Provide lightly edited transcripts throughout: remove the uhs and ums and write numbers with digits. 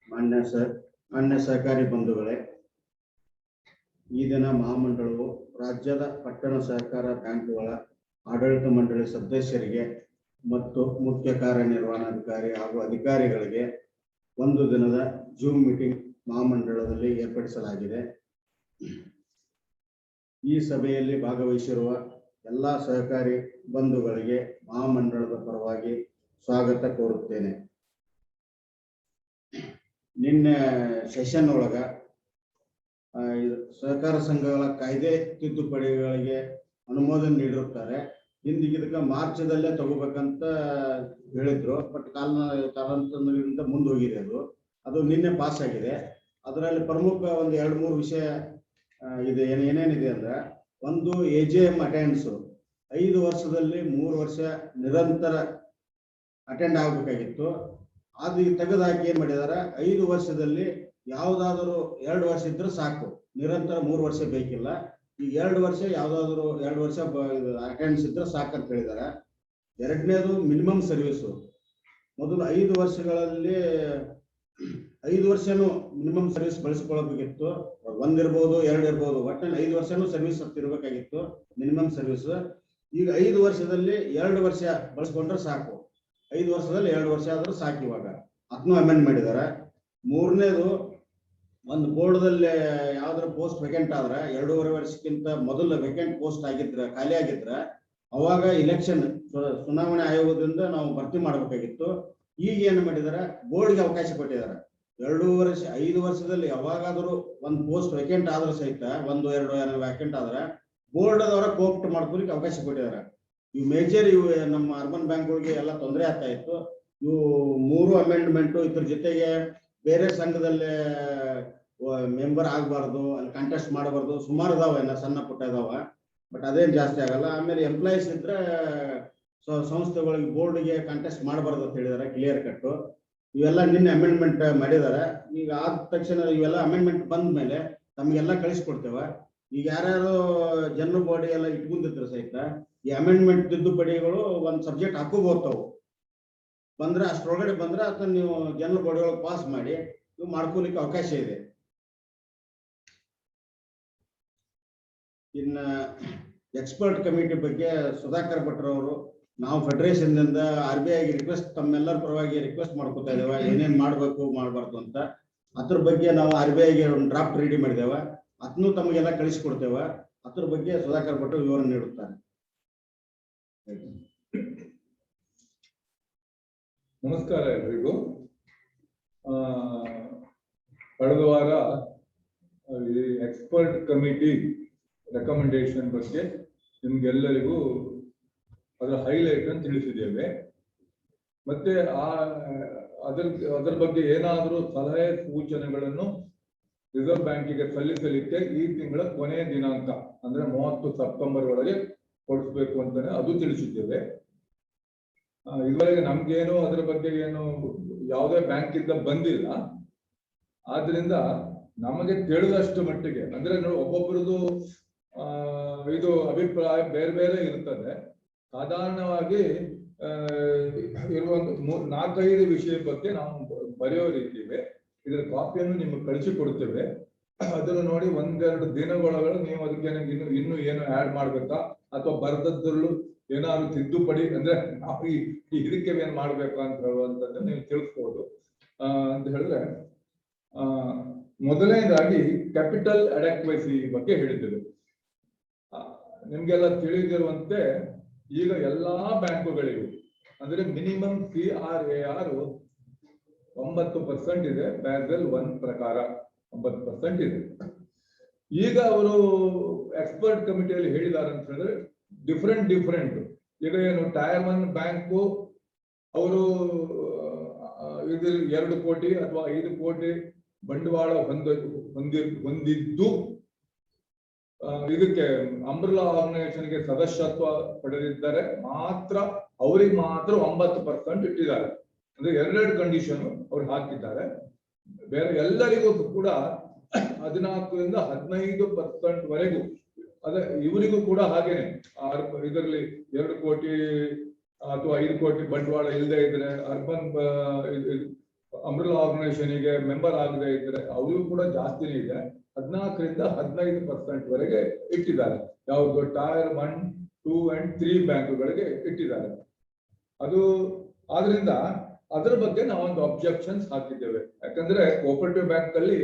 ಮಾನ್ಯ ಸಹಕಾರಿ ಬಂಧುಗಳೇ, ಈ ದಿನ ಮಹಾಮಂಡಳವು ರಾಜ್ಯದ ಪಟ್ಟಣ ಸಹಕಾರ ಬ್ಯಾಂಕುಗಳ ಆಡಳಿತ ಮಂಡಳಿ ಸದಸ್ಯರಿಗೆ ಮತ್ತು ಮುಖ್ಯ ಕಾರ್ಯನಿರ್ವಹಣಾಧಿಕಾರಿ ಹಾಗೂ ಅಧಿಕಾರಿಗಳಿಗೆ ಒಂದು ದಿನದ ಜೂಮ್ ಮೀಟಿಂಗ್ ಮಹಾಮಂಡಳದಲ್ಲಿ ಏರ್ಪಡಿಸಲಾಗಿದೆ. ಈ ಸಭೆಯಲ್ಲಿ ಭಾಗವಹಿಸಿರುವ ಎಲ್ಲ ಸಹಕಾರಿ ಬಂಧುಗಳಿಗೆ ಮಹಾಮಂಡಳದ ಪರವಾಗಿ ಸ್ವಾಗತ ಕೋರುತ್ತೇನೆ. ನಿನ್ನೆ ಸೆಷನ್ ಒಳಗ ಸಹಕಾರ ಸಂಘಗಳ ಕಾಯ್ದೆ ತಿದ್ದುಪಡಿಗಳಿಗೆ ಅನುಮೋದನೆ ನೀಡಿರುತ್ತಾರೆ. ಹಿಂದಿಗೆ ಇದಕ್ಕೆ ಮಾರ್ಚದಲ್ಲೇ ತಗೋಬೇಕಂತ ಹೇಳಿದ್ರು, ಬಟ್ ಕಾರಣದಿಂದ ಮುಂದೆ ಹೋಗಿದೆ. ಅದು ನಿನ್ನೆ ಪಾಸ್ ಆಗಿದೆ. ಅದರಲ್ಲಿ ಪ್ರಮುಖ ಒಂದು 2-3 ವಿಷಯ ಇದೆ. ಏನೇನಿದೆ ಅಂದ್ರೆ, ಒಂದು AGM ಅಟೆಂಡೆನ್ಸ್ 5 ವರ್ಷದಲ್ಲಿ 3 ವರ್ಷ ನಿರಂತರ ಅಟೆಂಡ್ ಆಗಬೇಕಾಗಿತ್ತು. ಅದು ತೆಗೆದಾಕಿ ಏನ್ ಮಾಡಿದಾರೆ, 5 ವರ್ಷದಲ್ಲಿ ಯಾವ್ದಾದ್ರು 2 ವರ್ಷ ಇದ್ರೆ ಸಾಕು, ನಿರಂತರ 3 ವರ್ಷ ಬೇಕಿಲ್ಲ. ಈ 2 ವರ್ಷ ಯಾವ್ದಾದ್ರು 2 ವರ್ಷ ಅಟೆಂಡೆನ್ಸ್ ಇದ್ರೆ ಸಾಕಂತ ಹೇಳಿದಾರೆ. ಎರಡನೇದು ಮಿನಿಮಮ್ ಸರ್ವಿಸು. ಮೊದಲು 5 ವರ್ಷಗಳಲ್ಲಿ 5 ವರ್ಷನೂ ಮಿನಿಮಮ್ ಸರ್ವಿಸ್ ಬಳಸ್ಕೊಳ್ಬೇಕಿತ್ತು. 1 ಇರ್ಬೋದು 2 ಇರ್ಬೋದು, ಒಟ್ಟಿನಲ್ಲಿ 5 ವರ್ಷನೂ ಸರ್ವಿಸ್ ಇರಬೇಕಾಗಿತ್ತು ಮಿನಿಮಮ್ ಸರ್ವಿಸ್. ಈಗ 5 ವರ್ಷದಲ್ಲಿ 2 ವರ್ಷ ಬಳಸ್ಕೊಂಡ್ರೆ ಸಾಕು. 5 ವರ್ಷದಲ್ಲಿ 2 ವರ್ಷ ಆದ್ರೂ ಸಾಕು. ಇವಾಗ ಅದನ್ನು ಅಮೆಂಡ್ ಮಾಡಿದ್ದಾರೆ. ಮೂರನೇದು, ಒಂದು ಬೋರ್ಡ್ದಲ್ಲಿ ಯಾವ್ದಾರ ಪೋಸ್ಟ್ ವೇಕೆಂಟ್ ಆದ್ರೆ 2.5 ವರ್ಷಕ್ಕಿಂತ ಮೊದಲು ವೇಕೆಂಟ್ ಪೋಸ್ಟ್ ಆಗಿದ್ರೆ, ಖಾಲಿ ಆಗಿದ್ರೆ, ಅವಾಗ ಇಲೆಕ್ಷನ್ ಚುನಾವಣೆ ಆಯೋಗದಿಂದ ನಾವು ಭರ್ತಿ ಮಾಡಬೇಕಾಗಿತ್ತು. ಈಗ ಏನು ಮಾಡಿದಾರೆ, ಬೋರ್ಡ್ಗೆ ಅವಕಾಶ ಕೊಟ್ಟಿದ್ದಾರೆ. 2 ವರ್ಷ 5 ವರ್ಷದಲ್ಲಿ ಯಾವಾಗಾದ್ರೂ ಒಂದು ಪೋಸ್ಟ್ ವೇಕೆಂಟ್ ಆದ್ರೂ ಸಹಿತ 1-2 ವೇಕೆಂಟ್ ಆದ್ರೆ ಬೋರ್ಡ್ ಅದವರ ಕೋಪ್ಟ್ ಮಾಡ್ಕೊಳ್ಳಿಕ್ಕೆ ಅವಕಾಶ ಕೊಟ್ಟಿದ್ದಾರೆ. ಇವು ಮೇಜರ್ ಇವು ನಮ್ಮ ಅರ್ಬನ್ ಬ್ಯಾಂಕ್ಗಳಿಗೆ ಎಲ್ಲ ತೊಂದರೆ ಆಗ್ತಾ ಇತ್ತು. ಇವು 3 ಅಮೆಂಡ್ಮೆಂಟ್, ಇದ್ರ ಜೊತೆಗೆ ಬೇರೆ ಸಂಘದಲ್ಲಿ ಮೆಂಬರ್ ಆಗಬಾರ್ದು, ಅಲ್ಲಿ ಕಂಟೆಸ್ಟ್ ಮಾಡಬಾರ್ದು, ಸುಮಾರು ಇದಾವೆ, ಸಣ್ಣ ಪುಟ್ಟ ಇದಾವ. ಬಟ್ ಅದೇನು ಜಾಸ್ತಿ ಆಗಲ್ಲ. ಆಮೇಲೆ ಎಂಪ್ಲಾಯೀಸ್ ಇದ್ರೆ ಸಂಸ್ಥೆಗಳಿಗೆ ಬೋರ್ಡ್ಗೆ ಕಂಟೆಸ್ಟ್ ಮಾಡಬಾರ್ದು ಅಂತ ಹೇಳಿದಾರೆ, ಕ್ಲಿಯರ್ ಕಟ್ಟು. ಇವೆಲ್ಲ ನಿನ್ನೆ ಅಮೆಂಡ್ಮೆಂಟ್ ಮಾಡಿದ್ದಾರೆ. ಈಗ ಆದ ತಕ್ಷಣ ಇವೆಲ್ಲ ಅಮೆಂಡ್ಮೆಂಟ್ ಬಂದ ಮೇಲೆ ನಮಗೆಲ್ಲ ಕಳಿಸ್ಕೊಡ್ತೇವೆ. ಈಗ ಯಾರ್ಯಾರು ಜನರಲ್ ಬಾಡಿ ಎಲ್ಲ ಇಟ್ಕೊಂಡಿದ್ರು ಸಹಿತ ಈ ಅಮೆಂಡ್ಮೆಂಟ್ ತಿದ್ದುಪಡಿಗಳು ಒಂದು ಸಬ್ಜೆಕ್ಟ್ ಹಾಕೋಬೋತಾವು. ಬಂದ್ರೆ ಅಷ್ಟರೊಳಗಡೆ ಬಂದ್ರೆ ಅದನ್ನ ನೀವು ಜನರಲ್ ಬಾಡಿ ಒಳಗೆ ಪಾಸ್ ಮಾಡಿ ನೀವು ಮಾಡ್ಕೊಲಿಕ್ಕೆ ಅವಕಾಶ ಇದೆ. ಇನ್ನ ಎಕ್ಸ್ಪರ್ಟ್ ಕಮಿಟಿ ಬಗ್ಗೆ ಸುಧಾಕರ್ ಭಟ್ರು ಅವರು, ನಾವು ಫೆಡರೇಷನ್ ನಿಂದ RBI ರಿಕ್ವೆಸ್ಟ್, ತಮ್ಮೆಲ್ಲರ ಪರವಾಗಿ ರಿಕ್ವೆಸ್ಟ್ ಮಾಡ್ಕೊತಾ ಇದ್ದೇವೆ, ಏನೇನ್ ಮಾಡ್ಬೇಕು ಮಾಡಬಾರ್ದು ಅಂತ. ಅದ್ರ ಬಗ್ಗೆ ನಾವು RBI ಒಂದು ಡ್ರಾಫ್ಟ್ ರೆಡಿ ಮಾಡಿದ್ದೇವೆ. ಅದನ್ನು ತಮಗೆಲ್ಲ ಕಳಿಸಿಕೊಡ್ತೇವೆ. ಅದ್ರ ಬಗ್ಗೆ ಸುಧಾಕರ್ ಭಟ್ರು ವಿವರಣೆ ನೀಡುತ್ತಾರೆ. ನಮಸ್ಕಾರ ಎಲ್ರಿಗೂ. ಕಳೆದ ವಾರ ಈ ಎಕ್ಸ್ಪರ್ಟ್ ಕಮಿಟಿ ರೆಕಮೆಂಡೇಶನ್ ಬಗ್ಗೆ ನಿಮ್ಗೆಲ್ಲರಿಗೂ ಅದರ ಹೈಲೈಟ್ ಅಂತ ತಿಳಿಸಿದ್ದೇವೆ. ಮತ್ತೆ ಅದರ ಬಗ್ಗೆ ಏನಾದರೂ ಸಲಹೆ ಸೂಚನೆಗಳನ್ನು ರಿಸರ್ವ್ ಬ್ಯಾಂಕಿಗೆ ಸಲ್ಲಿಸಲಿಕ್ಕೆ ಈ ತಿಂಗಳ ಕೊನೆಯ ದಿನಾಂಕ ಅಂದ್ರೆ 30 ಸೆಪ್ಟೆಂಬರ್ ಒಳಗೆ ಕೊಡಿಸ್ಬೇಕು ಅಂತಾನೆ ಅದು ತಿಳಿಸಿದ್ದೇವೆ. ಇದುವರೆಗೆ ನಮ್ಗೇನು ಅದರ ಬಗ್ಗೆ ಏನು ಯಾವುದೇ ಬ್ಯಾಂಕ್ ಇಂದ ಬಂದಿಲ್ಲ. ಆದ್ರಿಂದ ನಮಗೆ ತಿಳಿದಷ್ಟು ಮಟ್ಟಿಗೆ, ಅಂದ್ರೆ ಒಬ್ಬೊಬ್ಬರದು ಇದು ಅಭಿಪ್ರಾಯ ಬೇರೆ ಬೇರೆ ಇರ್ತದೆ. ಸಾಧಾರಣವಾಗಿ ಇರುವ 4-5 ವಿಷಯ ಬಗ್ಗೆ ನಾವು ಬರೆಯೋ ರೀತಿ ಇದೆ. ಇದರ ಕಾಪಿಯನ್ನು ನಿಮಗೆ ಕಳಿಸಿಕೊಡ್ತೇವೆ. ಅದನ್ನು ನೋಡಿ 1-2 ದಿನಗಳೊಳಗೆ ನೀವು ಅದಕ್ಕೆ ಇನ್ನು ಏನು ಆಡ್ ಮಾಡ್ಬೇಕಾ ಅಥವಾ ಬರೆದದ್ರಲ್ಲೂ ಏನಾದ್ರು ತಿದ್ದುಪಡಿ ಅಂದ್ರೆ ನಾವು ಇದಕ್ಕೆ ಏನ್ ಮಾಡ್ಬೇಕು ಅಂತ ಹೇಳುವಂತದ್ದು ನೀವು ತಿಳಿಸ್ಬೋದು ಅಂತ ಹೇಳಿದ್ರೆ, ಮೊದಲನೇದಾಗಿ ಕ್ಯಾಪಿಟಲ್ ಅಡೆಕ್ವೆಸಿ ಬಗ್ಗೆ ಹೇಳಿದ್ದೇವೆ. ನಿಮ್ಗೆಲ್ಲ ತಿಳಿದಿರುವಂತೆ ಈಗ ಎಲ್ಲಾ ಬ್ಯಾಂಕುಗಳಿಗೂ ಅಂದ್ರೆ ಮಿನಿಮಮ್ CRAR 9% ಇದೆ. ಬ್ಯಾಸೆಲ್ 1 ಪ್ರಕಾರ 9% ಇದೆ. ಈಗ ಅವರು ಎಕ್ಸ್ಪರ್ಟ್ ಕಮಿಟಿಯಲ್ಲಿ ಹೇಳಿದ್ದಾರೆ ಅಂತ ಹೇಳಿದ್ರೆ ಡಿಫರೆಂಟ್ ಈಗ ಏನು ಟೈರ್ 1 ಬ್ಯಾಂಕು ಅವರು ಇದು 2 ಕೋಟಿ ಅಥವಾ 5 ಕೋಟಿ ಬಂಡವಾಳ ಹೊಂದಿದ್ದು ಇದಕ್ಕೆ ಅಂಬ್ರೆಲಾ ಆರ್ಗನೈಸೇಷನ್ಗೆ ಸದಸ್ಯತ್ವ ಪಡೆದಿದ್ದಾರೆ ಮಾತ್ರ, ಅವ್ರಿಗೆ ಮಾತ್ರ 9% ಇಟ್ಟಿದ್ದಾರೆ. ಅಂದ್ರೆ 2 ಕಂಡೀಷನ್ ಅವ್ರು ಹಾಕಿದ್ದಾರೆ. ಬೇರೆ ಎಲ್ಲರಿಗೂ ಕೂಡ 14 ರಿಂದ 15% ವರೆಗೂ ಅದೇ ಇವರಿಗೂ ಕೂಡ ಹಾಗೇನೆ ಇದರಲ್ಲಿ 2 ಕೋಟಿ ಅಥವಾ 5 ಕೋಟಿ ಬಂಡವಾಳ ಇಲ್ಲದೆ ಇದ್ರೆ ಅರ್ಬನ್ ಅಂಬ್ರೆಲಾ ಆರ್ಗನೈಸೇಷನ್ಗೆ ಮೆಂಬರ್ ಆಗದೆ ಇದ್ರೆ ಅವ್ರಿಗೂ ಕೂಡ ಜಾಸ್ತಿನೇ ಇದೆ. 14ರಿಂದ 15% ವರೆಗೆ ಇಟ್ಟಿದ್ದಾರೆ. ಯಾವುದು ಟೈರ್ 1, 2 and 3 ಬ್ಯಾಂಕ್ಗಳಿಗೆ ಇಟ್ಟಿದ್ದಾರೆ. ಅದು ಆದ್ರಿಂದ ಅದರ ಬಗ್ಗೆ ನಾವೊಂದು ಅಬ್ಜೆಕ್ಷನ್ಸ್ ಹಾಕಿದ್ದೇವೆ. ಯಾಕಂದ್ರೆ ಕೋಆಪರೇಟಿವ್ ಬ್ಯಾಂಕ್ ಅಲ್ಲಿ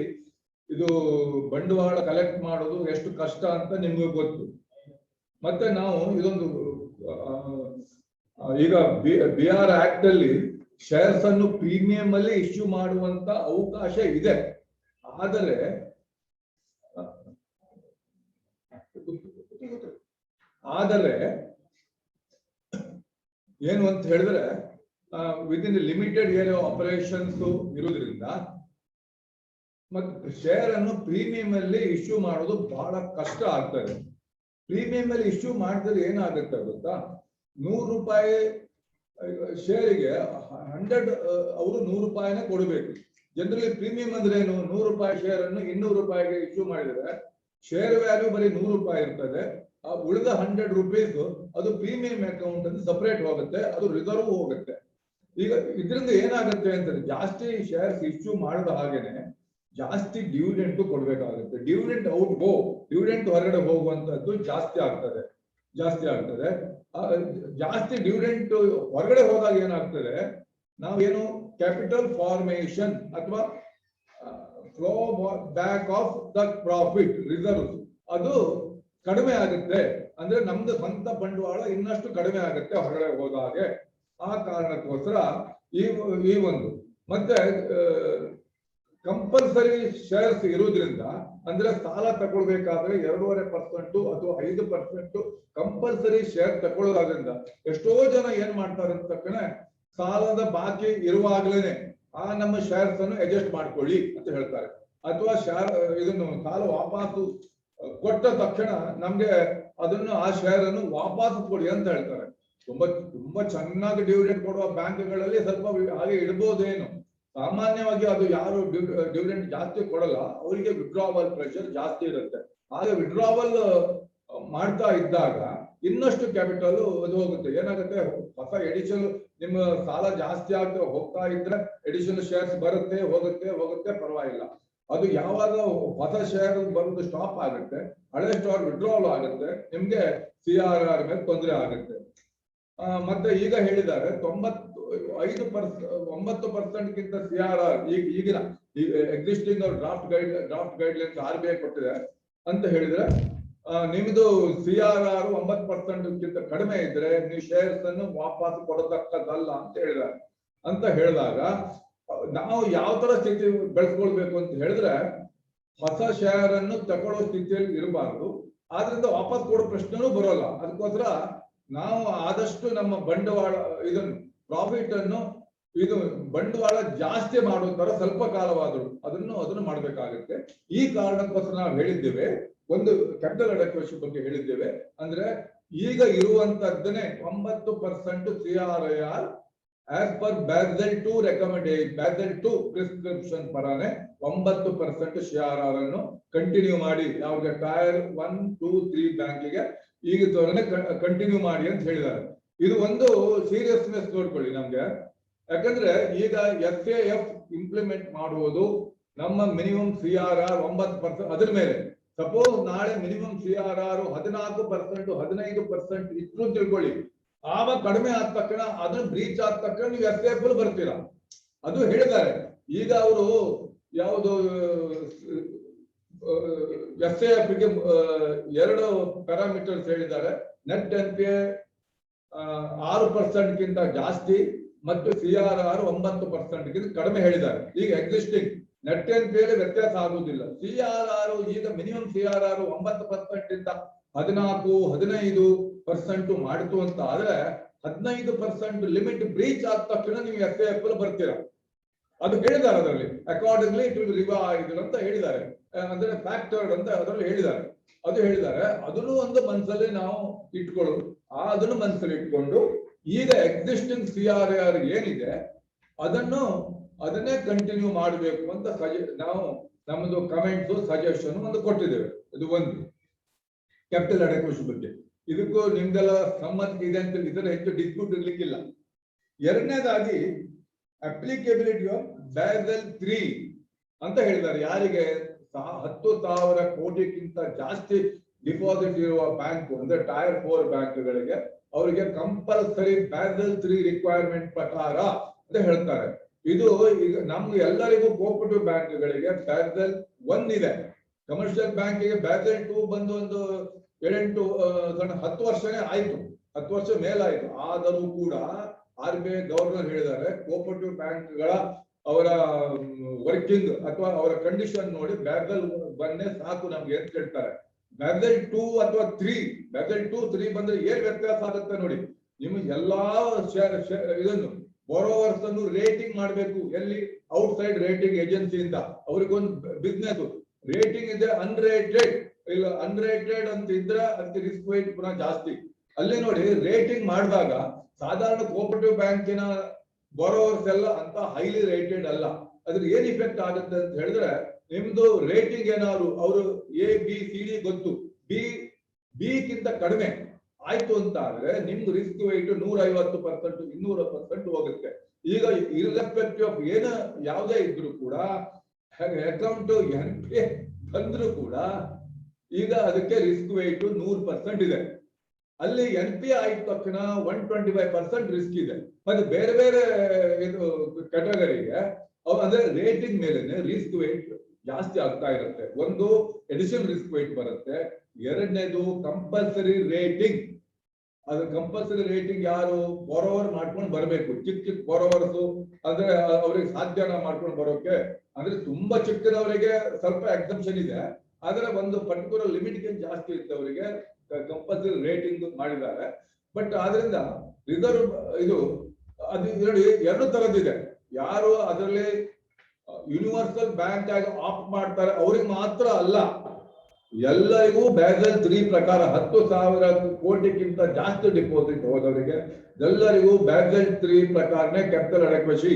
ಇದು ಬಂಡವಾಳ ಕಲೆಕ್ಟ್ ಮಾಡೋದು ಎಷ್ಟು ಕಷ್ಟ ಅಂತ ನಿಮ್ಗೆ ಗೊತ್ತು. ಮತ್ತೆ ನಾವು ಇದೊಂದು ಈಗ BR ಆಕ್ಟ್ ಅಲ್ಲಿ ಶೇರ್ಸ್ ಅನ್ನು ಪ್ರೀಮಿಯಂ ಅಲ್ಲಿ ಇಶ್ಯೂ ಮಾಡುವಂತ ಅವಕಾಶ ಇದೆ. ಆದರೆ ಏನು ಅಂತ ಹೇಳಿದ್ರೆ within the limited area operations ಇರುವುದರಿಂದ ಮತ್ತೆ ಶೇರ್ ಅನ್ನು ಪ್ರೀಮಿಯಂ ಅಲ್ಲಿ ಇಶ್ಯೂ ಮಾಡೋದು ಬಹಳ ಕಷ್ಟ ಆಗ್ತದೆ. ಪ್ರೀಮಿಯಂ ಅಲ್ಲಿ ಇಶ್ಯೂ ಮಾಡಿದ್ರೆ ಏನಾಗುತ್ತೆ ಗೊತ್ತಾ, 100 ರೂಪಾಯಿ ಶೇರಿಗೆ 100 ಅವರು 100 ರೂಪಾಯಿನೇ ಕೊಡಬೇಕು. ಜನರಲಿ ಪ್ರೀಮಿಯಂ ಅಂದ್ರೆ ಏನು, 100 ರೂಪಾಯಿ ಶೇರ್ ಅನ್ನು 200 ರೂಪಾಯಿಗೆ ಇಶ್ಯೂ ಮಾಡಿದ್ರೆ ಶೇರ್ ವ್ಯಾಲ್ಯೂ ಬರೀ 100 ರೂಪಾಯಿ ಇರ್ತದೆ. ಆ ಉಳಿದ 100 ರೂಪೀಸ್ ಅದು ಪ್ರೀಮಿಯಂ ಅಕೌಂಟ್ ಅಂತ ಸಪರೇಟ್ ಹೋಗುತ್ತೆ, ಅದು ರಿಸರ್ವ್ ಹೋಗುತ್ತೆ. ಈಗ ಇದರಿಂದ ಏನಾಗುತ್ತೆ ಅಂತಂದ್ರೆ ಜಾಸ್ತಿ ಶೇರ್ಸ್ ಇಶ್ಯೂ ಮಾಡಿದ ಹಾಗೇನೆ ಜಾಸ್ತಿ ಡಿವಿಡೆಂಟ್ ಕೊಡ್ಬೇಕಾಗುತ್ತೆ. ಡಿವಿಡೆಂಟ್ ಔಟ್ ಗೋ, ಡಿವಿಡೆಂಟ್ ಹೊರಗಡೆ ಹೋಗುವಂತದ್ದು ಜಾಸ್ತಿ ಆಗ್ತದೆ. ಜಾಸ್ತಿ ಡಿವಿಡೆಂಟ್ ಹೊರಗಡೆ ಹೋದಾಗ ಏನಾಗ್ತದೆ, ನಾವೇನು ಕ್ಯಾಪಿಟಲ್ ಫಾರ್ಮೇಶನ್ ಅಥವಾ flow back of the profit reserve ಅದು ಕಡಿಮೆ ಆಗುತ್ತೆ. ಅಂದ್ರೆ ನಮ್ದು ಸ್ವಂತ ಬಂಡವಾಳ ಇನ್ನಷ್ಟು ಕಡಿಮೆ ಆಗುತ್ತೆ ಹೊರಗಡೆ ಹೋದಾಗೆ. ಆ ಕಾರಣಕ್ಕೋಸ್ಕರ ಈ ಒಂದು ಮತ್ತೆ ಕಂಪಲ್ಸರಿ ಶೇರ್ಸ್ ಇರುವುದರಿಂದ, ಅಂದ್ರೆ ಸಾಲ ತಗೊಳ್ಬೇಕಾದ್ರೆ 2.5% ಅಥವಾ 5% ಕಂಪಲ್ಸರಿ ಶೇರ್ ತಗೊಳ್ಳೋದ್ರಿಂದ ಎಷ್ಟೋ ಜನ ಏನ್ ಮಾಡ್ತಾರೆ ಅಂತ ತಕ್ಷಣ ಸಾಲದ ಬಾಕಿ ಇರುವಾಗಲೇನೆ ನಮ್ಮ ಶೇರ್ಸ್ ಅನ್ನು ಅಡ್ಜಸ್ಟ್ ಮಾಡ್ಕೊಳ್ಳಿ ಅಂತ ಹೇಳ್ತಾರೆ. ಅಥವಾ ಇದನ್ನು ಸಾಲ ವಾಪಸ್ಸು ಕೊಟ್ಟ ತಕ್ಷಣ ನಮ್ಗೆ ಅದನ್ನು ಆ ಶೇರ್ ಅನ್ನು ವಾಪಸ್ ಕೊಡಿ ಅಂತ ಹೇಳ್ತಾರೆ. ತುಂಬಾ ಚೆನ್ನಾಗಿ ಡಿವಿಡೆಂಟ್ ಕೊಡುವ ಬ್ಯಾಂಕ್ಗಳಲ್ಲಿ ಸ್ವಲ್ಪ ಹಾಗೆ ಇಡ್ಬೋದೇನು. ಸಾಮಾನ್ಯವಾಗಿ ಅದು ಯಾರು ಡಿವಿಡೆಂಟ್ ಜಾಸ್ತಿ ಕೊಡಲ್ಲ ಅವರಿಗೆ ವಿಡ್ರಾವಲ್ ಪ್ರೆಷರ್ ಜಾಸ್ತಿ ಇರುತ್ತೆ. ಹಾಗೆ ವಿಡ್ರಾವಲ್ ಮಾಡ್ತಾ ಇದ್ದಾಗ ಇನ್ನಷ್ಟು ಕ್ಯಾಪಿಟಲ್ ಅದು ಹೋಗುತ್ತೆ. ಏನಾಗುತ್ತೆ, ಹೊಸ ಎಡಿಷನ್ ನಿಮ್ಮ ಸಾಲ ಜಾಸ್ತಿ ಆಗ್ತಾ ಹೋಗ್ತಾ ಇದ್ರೆ ಎಡಿಷನಲ್ ಶೇರ್ಸ್ ಬರುತ್ತೆ ಹೋಗುತ್ತೆ ಪರವಾಗಿಲ್ಲ. ಅದು ಯಾವಾಗ ಹೊಸ ಶೇರ್ ಬರೋದು ಸ್ಟಾಪ್ ಆಗುತ್ತೆ, ಹಳೆ ಸ್ಟಾಕ್ ವಿಡ್ರಾವಲ್ ಆಗುತ್ತೆ, ನಿಮ್ಗೆ CRR ಮೇಲೆ ತೊಂದರೆ ಆಗುತ್ತೆ. ಮತ್ತೆ ಈಗ ಹೇಳಿದ್ದಾರೆ 9%ಗಿಂತ CRR ಈಗಿನ ಎಕ್ಸಿಸ್ಟಿಂಗ್ ಡ್ರಾಫ್ಟ್ ಗೈಡ್ಲೈನ್ಸ್ RBI ಕೊಟ್ಟಿದೆ ಅಂತ ಹೇಳಿದ್ರೆ ನಿಮ್ದು CRR 9%ಗಿಂತ ಕಡಿಮೆ ಇದ್ರೆ ನೀವು ಶೇರ್ಸ್ ಅನ್ನು ವಾಪಸ್ ಕೊಡತಕ್ಕದಲ್ಲ ಅಂತ ಹೇಳಿದ್ದಾರೆ. ಅಂತ ಹೇಳಿದಾಗ ನಾವು ಯಾವ ತರ ಸ್ಥಿತಿ ಬೆಳೆಸ್ಕೊಳ್ಬೇಕು ಅಂತ ಹೇಳಿದ್ರೆ, ಹೊಸ ಶೇರ್ ಅನ್ನು ತಗೊಳ್ಳೋ ಸ್ಥಿತಿಯಲ್ಲಿ ಇರಬಾರ್ದು, ಆದ್ರಿಂದ ವಾಪಸ್ ಕೊಡೋ ಪ್ರಶ್ನೆನೂ ಬರೋಲ್ಲ. ಅದಕ್ಕೋಸ್ಕರ ನಾವು ಆದಷ್ಟು ನಮ್ಮ ಬಂಡವಾಳ ಇದನ್ನು ಪ್ರಾಫಿಟ್ ಅನ್ನು ಇದು ಬಂಡವಾಳ ಜಾಸ್ತಿ ಮಾಡೋ ತರ ಸ್ವಲ್ಪ ಕಾಲವಾದ್ರು ಅದನ್ನು ಮಾಡ್ಬೇಕಾಗುತ್ತೆ. ಈ ಕಾರಣಕ್ಕೋಸ್ಕರ ನಾವು ಹೇಳಿದ್ದೇವೆ, ಒಂದು ಕ್ಯಾಪಿಟಲ್ ಅಡೆಕ್ವೇಷನ್ ಬಗ್ಗೆ ಹೇಳಿದ್ದೇವೆ. ಅಂದ್ರೆ ಈಗ ಇರುವಂತದ್ದನ್ನೇ 9% CRR as per Basel II recommendation, Basel II prescription ಪರಾನೆ 9% CRR ಅನ್ನು ಕಂಟಿನ್ಯೂ ಮಾಡಿ ಯಾವಾಗ ಟೈರ್ 1, 2, 3 ಬ್ಯಾಂಕಿಗೆ ಈಗ ತೋರನೆ ಕಂಟಿನ್ಯೂ ಮಾಡಿ ಅಂತ ಹೇಳಿದ್ದಾರೆ. ಇದು ಒಂದು ಸೀರಿಯಸ್ನೆಸ್ ನೋಡ್ಕೊಳ್ಳಿ ನಮ್ಗೆ. ಯಾಕಂದ್ರೆ ಈಗ SAF ಇಂಪ್ಲಿಮೆಂಟ್ ಮಾಡುವುದು ನಮ್ಮ ಮಿನಿಮಮ್ CRR 9% ಅದ್ರ ಮೇಲೆ. ಸಪೋಸ್ ನಾಳೆ ಮಿನಿಮಮ್ CRR 14%, 15% ಇತ್ತು ತಿಳ್ಕೊಳ್ಳಿ, ಆವಾಗ ಕಡಿಮೆ ಆದ ತಕ್ಷಣ ಅದನ್ನ ಬ್ರೀಚ್ ಆದ ತಕ್ಷಣ ನೀವು SAF ಬರ್ತೀರಾ. ಅದು ಹೇಳಿದ್ದಾರೆ. ಈಗ ಅವರು ಯಾವುದು SAF ಗೆ 2 ಪ್ಯಾರಾಮೀಟರ್ಸ್ ಹೇಳಿದ್ದಾರೆ. ನೆಟ್ NPA 6%ಗಿಂತ ಜಾಸ್ತಿ ಮತ್ತು CRR 9%ಗಿಂತ ಕಡಿಮೆ ಹೇಳಿದ್ದಾರೆ. ಈಗ ಎಕ್ಸಿಸ್ಟಿಂಗ್ ನೆಟ್ NPA ವ್ಯತ್ಯಾಸ ಆಗುವುದಿಲ್ಲ. CRR ಈಗ ಮಿನಿಮಮ್ CRR 9%ಗಿಂತ 14-15% ಮಾಡಿತು ಅಂತ ಆದ್ರೆ 15% ಲಿಮಿಟ್ ಬ್ರೀಚ್ ಆದ ತಕ್ಷಣ ನೀವು SAF ಬರ್ತೀರಾ. ಅದು ಹೇಳಿದ್ದಾರೆ. ಅದರಲ್ಲಿ ಅಕಾರ್ಡಿಂಗ್ಲಿ ಇಟ್ ವಿಲ್ ರಿವೈಸ್ ಅಂತ ಹೇಳಿದ್ದಾರೆ. ಅಂದ್ರೆ ಫ್ಯಾಕ್ಟರ್ಡ್ ಅಂತ ಅದರಲ್ಲಿ ಹೇಳಿದ್ದಾರೆ. ಅದನ್ನು ಒಂದು ಮನಸ್ಸಲ್ಲಿ ನಾವು ಇಟ್ಕೊಳ್ಳೋದು. ಅದನ್ನು ಮನಸ್ಸಲ್ಲಿ ಇಟ್ಕೊಂಡು ಈಗ ಎಕ್ಸಿಸ್ಟಿಂಗ್ CRR ಏನಿದೆ ಅದನ್ನೇ ಕಂಟಿನ್ಯೂ ಮಾಡಬೇಕು ಅಂತ ನಾವು ನಮ್ಮದು ಕಮೆಂಟ್ಸ್ ಸಜೆಷನ್ ಒಂದು ಕೊಟ್ಟಿದ್ದೇವೆ. ಇದು ಒಂದು. ಕ್ಯಾಪಿಟಲ್ ಅಡೆಕ್ವಸಿ ಬಗ್ಗೆ. ಇದಕ್ಕೂ ನಿಮ್ದೆಲ್ಲ ಸಮ್ಮತಿ ಇದೆ ಅಂತ ಇದರ ಹೆಚ್ಚು ಡಿಸ್ಪ್ಯೂಟ್ ಇರ್ಲಿಕ್ಕಿಲ್ಲ. ಎರಡನೇದಾಗಿ ಅಪ್ಲಿಕೇಬಿಲಿಟಿ ಆಫ್ ಬ್ಯಾಸೆಲ್ 3 ಅಂತ ಹೇಳಿದ್ದಾರೆ. ಯಾರಿಗೆ 10,000 ಕೋಟಿಗಿಂತ ಜಾಸ್ತಿ ಡಿಪಾಸಿಟ್ ಇರುವ ಬ್ಯಾಂಕ್ ಅಂದ್ರೆ ಟೈರ್ 4 ಬ್ಯಾಂಕ್ಗಳಿಗೆ ಅವರಿಗೆ ಕಂಪಲ್ಸರಿ ಬ್ಯಾಸೆಲ್ 3 ರಿಕ್ವೈರ್ಮೆಂಟ್ ಪ್ರಕಾರ ಅಂತ ಹೇಳ್ತಾರೆ. ಇದು ಈಗ ನಮ್ಗೆ ಎಲ್ಲರಿಗೂ ಕೋಆಪರೇಟಿವ್ ಬ್ಯಾಂಕ್ಗಳಿಗೆ ಬ್ಯಾಸೆಲ್ 1 ಇದೆ. ಕಮರ್ಷಿಯಲ್ ಬ್ಯಾಂಕಿಗೆ ಬ್ಯಾಸೆಲ್ 2 ಬಂದು ಒಂದು 10 ವರ್ಷನೇ ಆಯ್ತು, 10 ವರ್ಷ ಮೇಲಾಯ್ತು. ಆದರೂ ಕೂಡ RBI ಗವರ್ನರ್ ಹೇಳಿದ್ದಾರೆ ಕೋಆಪರೇಟಿವ್ ಬ್ಯಾಂಕ್ಗಳ ಅವರ ವರ್ಕಿಂಗ್ ಅಥವಾ ಅವರ ಕಂಡೀಷನ್ ನೋಡಿ ಬ್ಯಾಸೆಲ್ 1 ಸಾಕು ನಮ್ಗೆ ಅಂತ ಹೇಳ್ತಾರೆ. ಬ್ಯಾಸೆಲ್ 2 ಅಥವಾ 3, ಬ್ಯಾಸೆಲ್ 2, 3 ಬಂದ್ರೆ ಏನ್ ವ್ಯತ್ಯಾಸ ಆಗುತ್ತೆ ನೋಡಿ. ನಿಮ್ಗೆ ಎಲ್ಲಾ ಇದನ್ನು ಬಾರೋವರ್ಸ್ ಅನ್ನು ರೇಟಿಂಗ್ ಮಾಡಬೇಕು. ಎಲ್ಲಿ? ಔಟ್ಸೈಡ್ ರೇಟಿಂಗ್ ಏಜೆನ್ಸಿಯಿಂದ. ಅವ್ರಿಗೊಂದು ಬಿಸ್ನೆಸ್ ರೇಟಿಂಗ್ ಇದೆ, ಅನ್ರೇಟೆಡ್ ಇಲ್ಲ ಅನ್ರೇಟೆಡ್ ಅಂತ ಇದ್ರೆ ಅದಕ್ಕೆ ರಿಸ್ಕ್ ವೇಟ್ ಪುನಃ ಜಾಸ್ತಿ. ಅಲ್ಲಿ ನೋಡಿ ರೇಟಿಂಗ್ ಮಾಡಿದಾಗ ಸಾಧಾರಣ ಕೋಆಪರೇಟಿವ್ ಬ್ಯಾಂಕಿನ ಬಾರೋವರ್ಸ್ ಎಲ್ಲ ಅಂತ ಹೈಲಿ ರೇಟೆಡ್ ಅಲ್ಲ. ಅದ್ರ ಏನ್ ಇಫೆಕ್ಟ್ ಆಗುತ್ತೆ ಅಂತ ಹೇಳಿದ್ರೆ ನಿಮ್ದು ರೇಟಿಂಗ್ ಏನಾದ್ರು ಅವರು ABCD ಗೊತ್ತು, ಬಿ ಗಿಂತ ಕಡಿಮೆ ಆಯ್ತು ಅಂತ ಆದ್ರೆ ನಿಮ್ದು ರಿಸ್ಕ್ ವೇಟ್ 150%, 200% ಹೋಗುತ್ತೆ. ಈಗ ಇರ್ರೆಸ್ಪೆಕ್ಟಿವ್ ಆಫ್ ಯಾವುದೇ ಇದ್ರು ಕೂಡ ಅಕೌಂಟ್ NPA ಬಂದ್ರು ಕೂಡ ಈಗ ಅದಕ್ಕೆ ರಿಸ್ಕ್ ವೇಟ್ 100% ಇದೆ. ಅಲ್ಲಿ NPA ಆಯ್ತ ತಕ್ಷಣ 125% ರಿಸ್ಕ್ ಇದೆ. ಮತ್ತೆ ಬೇರೆ ಬೇರೆ ಇದು ಕ್ಯಾಟಗರಿಗೆ ಅಂದ್ರೆ ರೇಟಿಂಗ್ ಮೇಲೆ ರಿಸ್ಕ್ ವೇಟ್ ಜಾಸ್ತಿ ಆಗ್ತಾ ಇರುತ್ತೆ. ಒಂದು ಎಡಿಷನಲ್ ರಿಸ್ಕ್ ವೇಟ್ ಬರುತ್ತೆ, ಎರಡನೇದು ಕಂಪಲ್ಸರಿ ರೇಟಿಂಗ್. ಅದು ಕಂಪಲ್ಸರಿ ರೇಟಿಂಗ್ ಯಾರು ಬಾರೋವರ್ ಮಾಡ್ಕೊಂಡು ಬರಬೇಕು. ಚಿಕ್ಕ ಬಾರೋವರ್ಸ್ ಅಂದ್ರೆ ಅವ್ರಿಗೆ ಸಾಧ್ಯನ ಮಾಡ್ಕೊಂಡು ಬರೋಕೆ ಅಂದ್ರೆ ತುಂಬಾ ಚಿಕ್ಕದವರಿಗೆ ಸ್ವಲ್ಪ ಎಕ್ಸೆಪ್ಷನ್ ಇದೆ, ಆದ್ರೆ ಒಂದು ಪರ್ಟಿಕ್ಯುಲರ್ ಲಿಮಿಟ್ಗೆ ಜಾಸ್ತಿ ಇದ್ದವರಿಗೆ ಕಂಪಲ್ಸರಿ ರೇಟಿಂಗ್ ಮಾಡಿದ್ದಾರೆ. ಬಟ್ ಆದ್ರಿಂದ ರಿಸರ್ವ್ ಇದು ಅದು ಎರಡು ತರದಿದೆ. ಯಾರು ಅದರಲ್ಲಿ ಯೂನಿವರ್ಸಲ್ ಬ್ಯಾಂಕ್ ಆಗಿ ಆಫ್ ಮಾಡ್ತಾರೆ ಅವ್ರಿಗೆ ಮಾತ್ರ ಅಲ್ಲ, ಎಲ್ಲರಿಗೂ ಬ್ಯಾಸೆಲ್ 3 ಪ್ರಕಾರ 10,000 ಕೋಟಿಗಿಂತ ಜಾಸ್ತಿ ಡಿಪಾಸಿಟ್ ಹೋದವರಿಗೆ ಎಲ್ಲರಿಗೂ ಬ್ಯಾಸೆಲ್ 3 ಪ್ರಕಾರನೇ ಕ್ಯಾಪಿಟಲ್ ಅಡೆಕ್ವಸಿ.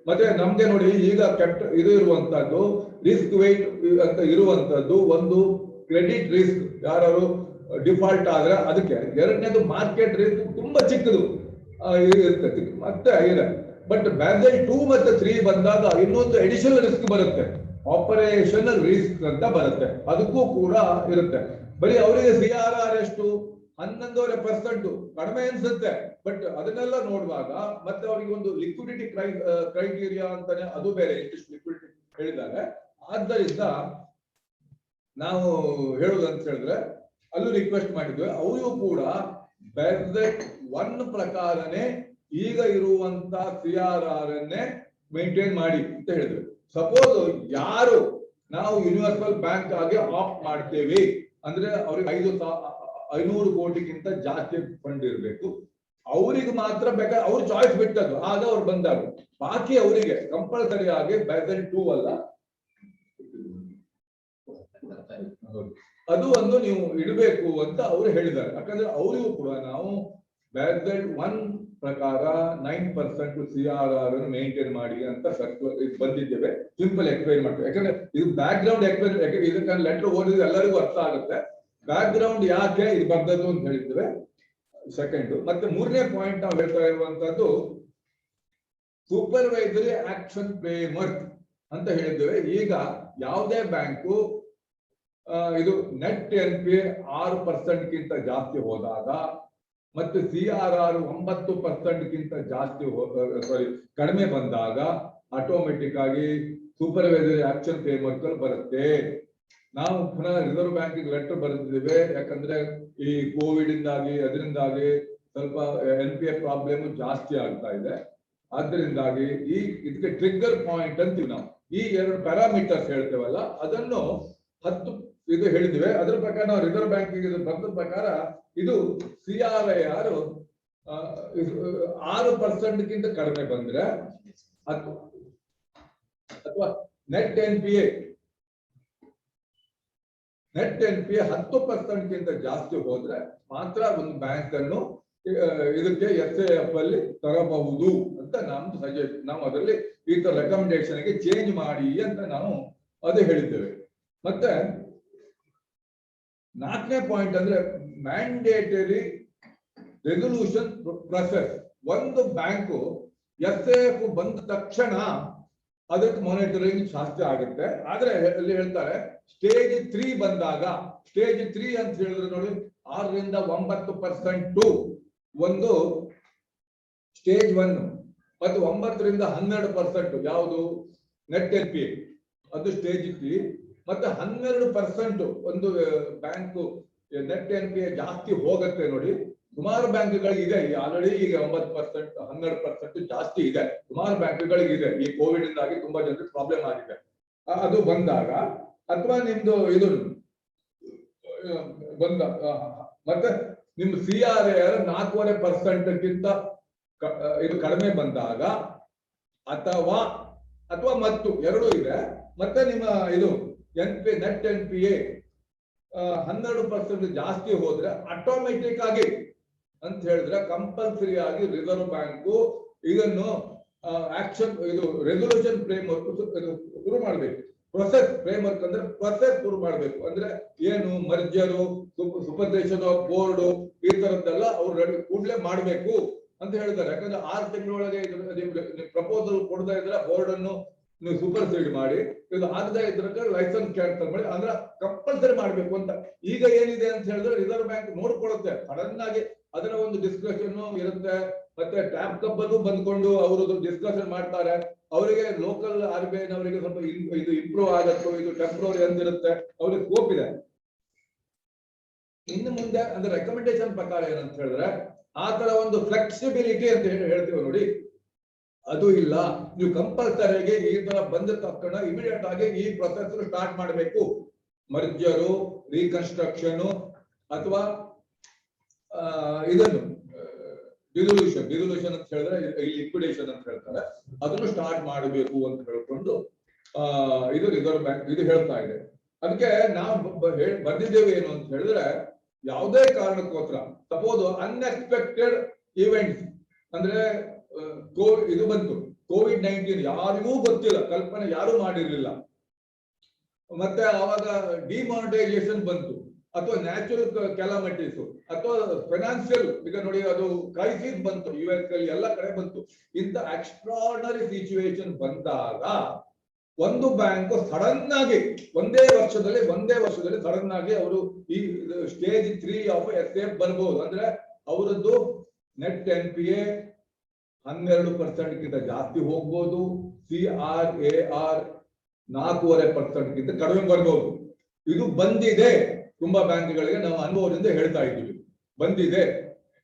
ಮತ್ತೆ ನಮ್ಗೆ ನೋಡಿ ಈಗ ಕ್ಯಾಪಿಟಲ್ ಇದು ಇರುವಂತದ್ದು ರಿಸ್ಕ್ ವೇಟ್ ಅಂತ ಇರುವಂತದ್ದು ಒಂದು ಕ್ರೆಡಿಟ್ ರಿಸ್ಕ್, ಯಾರು ಡಿಫಾಲ್ಟ್ ಆದ್ರೆ ಅದಕ್ಕೆ. ಎರಡನೇದು ಮಾರ್ಕೆಟ್ ರಿಸ್ಕ್ ತುಂಬಾ ಚಿಕ್ಕದು ಇರ್ತದೆ ಮತ್ತೆ ಇದೆ. ಬಟ್ ಬ್ಯಾಸೆಲ್ 2 ಮತ್ತೆ 3 ಬಂದಾಗ ಇನ್ನೊಂದು ಅಡಿಷನಲ್ ರಿಸ್ಕ್ ಬರುತ್ತೆ, ಆಪರೇಷನಲ್ ರಿಸ್ಕ್ ಅಂತ ಬರುತ್ತೆ, ಅದಕ್ಕೂ ಕೂಡ ಇರುತ್ತೆ. ಬರೀ ಅವರಿಗೆ CRR ಎಷ್ಟು 11.5% ಕಡಿಮೆ ಅನ್ಸುತ್ತೆ. ಬಟ್ ಅದನ್ನೆಲ್ಲ ನೋಡುವಾಗ ಮತ್ತೆ ಅವರಿಗೆ ಒಂದು ಲಿಕ್ವಿಡಿಟಿ ಕ್ರೈಟೀರಿಯಾ ಅಂತಾನೆ ಅದು ಬೇರೆ ಎಷ್ಟು ಲಿಕ್ವಿಡಿಟಿ ಹೇಳಿದ್ದಾರೆ. ಆದ್ದರಿಂದ ನಾವು ಹೇಳುದು ಅಂತ ಹೇಳಿದ್ರೆ ಅಲ್ಲೂ ರಿಕ್ವೆಸ್ಟ್ ಮಾಡಿದ್ವಿ, ಅವರು ಕೂಡ ಬ್ಯಾಸೆಲ್ 1 ಪ್ರಕಾರನೇ ಈಗ ಇರುವಂತ CRR ಅನ್ನೇ ಮೇಂಟೈನ್ ಮಾಡಿ ಅಂತ ಹೇಳಿದ್ರು. ಸಪೋಸ್ ಯಾರು ನಾವು ಯೂನಿವರ್ಸಲ್ ಬ್ಯಾಂಕ್ ಆಗಿ ಆಫ್ ಮಾಡ್ತೇವೆ ಅಂದ್ರೆ ಅವ್ರಿಗೆ 500 ಕೋಟಿಗಿಂತ ಜಾಸ್ತಿ ಫಂಡ್ ಇರಬೇಕು, ಅವರಿಗೆ ಮಾತ್ರ ಬೇಕಾದ್ರೆ ಅವ್ರ ಚಾಯ್ಸ್ ಬಿಟ್ಟದ್ದು, ಆಗ ಅವ್ರು ಬಂದಾಗ. ಬಾಕಿ ಅವರಿಗೆ ಕಂಪಲ್ಸರಿ ಆಗಿ ಬ್ಯಾಸೆಲ್ 2 ಅಲ್ಲ, ಅದು ಒಂದು ನೀವು ಇಡಬೇಕು ಅಂತ ಅವರು ಹೇಳಿದ್ದಾರೆ. ಯಾಕಂದ್ರೆ ಅವರಿಗೂ ಕೂಡ ನಾವು ಬ್ಯಾಸೆಲ್ 1 ಪ್ರಕಾರ 9% CRR ಅನ್ನು ಮೇಂಟೈನ್ ಮಾಡಿ ಅಂತ ಬಂದಿದ್ದೇವೆ. ಸಿಂಪಲ್ ಎಕ್ಸ್ಪ್ಲೈನ್ ಮಾಡ್ತೇವೆ, ಯಾಕಂದ್ರೆ ಇದು ಬ್ಯಾಕ್ ಗ್ರೌಂಡ್ ಎಕ್ಸ್ಪ್ಲೈನ್. ಇದಕ್ಕೆ ಲೆಟರ್ ಓದಿದ್ರೆ ಎಲ್ಲರಿಗೂ ಅರ್ಥ ಆಗುತ್ತೆ ಬ್ಯಾಕ್ ಗ್ರೌಂಡ್ ಯಾಕೆ ಇದು ಬರ್ದದ್ದು ಅಂತ ಹೇಳಿದ್ದೇವೆ. ಸೆಕೆಂಡ್ ಮತ್ತೆ ಮೂರನೇ ಪಾಯಿಂಟ್ ನಾವು ಹೇಳ್ತಾ ಇರುವಂತದ್ದು ಸೂಪರ್ವೈಸರಿ ಆಕ್ಷನ್ ಫ್ರೇಮ್ವರ್ಕ್ ಅಂತ ಹೇಳಿದ್ದೇವೆ. ಈಗ ಯಾವುದೇ ಬ್ಯಾಂಕು ಇದು ನೆಟ್ NPA 6% ಗಿಂತ ಜಾಸ್ತಿ ಹೋದಾಗ ಮತ್ತೆ CRR 9% ಗಿಂತ ಜಾಸ್ತಿ ಕಡಿಮೆ ಬಂದಾಗ ಆಟೋಮೆಟಿಕ್ ಆಗಿ ಸೂಪರ್ವೈಸರಿ ಆಕ್ಷನ್ ಫ್ರೇಮ್ವರ್ಕ್ ಬರುತ್ತೆ. ನಾವು ಪುನಃ ರಿಸರ್ವ್ ಬ್ಯಾಂಕಿಗೆ ಲೆಟರ್ ಬರೆದಿದ್ದೇವೆ, ಯಾಕಂದ್ರೆ ಈ ಕೋವಿಡ್ ಇಂದಾಗಿ ಅದರಿಂದಾಗಿ ಸ್ವಲ್ಪ NPA ಪ್ರಾಬ್ಲಮ್ ಜಾಸ್ತಿ ಆಗ್ತಾ ಇದೆ. ಆದ್ರಿಂದಾಗಿ ಇದಕ್ಕೆ ಟ್ರಿಗರ್ ಪಾಯಿಂಟ್ ಅಂತೀವಿ ನಾವು. ಈ 2 ಪ್ಯಾರಾಮೀಟರ್ಸ್ ಹೇಳ್ತೇವಲ್ಲ ಅದನ್ನು 10 ಇದು ಹೇಳಿದ್ವಿ. ಅದ್ರ ಪ್ರಕಾರ ನಾವು ರಿಸರ್ವ್ ಬ್ಯಾಂಕಿಗೆ ಬಂದ ಪ್ರಕಾರ ಇದು CRR 6% ಗಿಂತ ಕಡಿಮೆ ಬಂದ್ರೆ ಅಥವಾ ನೆಟ್ NPA 10% ಗಿಂತ ಜಾಸ್ತಿ ಹೋದ್ರೆ ಮಾತ್ರ ಒಂದು ಬ್ಯಾಂಕ್ ಅನ್ನು ಇದಕ್ಕೆ SAF ಅಲ್ಲಿ ತರಬಹುದು ಅಂತ ನಮ್ದು ಸಜೆಸ್ಟ್. ನಾವು ಅದರಲ್ಲಿ ಈ ತರ ರೆಕಮೆಂಡೇಶನ್ ಗೆ ಚೇಂಜ್ ಮಾಡಿ ಅಂತ ನಾವು ಅದೇ ಹೇಳಿದ್ದೇವೆ. ಮತ್ತೆ 4ನೇ ಪಾಯಿಂಟ್ ಅಂದ್ರೆ ಮ್ಯಾಂಡೇಟರಿ ರೆಸೊಲ್ಯೂಷನ್ ಪ್ರೊಸೆಸ್. ಒಂದು ಬ್ಯಾಂಕು SAF ಬಂದ ತಕ್ಷಣ ಅದಕ್ಕೆ ಮಾನಿಟರಿಂಗ್ ಜಾಸ್ತಿ ಆಗುತ್ತೆ. ಆದ್ರೆ ಅಲ್ಲಿ ಹೇಳ್ತಾರೆ ಸ್ಟೇಜ್ 3 ಬಂದಾಗ, ಸ್ಟೇಜ್ 3 ಅಂತ ಹೇಳಿದ್ರೆ ನೋಡಿ 6ರಿಂದ 9% ಒಂದು ಸ್ಟೇಜ್ 1 ಮತ್ತು 9ರಿಂದ 12% ಯಾವುದು ನೆಟ್ NPA ಅದು ಸ್ಟೇಜ್ 3 ಮತ್ತೆ 12% ಒಂದು ಬ್ಯಾಂಕು ನೆಟ್ NPA ಜಾಸ್ತಿ ಹೋಗುತ್ತೆ ನೋಡಿ. ಸುಮಾರು ಬ್ಯಾಂಕ್ಗಳಿಗೆ ಇದೆ ಆಲ್ರೆಡಿ, ಈಗ 9% 12% ಜಾಸ್ತಿ ಇದೆ. ಸುಮಾರು ಬ್ಯಾಂಕ್ಗಳಿಗೆ ಇದೆ. ಈ ಕೋವಿಡ್ ಇಂದಾಗಿ ತುಂಬಾ ಜನರಿಗೆ ಪ್ರಾಬ್ಲಮ್ ಆಗಿದೆ. ಅದು ಬಂದಾಗ ಅಥವಾ ನಿಮ್ದು ಇದು ಬಂದ ಮತ್ತೆ ನಿಮ್ CRAR 4.5%ಗಿಂತ ಇದು ಕಡಿಮೆ ಬಂದಾಗ ಅಥವಾ ಮತ್ತು ಎರಡೂ ಇದೆ. ಮತ್ತೆ ನಿಮ್ಮ ಇದು ನೆಟ್ NPA 12% ಜಾಸ್ತಿ ಹೋದ್ರೆ ಆಟೋಮೆಟಿಕ್ ಆಗಿ ಅಂತ ಹೇಳಿದ್ರೆ ಕಂಪಲ್ಸರಿ ಆಗಿ ರಿಸರ್ವ್ ಬ್ಯಾಂಕು ಇದನ್ನು ಆಕ್ಷನ್ ಇದು ರೆಸೊಲ್ಯೂಷನ್ ಫ್ರೇಮ್ವರ್ಕ್ ಶುರು ಮಾಡಬೇಕು. ಪ್ರೊಸೆಸ್ ಫ್ರೇಮ್ವರ್ಕ್ ಅಂದ್ರೆ ಪ್ರೊಸೆಸ್ ಶುರು ಮಾಡಬೇಕು. ಅಂದ್ರೆ ಏನು ಮರ್ಜರು, ಸುಪರ್ದೇಶನ್ ಆಫ್ ಬೋರ್ಡ್ ಈ ತರದ್ದೆಲ್ಲ ಅವ್ರು ಕೂಡಲೇ ಮಾಡಬೇಕು ಅಂತ ಹೇಳಿದ್ದಾರೆ. ಯಾಕಂದ್ರೆ 6 ತಿಂಗಳೊಳಗೆ ಪ್ರಪೋಸಲ್ ಕೊಡ್ತಾ ಇದ್ರೆ ಬೋರ್ಡ್ ಅನ್ನು ನೀವು ಸೂಪರ್ಸೈಡ್ ಮಾಡಿ, ಇದು ಆಗದೆ ಇದ್ರೆ ಲೈಸೆನ್ಸ್ ಕ್ಯಾನ್ಸಲ್ ಮಾಡಿ, ಅಂದ್ರೆ ಕಂಪಲ್ಸರಿ ಮಾಡ್ಬೇಕು ಅಂತ. ಈಗ ಏನಿದೆ ಅಂತ ಹೇಳಿದ್ರೆ ರಿಸರ್ವ್ ಬ್ಯಾಂಕ್ ನೋಡ್ಕೊಳ್ಳುತ್ತೆ. ಸಡನ್ ಆಗಿ ಅದರ ಒಂದು ಡಿಸ್ಕಷನ್ ಇರುತ್ತೆ. ಮತ್ತೆ ಟ್ಯಾಪ್ ಕಬ್ಬಲ್ಲೂ ಬಂದ್ಕೊಂಡು ಅವರು ಡಿಸ್ಕಷನ್ ಮಾಡ್ತಾರೆ. ಅವರಿಗೆ ಲೋಕಲ್ RBI ನವರಿಗೆ ಸ್ವಲ್ಪ ಇದು ಇಂಪ್ರೂವ್ ಆಗತ್ತೋ, ಇದು ಟೆಂಪ್ರರಿ ಅಂತಿರುತ್ತೆ, ಅವ್ರಿಗೆ ಸ್ಕೋಪ್ ಇದೆ. ಇನ್ನು ಮುಂದೆ ಅಂದ್ರೆ ರೆಕಮೆಂಡೇಶನ್ ಪ್ರಕಾರ ಏನಂತ ಹೇಳಿದ್ರೆ ಆ ತರ ಒಂದು ಫ್ಲೆಕ್ಸಿಬಿಲಿಟಿ ಅಂತ ಹೇಳ್ತೀವಿ ನೋಡಿ, ಅದು ಇಲ್ಲ. ನೀವು ಕಂಪಲ್ಸರಿಗೆ ಈ ತರ ಬಂದ ತಕ್ಷಣ ಇಮಿಡಿಯೇಟ್ ಆಗಿ ಈ ಪ್ರೊಸೆಸ್ ಸ್ಟಾರ್ಟ್ ಮಾಡಬೇಕು. ಮರ್ಜರು, ರೀಕನ್ಸ್ಟ್ರಕ್ಷನ್ ಅಥವಾ ಇದನ್ನು ಡಿಸೊಲ್ಯೂಷನ್ ಅಂತ ಹೇಳಿದ್ರೆ ಲಿಕ್ವಿಡೇಷನ್ ಅಂತ ಹೇಳ್ತಾರೆ, ಅದನ್ನು ಸ್ಟಾರ್ಟ್ ಮಾಡಬೇಕು ಅಂತ ಹೇಳ್ಕೊಂಡು ಇದು ರಿಸರ್ವ್ ಬ್ಯಾಂಕ್ ಇದು ಹೇಳ್ತಾ ಇದೆ. ಅದಕ್ಕೆ ನಾವು ಬಂದಿದ್ದೇವೆ ಏನು ಅಂತ ಹೇಳಿದ್ರೆ, ಯಾವುದೇ ಕಾರಣಕ್ಕೋಸ್ಕರ ಸಪೋಸ್ ಅನ್ಎಕ್ಸ್ಪೆಕ್ಟೆಡ್ ಇವೆಂಟ್ಸ್ ಅಂದ್ರೆ ಇದು ಬಂತು, COVID-19 ಯಾರಿಗೂ ಗೊತ್ತಿಲ್ಲ, ಕಲ್ಪನೆ ಯಾರು ಮಾಡಿರ್ಲಿಲ್ಲ. ಮತ್ತೆ ಅವಾಗ ಡಿಮಾನಿಟೈಸೇಷನ್ ಬಂತು, ಅಥವಾ ನ್ಯಾಚುರಲ್ ಕೆಲಾಮಿಟೀಸ್, ಅಥವಾ ಫೈನಾನ್ಸಿಯಲ್ ಈಗ ನೋಡಿ ಅದು ಕ್ರೈಸಿಸ್ ಬಂತು, US ಎಲ್ಲ ಕಡೆ ಬಂತು. ಇಂಥ ಎಕ್ಸ್ಟ್ರಾರ್ಡಿನರಿ ಸಿಚುವೇಶನ್ ಬಂದಾಗ ಒಂದು ಬ್ಯಾಂಕ್ ಸಡನ್ ಆಗಿ ಒಂದೇ ವರ್ಷದಲ್ಲಿ ಸಡನ್ ಆಗಿ ಅವರು ಈ ಸ್ಟೇಜ್ 3 ಆಫ್ SAF ಬರ್ಬೋದು. ಅಂದ್ರೆ ಅವರದ್ದು ನೆಟ್ NPA 12%ಗಿಂತ ಜಾಸ್ತಿ ಹೋಗ್ಬೋದು, CRAR 4.5%ಗಿಂತ ಕಡಿಮೆ ಬರ್ಬೋದು. ಇದು ಬಂದಿದೆ ತುಂಬಾ ಬ್ಯಾಂಕ್ಗಳಿಗೆ, ನಾವು ಅನುಭವದಿಂದ ಹೇಳ್ತಾ ಇದ್ದೀವಿ. ಬಂದಿದೆ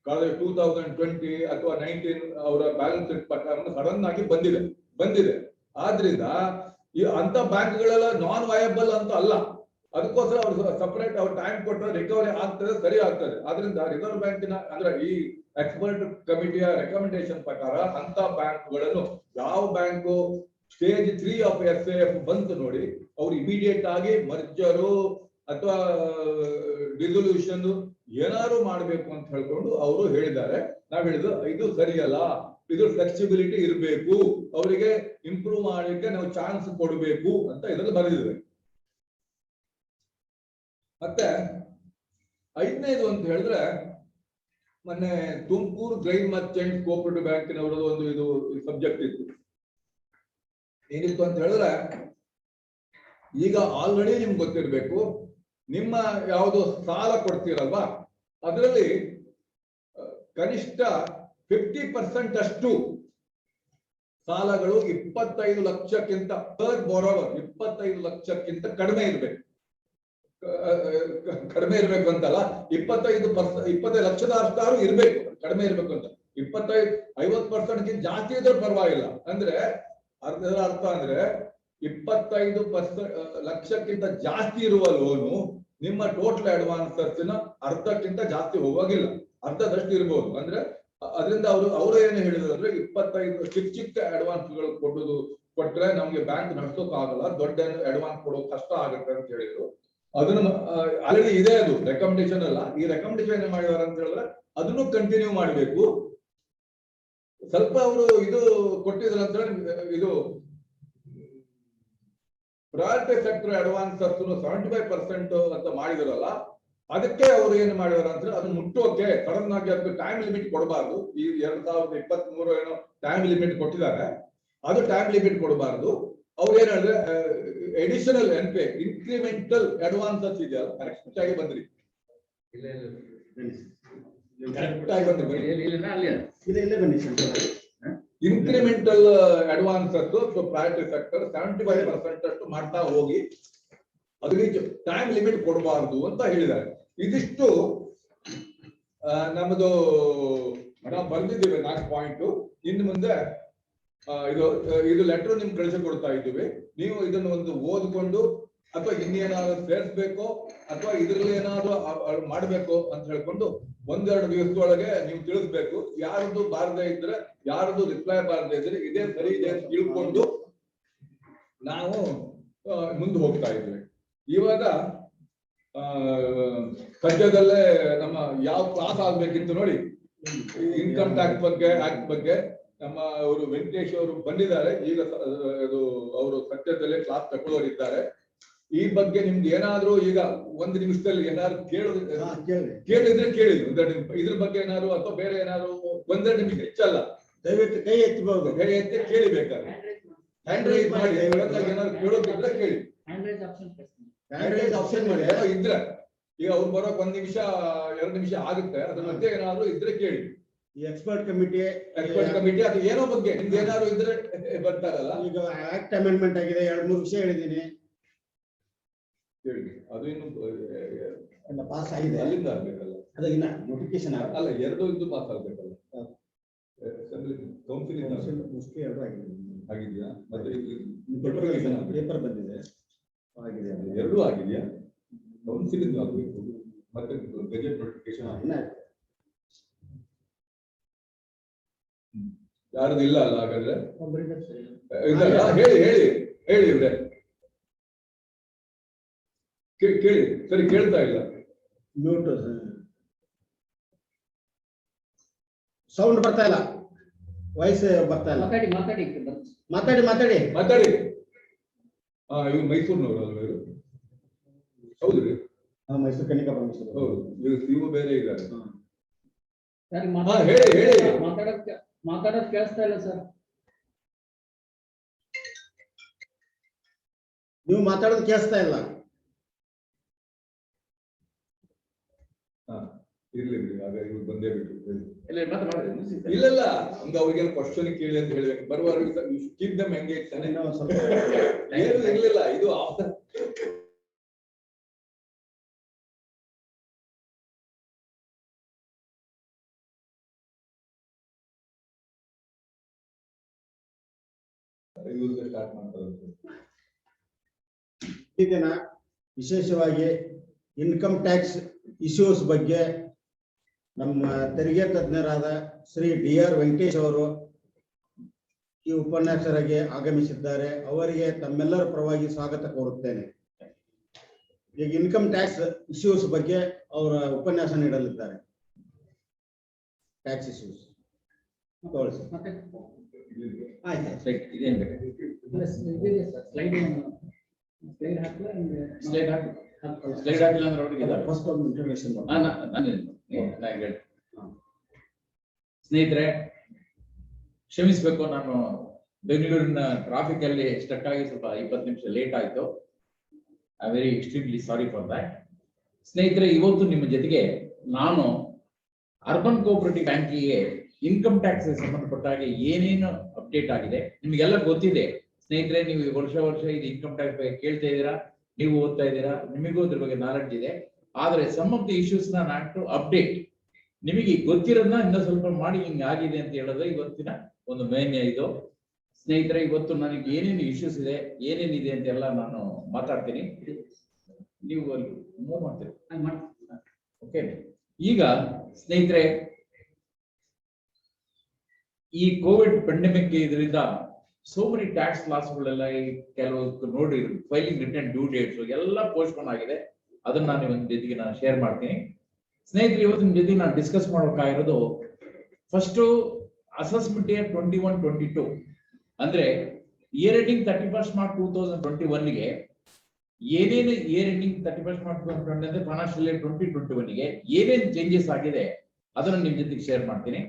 2020 ಅಥವಾ 19 ಅವರ ಬ್ಯಾಲೆನ್ಸ್ ಶೀಟ್ ಪ್ರಕಾರ ಸಡನ್ ಆಗಿ ಬಂದಿದೆ. ಆದ್ರಿಂದ ಈ ಅಂತ ಬ್ಯಾಂಕ್ಗಳೆಲ್ಲ ನಾನ್ ವಯಬಲ್ ಅಂತ ಅಲ್ಲ. ಅದಕ್ಕೋಸ್ಕರ ಅವ್ರು ಸಪರೇಟ್ ಅವ್ರು ಟೈಮ್ ಕೊಟ್ಟರೆ ರಿಕವರಿ ಆಗ್ತದೆ, ಸರಿ ಆಗ್ತದೆ. ಆದ್ರಿಂದ ರಿಸರ್ವ್ ಬ್ಯಾಂಕಿನ ಅಂದ್ರೆ ಈ ಎಕ್ಸ್ಪರ್ಟ್ ಕಮಿಟಿಯ ರೆಕಮೆಂಡೇಶನ್ ಪ್ರಕಾರ ಅಂತ ಬ್ಯಾಂಕ್ಗಳನ್ನು ಯಾವ ಬ್ಯಾಂಕು ಸ್ಟೇಜ್ 3 ಆಫ್ SAF ಬಂತು ನೋಡಿ, ಅವ್ರು ಇಮಿಡಿಯೇಟ್ ಆಗಿ ಮರ್ಜರು ಅಥವಾ ರಿಸೊಲ್ಯೂಷನ್ ಏನಾದ್ರು ಮಾಡಬೇಕು ಅಂತ ಹೇಳ್ಕೊಂಡು ಅವರು ಹೇಳಿದ್ದಾರೆ. ನಾವ್ ಹೇಳಿದ್ರು ಇದು ಸರಿಯಲ್ಲ, ಇದು ಫ್ಲೆಕ್ಸಿಬಿಲಿಟಿ ಇರಬೇಕು, ಅವರಿಗೆ ಇಂಪ್ರೂವ್ ಮಾಡಲಿಕ್ಕೆ ನಾವು ಚಾನ್ಸ್ ಕೊಡಬೇಕು ಅಂತ ಇದರಲ್ಲಿ ಬರೆದಿದೆ. ಮತ್ತೆ 5ನೇದು ಅಂತ ಹೇಳಿದ್ರೆ, ಮೊನ್ನೆ ತುಮಕೂರು ಗ್ರೈನ್ ಮರ್ಚೆಂಟ್ ಕೋಪರೇಟಿವ್ ಬ್ಯಾಂಕಿನವರದ್ದು ಒಂದು ಇದು ಸಬ್ಜೆಕ್ಟ್ ಇತ್ತು. ಏನಿತ್ತು ಅಂತ ಹೇಳಿದ್ರೆ, ಈಗ ಆಲ್ರೆಡಿ ನಿಮ್ಗೆ ಗೊತ್ತಿರಬೇಕು, ನಿಮ್ಮ ಯಾವುದು ಸಾಲ ಕೊಡ್ತೀರಲ್ವಾ ಅದರಲ್ಲಿ ಕನಿಷ್ಠ 50% ಅಷ್ಟು ಸಾಲಗಳು 25 ಲಕ್ಷಕ್ಕಿಂತ ಪರ್ ಬೋರೋವರ್ 25 ಲಕ್ಷಕ್ಕಿಂತ ಕಡಿಮೆ ಇರಬೇಕು. ಕಡಿಮೆ ಇರಬೇಕು ಅಂತಲ್ಲ, 25 ಲಕ್ಷದ ಅಷ್ಟಾರು ಇರಬೇಕು, ಕಡಿಮೆ ಇರಬೇಕು ಅಂತ. 50% ಜಾಸ್ತಿ ಇದ್ರೆ ಪರವಾಗಿಲ್ಲ. ಅಂದ್ರೆ ಅರ್ಥ ಅಂದ್ರೆ 25 ಲಕ್ಷಕ್ಕಿಂತ ಜಾಸ್ತಿ ಇರುವ ಲೋನು ನಿಮ್ಮ ಟೋಟಲ್ ಅಡ್ವಾನ್ಸಸ್ ಅರ್ಧಕ್ಕಿಂತ ಜಾಸ್ತಿ ಹೋಗುವಾಗಿಲ್ಲ, ಅರ್ಧದಷ್ಟು ಇರಬಹುದು. ಅಂದ್ರೆ ಅದರಿಂದ ಅವರು ಏನು ಹೇಳಿದ್ರು ಅಂದ್ರೆ 25 ಚಿಕ್ಕ ಅಡ್ವಾನ್ಸ್ಗಳು ಕೊಟ್ರೆ ನಮ್ಗೆ ಬ್ಯಾಂಕ್ ನಡೆಸೋಕ್ ಆಗಲ್ಲ, ದೊಡ್ಡ ಅಡ್ವಾನ್ಸ್ ಕೊಡೋಕ್ ಕಷ್ಟ ಆಗುತ್ತೆ ಅಂತ ಹೇಳಿದ್ರು. ಅದನ್ನು ಆಲ್ರೆಡಿ ಇದೆ, ಅದು ರೆಕಮೆಂಡೇಶನ್ ಅಲ್ಲ. ಈ ರೆಕಮೆಂಡೇಶನ್ ಏನ್ ಮಾಡಿದಾರೆ ಅಂತ ಹೇಳಿದ್ರೆ ಅದನ್ನು ಕಂಟಿನ್ಯೂ ಮಾಡಬೇಕು. ಸ್ವಲ್ಪ ಅವರು ಇದು ಕೊಟ್ಟಿದ್ರು ಅಂತ ಹೇಳಿ ಇದು ಪ್ರಯಾರಿಟಿ ಸೆಕ್ಟರ್ ಅಡ್ವಾನ್ಸಸ್ 75% ಅಂತ ಮಾಡಿದ್ರಲ್ಲ, ಅದಕ್ಕೆ ಅವರು ಏನು ಮಾಡಿದಾರೆ ಅಂದ್ರೆ ಅದನ್ನ ಮುಟ್ಟೋಕೆ ಸಡನ್ ಆಗಿ ಅದಕ್ಕೆ ಟೈಮ್ ಲಿಮಿಟ್ ಕೊಡಬಾರ್ದು. ಈ 2023 ಏನೋ ಟೈಮ್ ಲಿಮಿಟ್ ಕೊಟ್ಟಿದ್ದಾರೆ, ಅದು ಟೈಮ್ ಲಿಮಿಟ್ ಕೊಡಬಾರ್ದು. ಅವ್ರು ಏನ್ ಹೇಳಿದ್ರೆ ಎಡಿಷನಲ್ ಎನ್ಪೆ ಇನ್ಕ್ರಿಮೆಂಟಲ್ ಅಡ್ವಾನ್ಸಸ್ ಇದೆಯಲ್ಲ, ಕರೆಕ್ಟ್ ಆಗಿ ಬಂದ್ರಿ, ಕರೆಕ್ಟ್ ಆಗಿ ಬಂದ್ರಿ. ಇನ್ಕ್ರಿಮೆಂಟಲ್ ಅಡ್ವಾನ್ಸಸ್ ಪ್ರೈವೇಟ್ ಸೆಕ್ಟರ್ 75% ಅಷ್ಟು ಮಾಡ್ತಾ ಹೋಗಿ, ಅದಕ್ಕೆ ಟೈಮ್ ಲಿಮಿಟ್ ಕೊಡಬಾರ್ದು ಅಂತ ಹೇಳಿದ್ದಾರೆ. ಇದಿಷ್ಟು ನಮ್ಮದು ನಾವು ಬಂದಿದ್ದೇವೆ 4 ಪಾಯಿಂಟ್. ಇನ್ನು ಮುಂದೆ ಇದು ಲೆಟರ್ ನಿಮ್ಗೆ ಕಳಿಸಿಕೊಡ್ತಾ ಇದ್ದೀವಿ. ನೀವು ಇದನ್ನು ಒಂದು ಓದ್ಕೊಂಡು ಅಥವಾ ಇನ್ನೇನಾದ್ರು ಸೇರಿಸ್ಬೇಕು ಅಥವಾ ಇದ್ರಲ್ಲಿ ಏನಾದ್ರು ಮಾಡ್ಬೇಕು ಅಂತ ಹೇಳ್ಕೊಂಡು 1-2 ದಿವಸದೊಳಗೆ ನೀವು ತಿಳಿಸ್ಬೇಕು. ಯಾರದು ಬಾರದೇ ಇದ್ರೆ, ಯಾರದು ರಿಪ್ಲೈ ಬಾರದೇ ಇದ್ರೆ ಇದೇ ಸರಿ ಇದೆ ಅಂತ ತಿಳ್ಕೊಂಡು ನಾವು ಮುಂದೆ ಹೋಗ್ತಾ ಇದ್ವಿ. ಇವಾಗ ಸದ್ಯದಲ್ಲೇ ನಮ್ಮ ಯಾವ ಕ್ಲಾಸ್ ಆಗ್ಬೇಕಿತ್ತು ನೋಡಿ, ಇನ್ಕಮ್ ಟ್ಯಾಕ್ಸ್ ಬಗ್ಗೆ ಆಕ್ಟ್ ಬಗ್ಗೆ ನಮ್ಮ ಅವರು ವೆಂಕಟೇಶ್ ಅವರು ಬಂದಿದ್ದಾರೆ. ಈಗ ಅವರು ಸದ್ಯದಲ್ಲೇ ಕ್ಲಾಸ್ ತಗೊಳ್ಳೋರಿದ್ದಾರೆ. ಈ ಬಗ್ಗೆ ನಿಮ್ಗೆ ಏನಾದ್ರು ಈಗ 1 ನಿಮಿಷದಲ್ಲಿ ಏನಾದ್ರು ಕೇಳಿದ್ರೆ ಕೇಳಿ, ಇದ್ರ ಬಗ್ಗೆ ಏನಾದ್ರು ಅಥವಾ ಬೇರೆ ಏನಾದ್ರು 1-2 ನಿಮಿಷ ಹೆಚ್ಚಲ್ಲ, ದಯವಿಟ್ಟು ಕೈ ಎತ್ತಬಹುದು, ಕೈ ಎತ್ತಿ ಕೇಳಿಬೇಕಾದ್ರೆ ಹ್ಯಾಂಡ್ ರೈಸ್ ಮಾಡಿ. ಏನಾದ್ರು ಕೇಳೋದಿದ್ರೆ ಕೇಳಿ, ಆಪ್ಷನ್ ಮಾಡಿ. ಏನೋ ಇದ್ರೆ ಈಗ ಅವ್ರು ಬರೋಕ್ 1 ನಿಮಿಷ 2 ನಿಮಿಷ ಆಗುತ್ತೆ, ಅದ್ರ ಮಧ್ಯೆ ಏನಾದ್ರು ಇದ್ರೆ ಕೇಳಿ. ಈ ಎಕ್ಸ್ಪರ್ಟ್ ಕಮಿಟಿ ಅದು ಏನೋ ಬಗ್ಗೆ ನಿಮ್ಗೆ ಏನಾದ್ರು ಇದ್ರೆ ಬರ್ತಾರಲ್ಲ. ಈಗ ಆಕ್ಟ್ ಅಮೆಂಡ್ಮೆಂಟ್ ಆಗಿದೆ, 2-3 ವಿಷಯ ಹೇಳಿದೀನಿ, ಹೇಳಿ. ಅದು ಇನ್ನು ಪಾಸ್ ಆಗಿದೆ, ಅಲ್ಲಿಂದ ಆಗ್ಬೇಕಲ್ಲ, ಅದನ್ನ ನೋಟಿಫಿಕೇಶನ್ ಅಲ್ಲ, 2 ಇದು ಪಾಸ್ ಆಗ್ಬೇಕಲ್ಲ. ಕೌನ್ಸಿಲ್ ಮೋಸ್ಟ್ಲಿ 2 ಆಗಿದೆ, ಆಗಿದೆಯಾ? ಮತ್ತೆ ಪೇಪರ್ ಬಂದಿದೆ, ಆಗಿದೆ, 2 ಆಗಿದೆಯಾ? ಕೌನ್ಸಿಲ್ ಇಂದ ಆಗ್ಬೇಕು, ಮತ್ತೆ ಗೆಜೆಟ್ ನೋಟಿಫಿಕೇಶನ್ ಯಾರದು ಇಲ್ಲ ಅಲ್ಲ? ಹಾಗಾದ್ರೆ ಹೇಳಿ ಇವ್ರೆ, ಕೇಳಿ. ಸರಿ, ಕೇಳ್ತಾ ಇಲ್ಲ, ಮ್ಯೂಟ್, ಸೌಂಡ್ ಬರ್ತಾ ಇಲ್ಲ, ವಾಯ್ಸ್ ಬರ್ತಾ ಇಲ್ಲ. ಮಾತಾಡಿ. ಇವ್ರು ಮೈಸೂರಿನವರು ಅಲ್ವ ಇವರು? ಹೌದು ರೀ, ಮೈಸೂರು ಕನ್ನಿಕಾ ಪರಮೇಶ್ವರ. ಹೌದು, ಇವರು ಬೇರೆ ಇದ್ದಾರೆ. ಹೇಳಿ. ಮಾತಾಡೋದು ಕೇಳಿಸ್ತಾ ಇಲ್ಲ ಸರ್. ನೀವು ಮಾತಾಡೋದು ಕೇಳಿಸ್ತಾ ಇಲ್ಲ. ಇರ್ಲಿ ಆಗ ಇವ್ರು ಬಂದೇ ಬಿಟ್ಟು ಇಲ್ಲ ಹಂಗ ಅವ್ರಿಗೇನು ಕ್ವಶನ್ ಕೇಳಿ ಅಂತ ಹೇಳ್ಬೇಕು. ಬರುವವರೆಗೆ ಕೀಪ್ ದಮ್ ಎಂಗೇಜ್ ತಾನೆ. ಏನು ಇರ್ಲಿಲ್ಲ, ಇದು ಆಫ್ಟರ್ ಸ್ಟಾರ್ಟ್ ಮಾಡ್ತಾರೆ. ಈ ದಿನ ವಿಶೇಷವಾಗಿ ಇನ್ಕಮ್ ಟ್ಯಾಕ್ಸ್ ಇಶ್ಯೂಸ್ ಬಗ್ಗೆ ನಮ್ಮ ತೆರಿಗೆ ತಜ್ಞರಾದ ಶ್ರೀ DR ವೆಂಕಟೇಶ್ ಅವರು ಈ ಉಪನ್ಯಾಸಕರಾಗಿ ಆಗಮಿಸಿದ್ದಾರೆ. ಅವರಿಗೆ ತಮ್ಮೆಲ್ಲರ ಪರವಾಗಿ ಸ್ವಾಗತ ಕೋರುತ್ತೇನೆ. ಈಗ ಇನ್ಕಮ್ ಟ್ಯಾಕ್ಸ್ ಇಶ್ಯೂಸ್ ಬಗ್ಗೆ ಅವರ ಉಪನ್ಯಾಸ ನೀಡಲಿದ್ದಾರೆ. ಟ್ಯಾಕ್ಸ್ ಇಶ್ಯೂಸ್ ಸ್ನೇಹಿತರೆ, ಕ್ಷಮಿಸಬೇಕು, ನಾನು ಬೆಂಗಳೂರಿನ ಟ್ರಾಫಿಕ್ ಅಲ್ಲಿ ಸ್ಟಕ್ ಆಗಿ ಸ್ವಲ್ಪ 20 ನಿಮಿಷ ಲೇಟ್ ಆಯ್ತು. I very extremely sorry for that. ಸ್ನೇಹಿತರೆ, ಇವತ್ತು ನಿಮ್ಮ ಜೊತೆಗೆ ನಾನು ಅರ್ಬನ್ ಕೋಆಪರೇಟಿವ್ ಬ್ಯಾಂಕಿಗೆ ಇನ್ಕಮ್ ಟ್ಯಾಕ್ಸ್ ಸಂಬಂಧಪಟ್ಟ ಹಾಗೆ ಏನೇನು ಅಪ್ಡೇಟ್ ಆಗಿದೆ ನಿಮಗೆಲ್ಲ ಗೊತ್ತಿದೆ. ಸ್ನೇಹಿತರೆ, ನೀವು ವರ್ಷ ಇದು ಇನ್ಕಮ್ ಟ್ಯಾಕ್ಸ್ ಬಗ್ಗೆ ಕೇಳ್ತಾ ಇದ್ದೀರಾ, ನೀವು ಓದ್ತಾ ಇದ್ದೀರಾ, ನಿಮಗೂ ಅದ್ರ ಬಗ್ಗೆ ನಾಲೆಡ್ಜ್ ಇದೆ. ಆದ್ರೆ ಸಮ್ ಆಫ್ ದಿ ಇಶ್ಯೂಸ್ ನಾನು ಅಪ್ಡೇಟ್ ನಿಮಗೆ ಗೊತ್ತಿರೋದನ್ನ ಇನ್ನೂ ಸ್ವಲ್ಪ ಮಾಡಿ ಹಿಂಗೆ ಆಗಿದೆ ಅಂತ ಹೇಳೋದು ಇವತ್ತಿನ ಒಂದು ಮೇನ್ ಇದು. ಸ್ನೇಹಿತರೆ, ಇವತ್ತು ನನಗೆ ಏನೇನು ಇಶ್ಯೂಸ್ ಇದೆ, ಏನೇನಿದೆ ಅಂತೆಲ್ಲ ನಾನು ಮಾತಾಡ್ತೀನಿ. ನೀವು ಅಲ್ಲಿ ಮೂವ್ ಮಾಡ್ತೀರಿ. ಓಕೆ, ಈಗ ಸ್ನೇಹಿತರೆ, ಈ ಕೋವಿಡ್ ಪೆಂಡೆಮಿಕ್ ಇದರಿಂದ ಸೋ ಮೆನಿ ಟ್ಯಾಕ್ಸ್ ಲಾಸ್ಗಳೆಲ್ಲ ಕೆಲವು ನೋಡಿ ಫೈಲಿಂಗ್ ರಿಟರ್ನ್ ಡ್ಯೂ ಡೇಟ್ಸ್ ಎಲ್ಲ ಪೋಸ್ಟ್ಪೋನ್ ಆಗಿದೆ. ಅದನ್ನ ನಾನು ಇವತ್ತಿನ ಜೊತೆಗೆ ನಾನು ಶೇರ್ ಮಾಡ್ತೀನಿ. ಸ್ನೇಹಿತರೆ, ಇವತ್ತಿನ ಜೊತೆಗೆ ನಾನು ಡಿಸ್ಕಸ್ ಮಾಡೋಕ್ಕಾಗಿರೋದು ಫಸ್ಟ್ ಅಸೆಸ್ಮೆಂಟ್ ಇಯರ್ 21-22 ಅಂದ್ರೆ ಇಯರ್ ಎಂಡಿಂಗ್ 31 ಮಾರ್ಚ್ 2021ಗೆ ಏನೇನು ಇಯರ್ ಎಂಡಿಂಗ್ 31st March 2020 ಅಂದ್ರೆ ಫೈನಾನ್ಷಿಯಲ್ ಇಯರ್ 2021 ಗೆ ಏನೇನು ಚೇಂಜಸ್ ಆಗಿದೆ ಅದನ್ನು ನಿಮ್ ಜೊತೆಗೆ ಶೇರ್ ಮಾಡ್ತೀನಿ.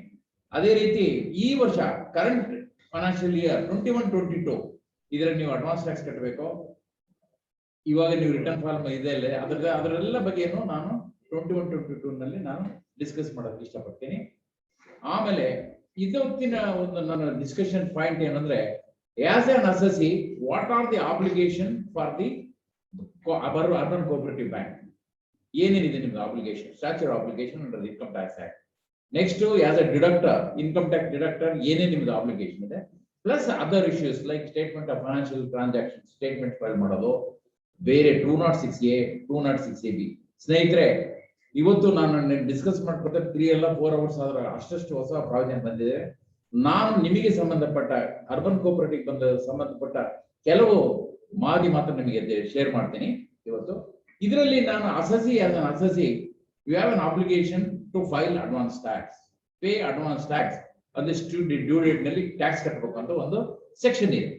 ಅದೇ ರೀತಿ ಈ ವರ್ಷ ಕರೆಂಟ್ ಫೈನಾನ್ಷಿಯಲ್ ಇಯರ್ 21-22 ಇದರಲ್ಲಿ ನೀವು ಅಡ್ವಾನ್ಸ್ ಟ್ಯಾಕ್ಸ್ ಕಟ್ಟಬೇಕು. ಇವಾಗ ನೀವು ರಿಟರ್ನ್ ಫಾರ್ಮ್ ಇದೆ ಅಲ್ಲೇ ಅದರೆಲ್ಲ ಬಗ್ಗೆನೂ ನಾನು 21-22 ನಲ್ಲಿ ನಾನು ಡಿಸ್ಕಸ್ ಮಾಡೋಕೆ ಇಷ್ಟಪಡ್ತೀನಿ. ಆಮೇಲೆ ಇವತ್ತಿನ ಒಂದು ನನ್ನ ಡಿಸ್ಕಷನ್ ಪಾಯಿಂಟ್ ಏನಂದ್ರೆ, as an assessee what are the obligation for the urban cooperative bank, ಏನೇನಿದೆ ನಿಮ್ದು obligation, statutory obligation under income tax act. Next as a deductor, income tax deductor ಏನೇನು ನಿಮ್ದು ಆಬ್ಲಿಗೇಷನ್ ಇದೆ, plus other issues like statement of financial transaction statement file ಮಾಡೋದು, ಬೇರೆ 206A 206AB. ಸ್ನೇಹಿತರೆ, ಇವತ್ತು ನಾನು ಡಿಸ್ಕಸ್ ಮಾಡ್ಕೊತಾ 3 ಅಲ್ಲ 4 ಅವರ್ಸ್ ಆದ್ರೆ ಅಷ್ಟಷ್ಟು ಹೊಸ ಪ್ರಾವಿಷನ್ ಬಂದಿದೆ. ನಾನು ನಿಮಗೆ ಸಂಬಂಧಪಟ್ಟ ಅರ್ಬನ್ ಕೋಆಪರೇಟಿವ್ ಸಂಬಂಧಪಟ್ಟ ಕೆಲವು ಮಾತ್ರ ನಿಮಗೆ ಶೇರ್ ಮಾಡ್ತೀನಿ ಇವತ್ತು. ಇದರಲ್ಲಿ ನಾನು assessee as an assessee you have an obligation to file advance tax, pay advance tax. ಅದಷ್ಟು ಡ್ಯೂ ಡೇಟ್ ನಲ್ಲಿ ಟ್ಯಾಕ್ಸ್ ಕಟ್ಟಬೇಕು ಅಂತ ಒಂದು ಸೆಕ್ಷನ್ ಇದೆ.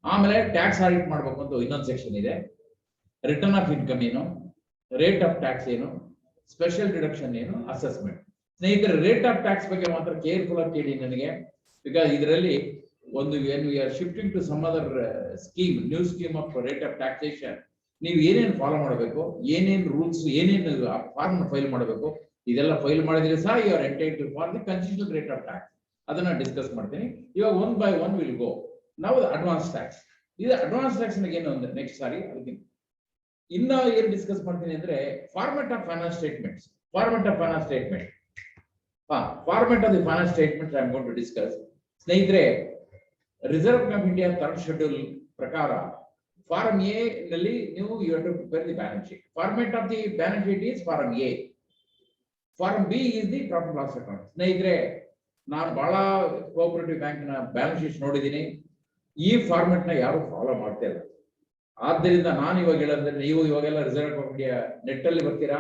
ಆಮೇಲೆ ಟ್ಯಾಕ್ಸ್ ಆಡಿಟ್ ಮಾಡಬೇಕು ಅಂತ ಇನ್ನೊಂದು ಸೆಕ್ಷನ್ ಇದೆ. ರಿಟರ್ನ್ ಆಫ್ ಇನ್ಕಮ್ ಏನು, ರೇಟ್ ಆಫ್ ಟ್ಯಾಕ್ಸ್ ಏನು, ಸ್ಪೆಷಲ್ ಡಿಡಕ್ಷನ್ ಏನು, ಅಸೆಸ್ಮೆಂಟ್. ಸ್ನೇಹಿತರೆ, ರೇಟ್ ಆಫ್ ಟ್ಯಾಕ್ಸ್ ಬಗ್ಗೆ ಮಾತ್ರ ಕೇರ್ಫುಲ್ ಆಗಿ ಕೇಳಿ ನನಗೆ, ಬಿಕಾಸ್ ಇದರಲ್ಲಿ ಒಂದು when we are shifting to some other scheme, new scheme of rate of taxation, ನೀವು ಏನೇನು ಫಾಲೋ ಮಾಡಬೇಕು, ಏನೇನು ರೂಲ್ಸ್, ಏನೇನು ಫಾರ್ಮ್ ಫೈಲ್ ಮಾಡಬೇಕು, ಇದೆಲ್ಲ ಫೈಲ್ ಮಾಡಿದ್ರೆ ಸಹ you are entitle for the concessional rate of tax. ಅದನ್ನ ಡಿಸ್ಕಸ್ ಮಾಡ್ತೀನಿ ಇವಾಗ. 1 by 1 ವಿಲ್ ಗೋ. ನಾವು ಅಡ್ವಾನ್ಸ್ ಟ್ಯಾಕ್ಸ್, ಇದು ಅಡ್ವಾನ್ಸ್ ಟ್ಯಾಕ್ಸ್ ಏನು ಅಂದ್ರೆ ನೆಕ್ಸ್ಟ್ ಸಾರಿ ಅದಕ್ಕೆ ಇನ್ನ ಏನು ಡಿಸ್ಕಸ್ ಮಾಡ್ತೀನಿ ಅಂದ್ರೆ format of finance statements. Format of finance statement, format of the finance statement I am going to discuss. ಸ್ನೇಹಿತರೆ, reserve bank of India 3rd schedule ಪ್ರಕಾರ ಫಾರ್ಮ್ ಎ ನಲ್ಲಿ ನೀವು you have to prepare the balance sheet. Format of the balance sheet is form A. Form B is the profit loss account. ಸ್ನೇಹಿತರೆ, ನಾನು ಬಹಳ cooperative bank ನ balance sheet ನೋಡಿದ್ದೀನಿ. ಈ format ನ ಯಾರು ಫಾಲೋ ಮಾಡ್ತಾ ಇಲ್ಲ. ಆದ್ದರಿಂದ ನಾನು ಇವಾಗ ಹೇಳಂದ್ರೆ, ನೀವು ಇವಾಗೆಲ್ಲ Reserve bank of India net ಅಲ್ಲಿ ಬರ್ತೀರಾ,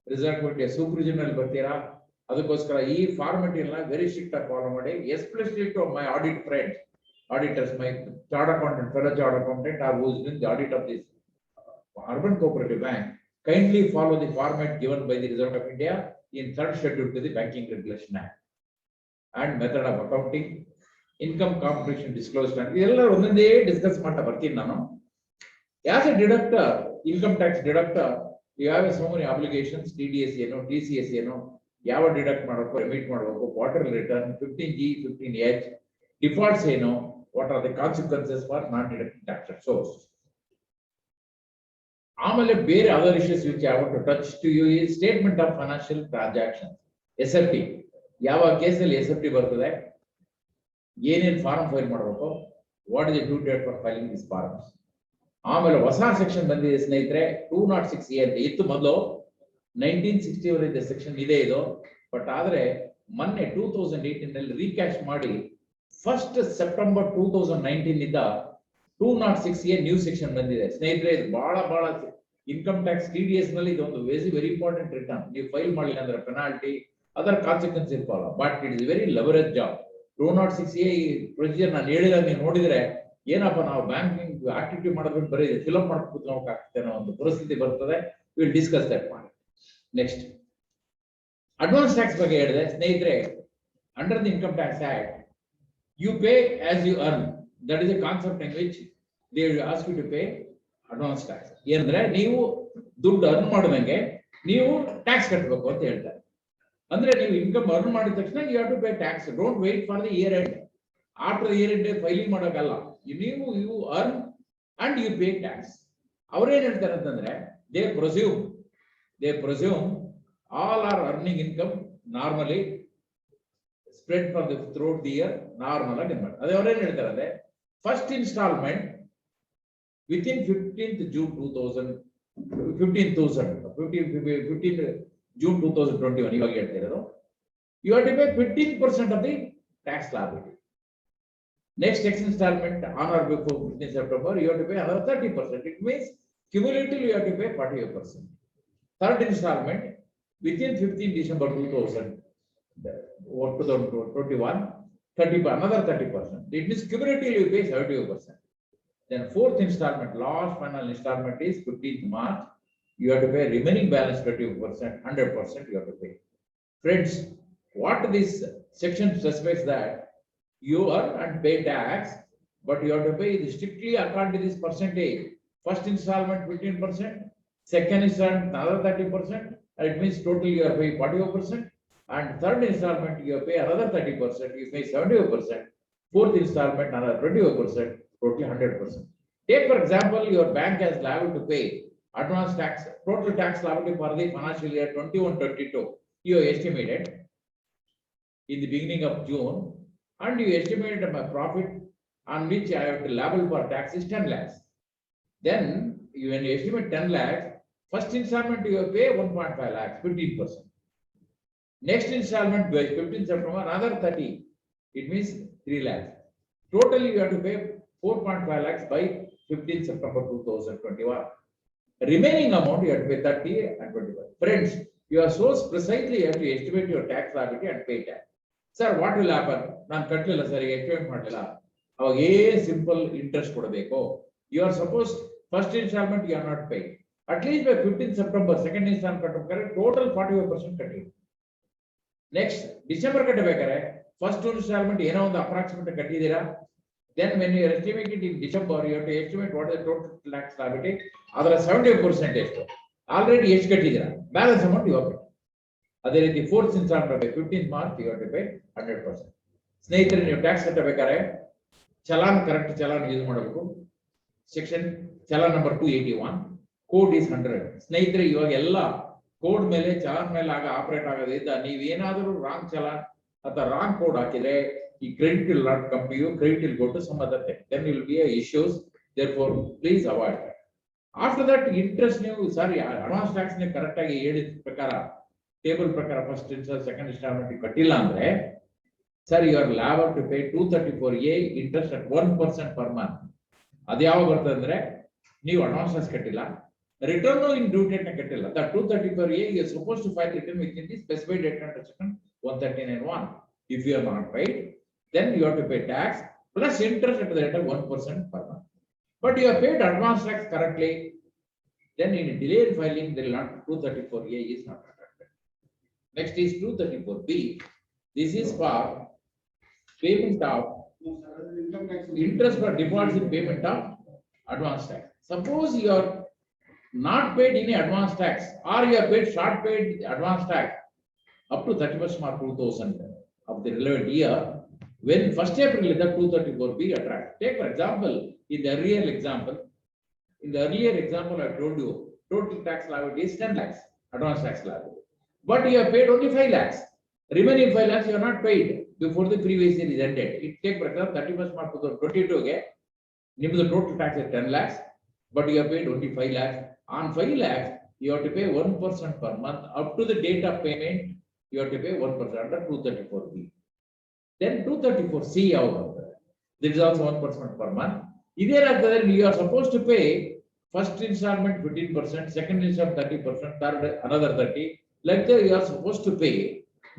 Reserve bank of India supervision ಅಲ್ಲಿ ಬರ್ತೀರಾ. ಅದಕ್ಕೋಸ್ಕರ ಈ ಫಾರ್ಮೆಟ್ ಎಲ್ಲ ವೆರಿ ಸ್ಟ್ರಿಕ್ಟ್ ಆಗಿ ಫಾಲೋ ಮಾಡಿ. Especially to my audit friends, auditors, my chartered accountant, fellow chartered accountant, or who is doing the audit of this urban cooperative bank, kindly follow the format given by the Reserve Bank of India in 3rd schedule to the Banking Regulation Act and method of accounting, income competition disclosed. ಇದೆಲ್ಲ ಒಂದೊಂದೇ discuss ಮಾಡ್ತಾ ಬರ್ತೀನಿ ನಾನು. As a deductor, income tax deductor, you have so many obligations. TDS ಏನು, TCS ಏನು, ಯಾವ deduct ಮಾಡಬೇಕು, remit ಮಾಡಬೇಕು, quarterly return, 15G 15H, defaults ಏನು, what are the consequences for non deductible tax source. ಆಮೇಲೆ ಬೇರೆ other issues which I want to touch to you is statement of financial transactions, SFT. ಯಾವ ಕೇಸಲ್ಲಿ SFT ಬರ್ತದೆ, ಏನೇನು form file ಮಾಡಬೇಕು, what is the due date for filing this forms. ಆಮೇಲೆ ಹೊಸ section ಬಂದಿದೆ ಸ್ನೇಹಿತರೆ, 206A ಅಂತ ಇತ್ತು ಮೊದಲು. 1960 ಸೆಕ್ಷನ್ ಇದೆ ಇದು. ಬಟ್ ಆದ್ರೆ ಮೊನ್ನೆ 2018 ನಲ್ಲಿ ರೀಕ್ಯಾಶ್ ಮಾಡಿ 1st September 2019 ಇಂದ 206A ನ್ಯೂ ಸೆಕ್ಷನ್ ಬಂದಿದೆ. ಸ್ನೇಹಿತರೆ, ಇದು ಬಹಳ ಇನ್ಕಮ್ ಟ್ಯಾಕ್ಸ್ TDS ನಲ್ಲಿ ಇದೊಂದು ವೆರಿ ಇಂಪಾರ್ಟೆಂಟ್ ರಿಟರ್ನ್. ನೀವು ಫೈಲ್ ಮಾಡಲಿಲ್ಲ ಅಂದ್ರೆ ಪೆನಾಲ್ಟಿ, ಅದರ್ ಕಾನ್ಸಿಕ್ವೆನ್ಸ್ ಇರ್ತಾವಲ್ಲ. But it is very leverage job. 206A procedure ನಾನು ಹೇಳಿದಾಗ ನೀವು ನೋಡಿದ್ರೆ ಏನಪ್ಪ, ನಾವು ಬ್ಯಾಂಕಿಂಗ್ ಆಕ್ಟಿವಿಟಿ ಮಾಡೋದಕ್ಕೆ ಬರೀ ಫಿಲಪ್ ಮಾಡ್ಕೊಂಡು ಹೋಗಕ್ಕಾಗ್ತದೆ ಅನ್ನೋ ಒಂದು ಪರಿಸ್ಥಿತಿ ಬರ್ತದೆ. Will discuss that point. Next, advance tax ಬಗ್ಗೆ ಹೇಳಿದೆ ಸ್ನೇಹಿತರೆ. Under the income tax act, you pay as you earn. That is a concept in which they will ask you to pay advance tax. ಏನಂದ್ರೆ ನೀವು ದುಡ್ಡು earn ಮಾಡಿದಂಗೆ ನೀವು tax ಕಟ್ಟಬೇಕು ಅಂತ ಹೇಳ್ತಾರೆ. ಅಂದ್ರೆ ನೀವು ಇನ್ಕಮ್ ಅರ್ನ್ ಮಾಡಿದ ತಕ್ಷಣ you have to pay tax. Don't wait for the year end. After year end filing ಮಾಡೋಕ್ಕಲ್ಲ. ನೀವು you earn and you pay tax. ಅವ್ರೇನ್ ಹೇಳ್ತಾರೆ ಅಂತಂದ್ರೆ, they presume all are earning income normally spread for the throughout the year normal ಆಗಿ ಮಾಡಿ. ಅದೇ ಅವ್ರೇನ್ ಹೇಳ್ತಾರೆ ಅಂದ್ರೆ, first instalment within 15th June 2021 ಇವಾಗ ಹೇಳ್ತಾ ಇರೋದು, you have to pay 15% of the tax liability. Next installment on or before 15th September, you have to pay another 30%. It means cumulatively you have to pay 48%. Third installment within 15th December 2021, 30, another 30%. It means cumulatively you pay 72%. Then fourth installment, last final installment is 15th March. You have to pay remaining balance 20%, 100% you have to pay. Friends, what this section specifies that you earn and pay tax, but you have to pay strictly according to this percentage. First installment 15%, second installment another 30%, and it means total you are paying 41%, and third installment you pay another 30%, you pay 75%, fourth installment another 21%, totally 100%. Take for example, your bank has liable to pay advance tax, total tax liability for the financial year 21-22. You estimated in the beginning of June, and you estimated my profit on which I have to liable for tax is 10 lakhs. Then when you estimate 10 lakhs, first installment you pay 1.5 lakhs, 15%. Next installment by 15 September, another 30. It means 3 lakhs. Totally you have to pay 4.5 lakhs by 15 September 2021. Remaining amount you have to pay 30 and 25. Friends, you are so precisely you have to estimate your tax liability and pay tax. Sir, what will happen? Nan katlilla sir, estimate madilla. Avage simple interest kodabeko. You are supposed first installment you are not paid. At least by 15 September, second installment correct, total 45% cutting. Next, December katabekare, first two installment you know the approximate kattidira. Then when you estimate it in December, you have to estimate what is the total tax liability. Other 70% already ಎಷ್ಟು ಕಟ್ಟಿದ್ದೀರಾ, balance amount you have to pay. ಅದೇ ರೀತಿ fourth installment by 15th March you have to pay 100%. ಸ್ನೇಹಿತರೆ, ನೀವು tax ಕಟ್ಟಬೇಕಾದ್ರೆ challan correct challan use ಮಾಡಬೇಕು. Section challan number 281, code is 100. ಸ್ನೇಹಿತರೆ, ಇವಾಗ ಎಲ್ಲ ಕೋಡ್ ಮೇಲೆ ಚಲಾನ್ ಮೇಲೆ ಆಪರೇಟ್ ಆಗೋದ್ರಿಂದ ನೀವೇನಾದರೂ ರಾಂಗ್ ಚಲಾನ್ ಅಥವಾ ರಾಂಗ್ ಕೋಡ್ ಹಾಕಿದ್ರೆ ಈ credit will not come to you, credit will go to some other thing. Then will be issues. Therefore, please avoid that. After that, interest ನೀವು ಸಾರಿ ಅಡ್ವಾನ್ಸ್ ಟ್ಯಾಕ್ಸ್ ನೀವು correct ಆಗಿ ಹೇಳಿದ ಪ್ರಕಾರ ಟೇಬಲ್ ಪ್ರಕಾರ first install second instalment ಕಟ್ಟಿಲ್ಲ ಅಂದ್ರೆ sir you are liable to pay 234A interest at 1% per month. ಅದು ಯಾವಾಗ ಬರ್ತದೆ ಅಂದ್ರೆ ನೀವು ಅಡ್ವಾನ್ಸ್ ಟ್ಯಾಕ್ಸ್ ಕಟ್ಟಿಲ್ಲ, ರಿಟರ್ನ್ ಇನ್ ಡ್ಯೂ ಡೇಟ್ ನ ಕಟ್ಟಿಲ್ಲ. The 234A you are suppose to file return within the specified date under section 139(1). If you are not paid, then you have to pay tax plus interest at the rate of 1% per month. But you have paid advance tax correctly, then in delayed filing, there will not 234A is not affected. Next is 234B. This is for payment of interest for defaults in payment of advance tax. Suppose you are not paid any advance tax, or you have paid short paid advance tax up to 31st March 2000 of the relevant year. When 1st April is the 234B attract. Take for example, in the earlier example, I told you total tax liability is 10 lakhs, advance tax liability. But you have paid only 5 lakhs. Remaining 5 lakhs you are not paid before the previous year is ended. It take for example 31st March 2022 the total tax is 10 lakhs, but you have paid only 5 lakhs. On 5 lakhs, you have to pay 1% per month. Up to the date of payment, you have to pay 1% under 234B. Then 234C out. This is also 1% per month. Either you are supposed to pay first installment 15%, second installment 30%, third another 30. Like that you are supposed to pay,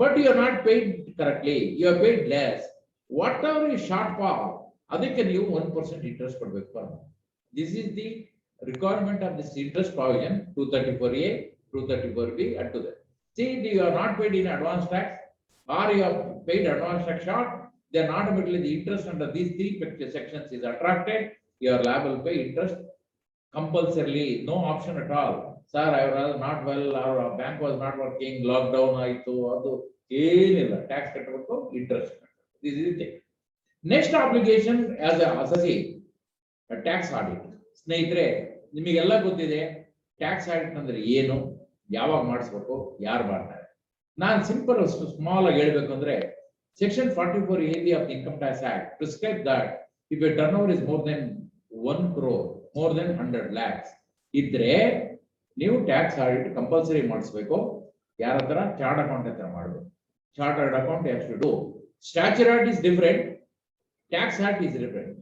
but you are not paid correctly. You are paid less. Whatever is shortfall, that can you 1% interest per month. This is the requirement of this interest provision 234A, 234B, and to that. See, you are not paid in advance tax, or you have paid advance tax short, then automatically the interest under these three sections is attracted. You are liable to pay interest compulsorily, no option at all. Sir, I was not well, or our bank was not working, lockdown ಆಯ್ತು, ಅದು ಏನಿಲ್ಲ, tax ಕಟ್ಟಬೇಕು, interest. This is the thing. Next obligation as a associate, a tax audit. ಸ್ನೇಹಿತರೆ, ನಿಮಗೆಲ್ಲ ಗೊತ್ತಿದೆ tax audit ಅಂದ್ರೆ ಏನು, ಯಾವಾಗ ಮಾಡಿಸ್ಬೇಕು, ಯಾರು ಮಾಡ್ತಾರೆ. ನಾನು ಸಿಂಪಲ್ ಸ್ಮಾಲ್ ಆಗಿ ಹೇಳ್ಬೇಕು ಅಂದ್ರೆ section 44AB of the Income Tax Act prescribe that if a turnover is more than 1 crore, more than 100 lakhs, ಇದ್ರೆ ನೀವು ಟ್ಯಾಕ್ಸ್ ಆಡಿಟ್ ಕಂಪಲ್ಸರಿ ಮಾಡಿಸ್ಬೇಕು. ಯಾರ ಹತ್ರ? ಚಾರ್ಟ್ ಅಕೌಂಟ್ ಹತ್ರ ಮಾಡಬೇಕು. Chartered account has to do. Statutory audit is different, tax act is different.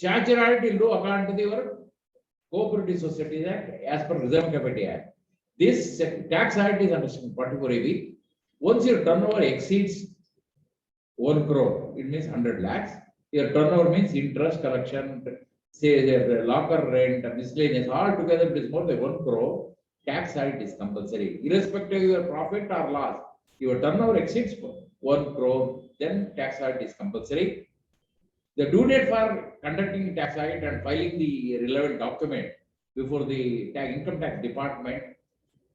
Statutory audit will do according to your Cooperative Societies Act as per Reserve Capital Act. This tax audit is under section 44AB. Once your turnover exceeds 1 crore, it means 100 lakhs. Your turnover means interest collection, say their locker rent, miscellaneous, all together it is more than 1 crore, tax audit is compulsory. Irrespective of your profit or loss, your turnover exceeds 1 crore, then tax audit is compulsory. The due date for conducting tax audit and filing the relevant document before the income tax department,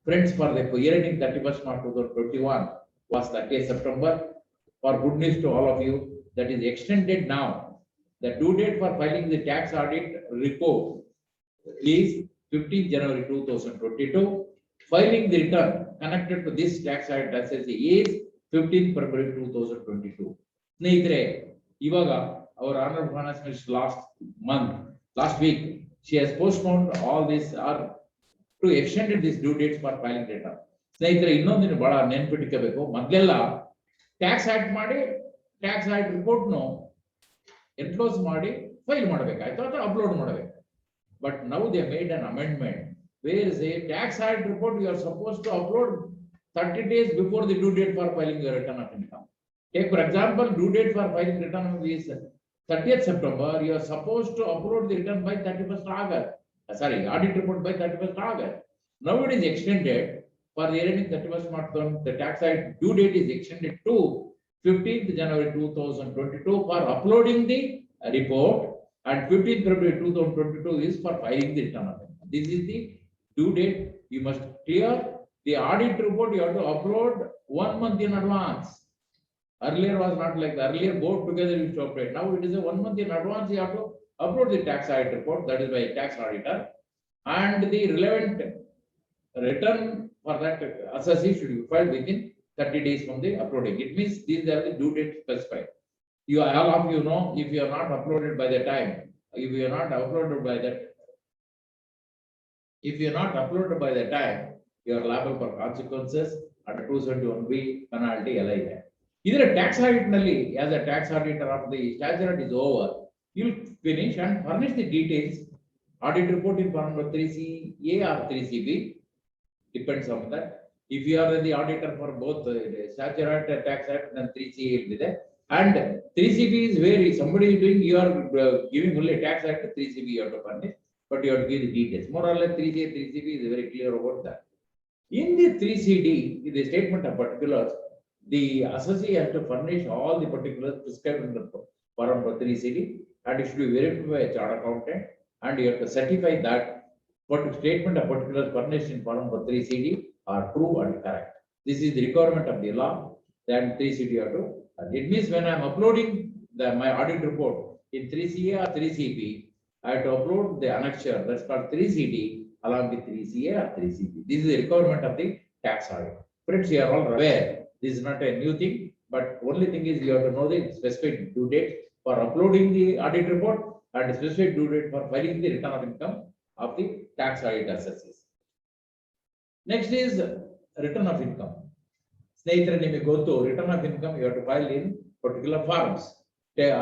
friends, for the year ending 31st March 2021 was 30th September. For good news to all of you, that is extended now. The due date for filing the tax audit report is 15th January 2022. Filing the return connected to this tax audit assessee is 15th February 2022. ಸ್ನೇಹಿತರೆ, ಇವಾಗ our honorable finance minister last week, she has postponed all this or to extended this due dates for filing return. ಸ್ನೇಹಿತರೆ, ಇನ್ನೊಂದಿನ ಬಹಳ ನೆನಪಿಟ್ಟಬೇಕು. ಮೊದಲೆಲ್ಲ tax act ಮಾಡಿ tax act report ನು enclose ಮಾಡಿ file ಮಾಡಬೇಕಾಯ್ತು ಅಥವಾ ಅಪ್ಲೋಡ್ ಮಾಡಬೇಕು. But now they made an amendment where is a tax act report you are suppose to upload 30 days before the due date for filing your return of income. Take for example, due date for filing return is 30th September. You are supposed to upload the return by 31st August. Audit report by 31st August. Now it is extended for the year ending 31st March. The tax audit due date is extended to 15th January 2022 for uploading the report, and 15th February 2022 is for filing the return of income. This is the due date. You must clear the audit report. You have to upload 1 month in advance. Earlier was not like that. Earlier both together used to operate. Now it is a 1 month in advance. You have to upload the tax audit report, that is by a tax auditor, and the relevant return for that assessee should be filed within 30 days from the uploading. It means these are the due date specified. You all of you know, if you are not uploaded by the time, if you are not uploaded by that, if you are not uploaded by the time, you are liable for consequences under 271B penalty LIA. Either a tax audit nalli, as a tax auditor of the statute is over, you will finish and furnish the details. Audit report in form of 3CA or 3CB, depends on that. If you are the auditor for both the statute act, tax act, then 3CA will be there. And 3CB is where somebody is doing, you are giving only tax act, 3CB you have to furnish, but you have to give the details. More or less 3CA, 3CB is very clear about that. In the 3CD, in the statement of particulars, the assessee has to furnish all the particulars prescribed in the form for 3CD, and it should be verified by a chartered accountant, and you have to certify that statement of particulars furnished in form for 3CD are true and correct. This is the requirement of the law. Then 3CD have to. It means when I am uploading my audit report in 3CA or 3CB, I have to upload the annexure, that's called 3CD, along with 3CA or 3CB. This is the requirement of the tax audit. Friends, you are all aware. This is not a new thing, but only thing is you have to know the specific due date for uploading the audit report and specific due date for filing the return of income of the tax audit assessees. Next is return of income. ಸ್ನೇಹಿತರೆ, ನಿಮಗೆ ಗೊತ್ತು, return of income you have to file in particular forms.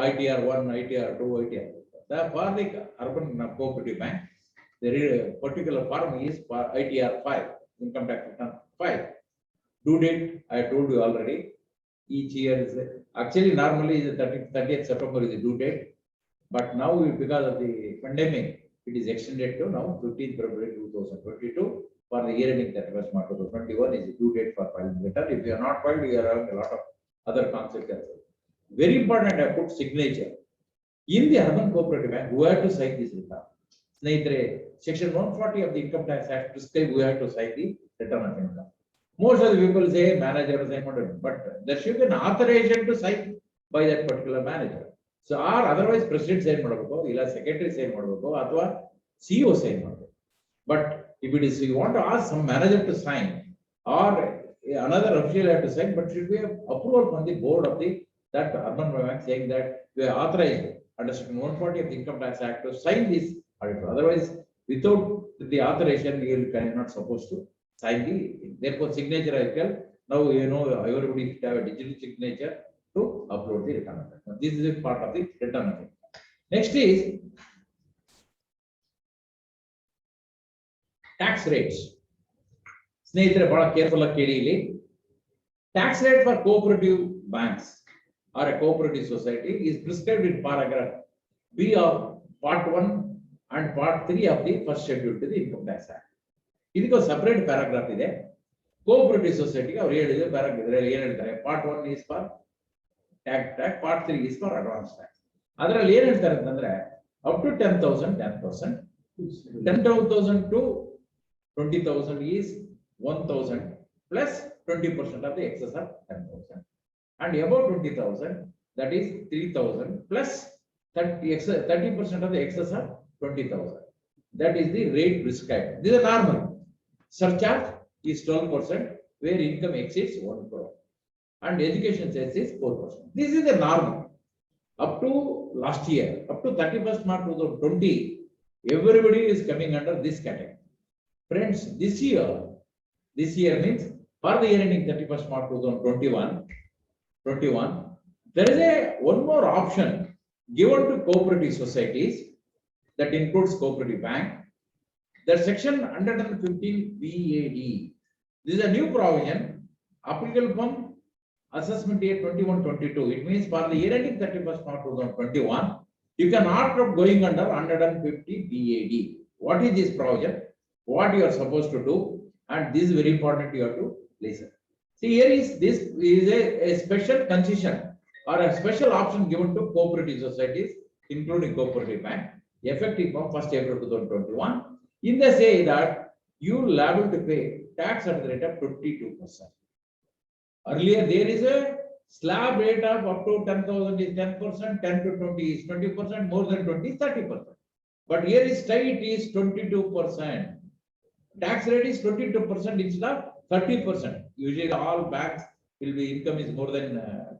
ITR 1, ITR 2, ITR. For the urban cooperative bank, the particular form is for ITR 5, income tax return 5. Due date, I told you already. Each year is actually normally is 30th September is the due date, but now because of the pandemic, it is extended to now 15th February 2022 for the year ending 31st March 2021 is the due date for filing return. If you are not filed, you are having a lot of other consequences. Very important, I put signature in the urban cooperative bank. Who have to sign this return? ಸ್ನೇಹಿತರೆ, section 140 of the income tax act prescribe who have to sign the return of income. Most of the people say manager sign, but there should be an authorization to sign by that particular manager. So, or otherwise president sign ಮಾಡಬೇಕು, ಇಲ್ಲ secretary sign ಮಾಡಬೇಕು, ಅಥವಾ CEO sign ಮಾಡಬೇಕು. But if it is you want to ask some manager to sign or another official have to sign, but should be approval from the board of the that urban bank saying that we are authorized under section 140 of the income tax act to sign this article. Otherwise, without the authorization, you cannot supposed to sign the. Therefore, signature I tell now you know everybody should have a digital signature to upload the return of income. This is a part of the return of income. Next is tax rates. ಸ್ನೇಹಿತರೆ, ಬಹಳ careful ಆಗಿ ಕೇಳಿ ಇಲ್ಲಿ. Tax rate for cooperative banks or a cooperative society is prescribed in paragraph B of part 1 and part 3 of the first schedule to the Income Tax Act. ಇದಕ್ಕೆ separate paragraph ಇದೆ. Cooperative society ಅವರು ಹೇಳಿದ paragraph ಇದರಲ್ಲಿ ಏನು ಹೇಳ್ತಾರೆ, part 1 is for tax, part 3 is for advance tax. ಅದರಲ್ಲಿ ಏನು ಹೇಳ್ತಾರೆ ಅಂತಂದ್ರೆ up to 10,000 10%, 10,000 to 20,000 is 1,000 plus 20% of the excess of 10,000, and above 20,000 that is 3,000 plus 30% of the excess of 20,000. That is the rate prescribed. This is normal. Surcharge is 12% where income exceeds 1 crore, and education cess is 4%. This is the normal. Up to last year, up to 31st March 2020, everybody is coming under this category. Friends, this year means for the year ending 31st March 2021, there is one more option given to cooperative societies that includes cooperative bank. That section 115 BAD. This is a new provision applicable from assessment year 21-22. It means for the year ending 31st March 2021, you can opt out going under 150 BAD. What is this provision? What you are supposed to do? And this is very important, you have to listen. See, here is this is a special concession or a special option given to cooperative societies, including cooperative bank, effective from 1st April 2021. In the say that you are liable to pay tax at the rate of 22%. Earlier, there is a slab rate of up to 10,000 is 10%, 10 to 20 is 20%, more than 20 is 30%. But here is straight is 22%. Tax rate is 22% instead of 30%. Usually all banks will be income is more than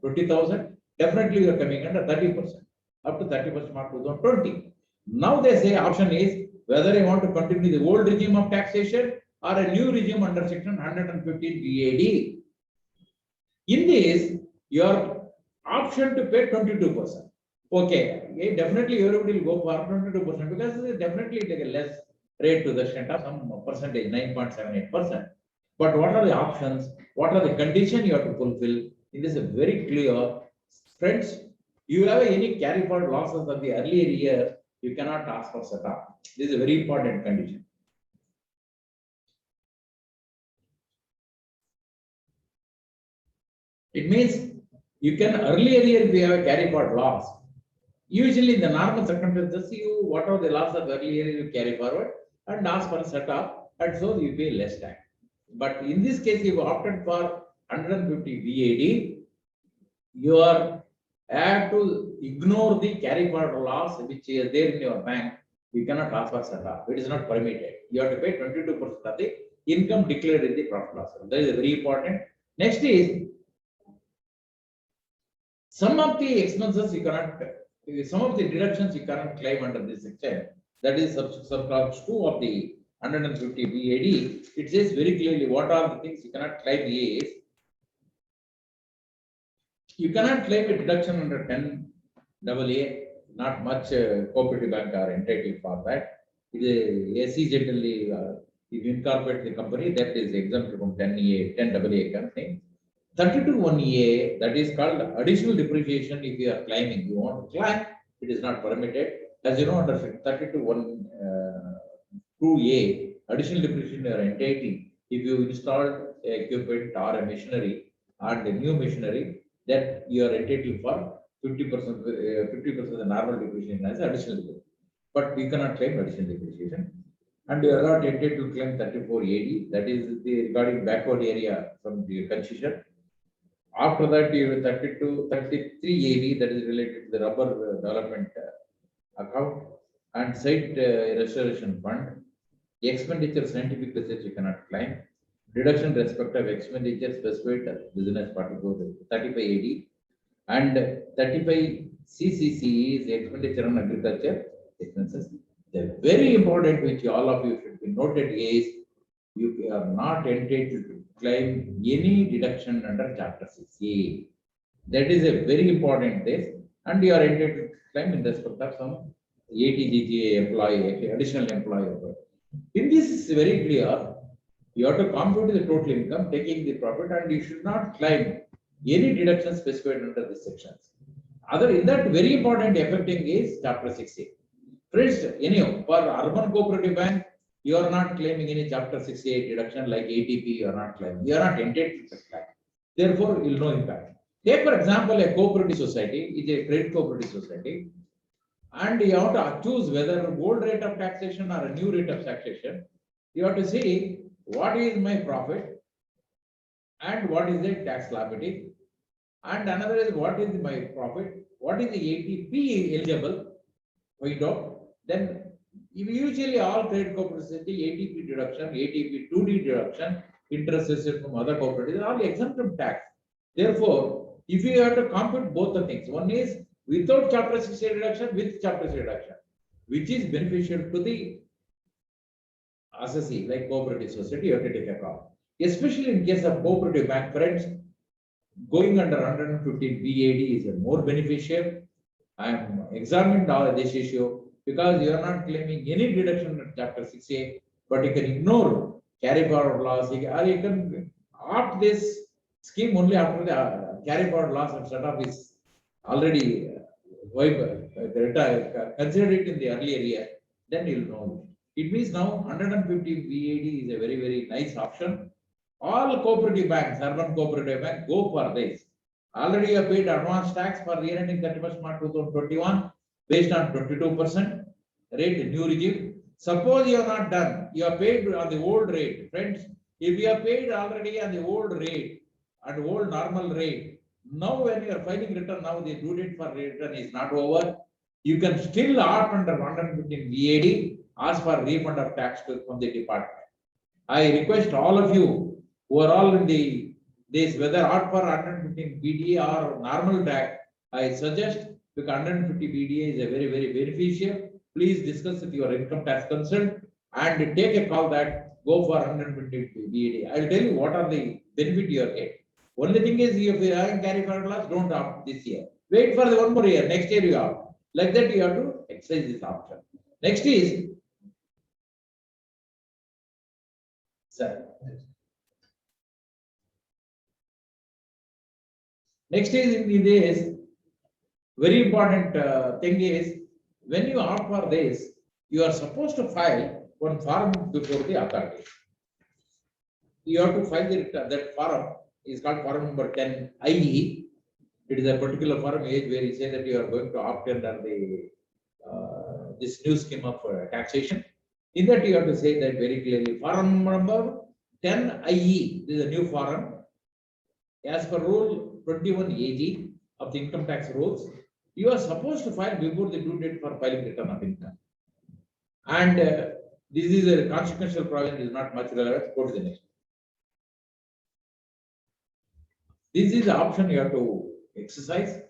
20,000. Definitely you are coming under 30%, up to 30% March 2020. Now they say option is whether you want to continue the old regime of taxation or a new regime under section 115 BAD. In this, your option to pay 22%. Okay, definitely everybody will go for 22% because definitely take a less rate to the extent of some percentage, 9.78%. But what are the options? What are the conditions you have to fulfill? It is very clear. Friends, you have any carry forward losses of the earlier year, you cannot ask for setup. This is a very important condition. It means you can earlier year if you have a carry forward loss. Usually in the normal circumstances, you whatever the loss of earlier you carry forward and ask for a setup, and so you pay less tax. But in this case, you opted for 150 BAD. You have to ignore the carry forward loss which is there in your bank. You cannot ask for setup. It is not permitted. You have to pay 22% of the income declared in the profit loss. That is very important. Next is some of the expenses you cannot, some of the deductions you cannot claim under this section. That is subclause 2 of the 150 BAD. It says very clearly what are the things you cannot claim is you cannot claim a deduction under 10AA. Not much cooperative bank are entitled for that. It is accidentally if you incorporate the company, that is exempted from 10AA company. 32(1)(a), that is called additional depreciation. If you are claiming, you want to claim, it is not permitted. As you know, under 32(1)(2)(a), additional depreciation you are entitled if you install equipment or a machinery and a new machinery, that you are entitled for 50% of the normal depreciation as additional depreciation. But we cannot claim additional depreciation. And you are not entitled to claim 34AD, that is the regarding backward area from the concession. After that, you have 33AD, that is related to the rubber development account and site restoration fund. Expenditure scientific research you cannot claim. Deduction respect of expenditure specified business particle 35AD, and 35CCC is expenditure on agriculture expenses. The very important which all of you should be noted is you are not entitled to claim any deduction under Chapter 6A. That is a very important this, and you are entitled to claim in respect of some ATGGA employee, additional employee. In this is very clear. You have to compute the total income, taking the profit, and you should not claim any deductions specified under these sections. Other in that very important affecting is Chapter 6A. Friends, anyhow, for urban cooperative bank, you are not claiming any chapter 68 deduction like ATP, you are not claiming. You are not entitled to that. Therefore, you will no impact. Take for example, a cooperative society is a credit cooperative society, and you have to choose whether old rate of taxation or a new rate of taxation. You have to see what is my profit and what is the tax liability, and another is what is my profit, what is the ATP eligible, find out. Then usually all credit cooperatives, ATP deduction, ATP 2D deduction, interest received from other cooperatives are all exempt from tax. Therefore, if you have to compute both the things, one is without chapter 68 deduction, with chapter 68 deduction, which is beneficial to the assessee like cooperative society, you have to take a call. Especially in case of cooperative bank, friends, going under 115 BAD is more beneficial. I am examining this issue because you are not claiming any deduction at chapter 68, but you can ignore carry forward loss, or you can opt this scheme only after the carry forward loss and set off is already considered it in the earlier year, then you will know. It means now 150 BAD is a very, very nice option. All cooperative banks, urban cooperative bank, go for this. Already you have paid advance tax for year ending 31st March 2021 based on 22% rate, new regime. Suppose you are not done, you are paid on the old rate. Friends, if you are paid already on the old rate and old normal rate, now when you are filing return, now the due date for return is not over. You can still opt under 115 BAD, ask for refund of tax from the department. I request all of you who are all in this, whether opt for 115 BDA or normal tax, I suggest because 150 BDA is a very, very beneficial. Please discuss with your income tax concern and take a call that go for 150 BDA. I will tell you what are the benefit you are getting. Only thing is, if you are carry forward loss, don't opt this year. Wait for the one more year. Next year you opt. Like that, you have to exercise this option. Next is, sir. Next is in this very important thing is when you opt for this, you are supposed to file one form before the authority. You have to file that form is called form number 10 IE. It is a particular form age where you say that you are going to opt under the this new scheme of taxation. In that you have to say that very clearly. Form number 10 IE. This is a new form. As per rule 21 AG of the income tax rules, you are supposed to file before the due date for filing return of income. And this is a consequential provision, is not much relevant. Go to the next. This is the option you have to exercise,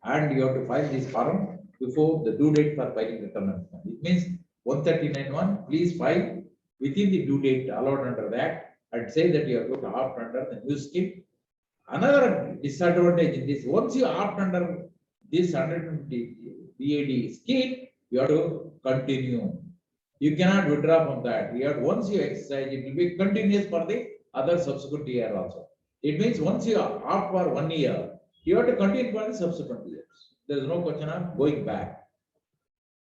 and you have to file this form before the due date for filing return of income. It means 139(1). Please file within the due date allowed under that, and say that you are going to opt under the new scheme. Another disadvantage in this, once you opt under this 150 BAD scheme, you have to continue. You cannot withdraw from that. You have, once you exercise, it will be continuous for the other subsequent year also. It means once you opt for 1 year, you have to continue for the subsequent years. There is no question of going back.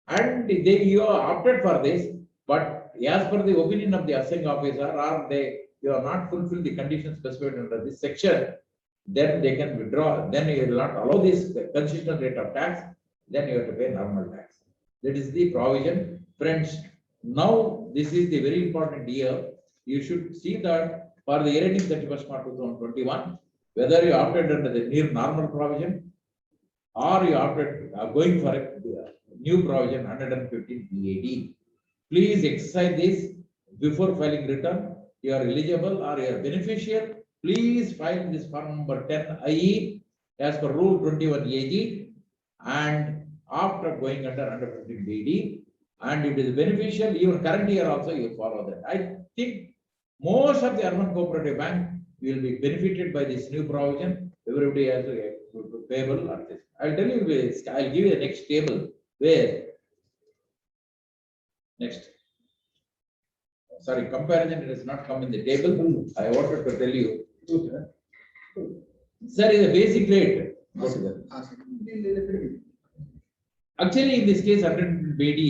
And you are opted for this, but as per the opinion of the assessing officer, or you have not fulfilled the conditions specified under this section, then they can withdraw. Then you will not allow this consistent rate of tax. Then you have to pay normal tax. That is the provision, friends. Now this is the very important year. You should see that for the year ending 31st March 2021, whether you opted under the near normal provision or you opted going for a new provision 115 BAD. Please exercise this before filing return. You are eligible or you are beneficial. Please file this form number 10 IE as per rule 21 AG, and after going under 115 BD, and it is beneficial. Even current year also you follow that. I think most of the urban cooperative bank will be benefited by this new provision. Everybody has to payable on this. I'll tell you this. I'll give you the next table where next. Sorry, comparison, it has not come in the table. I wanted to tell you. Sir, is a basic rate. Actually, in this case, 100 BAD,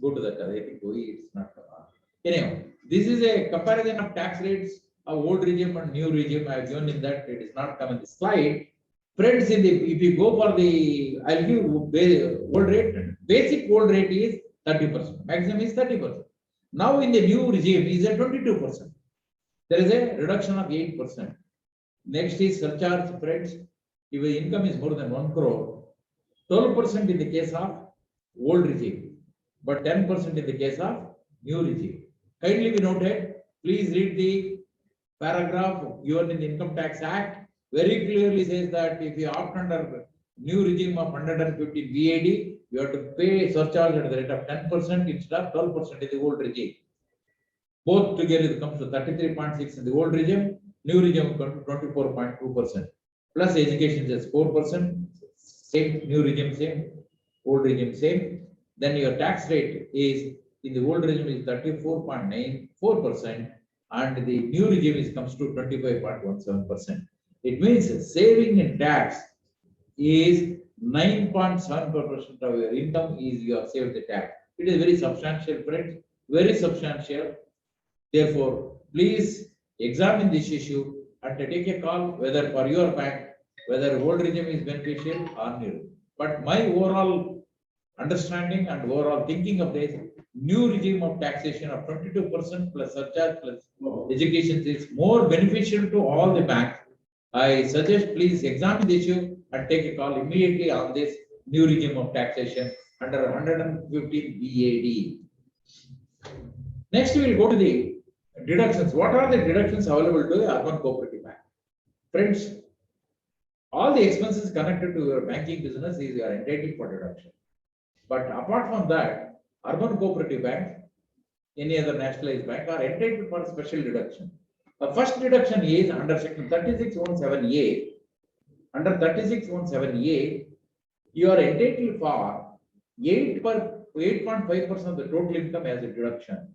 go to that. I think it's not. Anyhow, this is a comparison of tax rates of old regime and new regime. I have given in that it is not come in the slide. Friends, if you go for the, I'll give old rate. Basic old rate is 30%. Maximum is 30%. Now in the new regime is at 22%. There is a reduction of 8%. Next is surcharge, friends. If the income is more than 1 crore, 12% in the case of old regime, but 10% in the case of new regime. Kindly be noted, please read the paragraph given in the Income Tax Act. Very clearly says that if you opt under new regime of 150 BAD, you have to pay surcharge at the rate of 10% instead of 12% in the old regime. Both together it comes to 33.6 in the old regime, new regime comes to 24.2%. Plus education just 4%, same, new regime same, old regime same. Then your tax rate is in the old regime is 34.94%, and the new regime is comes to 25.17%. It means saving in tax is 9.7% of your income is you have saved the tax. It is very substantial, friends, very substantial. Therefore, please examine this issue and take a call whether for your bank, whether old regime is beneficial or new. But my overall understanding and overall thinking of this new regime of taxation of 22% plus surcharge plus education is more beneficial to all the banks. I suggest please examine the issue and take a call immediately on this new regime of taxation under 150 BAD. Next, we will go to the deductions. What are the deductions available to a urban cooperative bank? Friends, all the expenses connected to your banking business is you are entitled for deduction. But apart from that, urban cooperative banks, any other nationalized bank are entitled for special deduction. The first deduction is under section 3617A. Under 3617A, you are entitled for 8.5% of the total income as a deduction.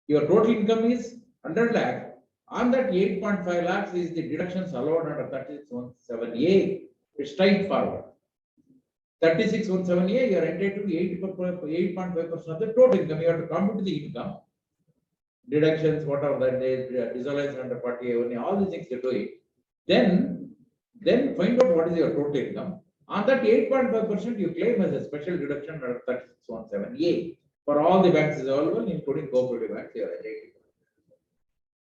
Your total income is 100 lakh. On that 8.5 lakhs is the deductions allowed under 3617A. It's straightforward. 3617A, you are entitled to 8.5% of the total income. You have to compute the income. Deductions, whatever that is, disallowance under 40A, all these things you do it. Then find out what is your total income. On that 8.5%, you claim as a special deduction under 3617A. For all the banks is available, including cooperative banks, you are entitled.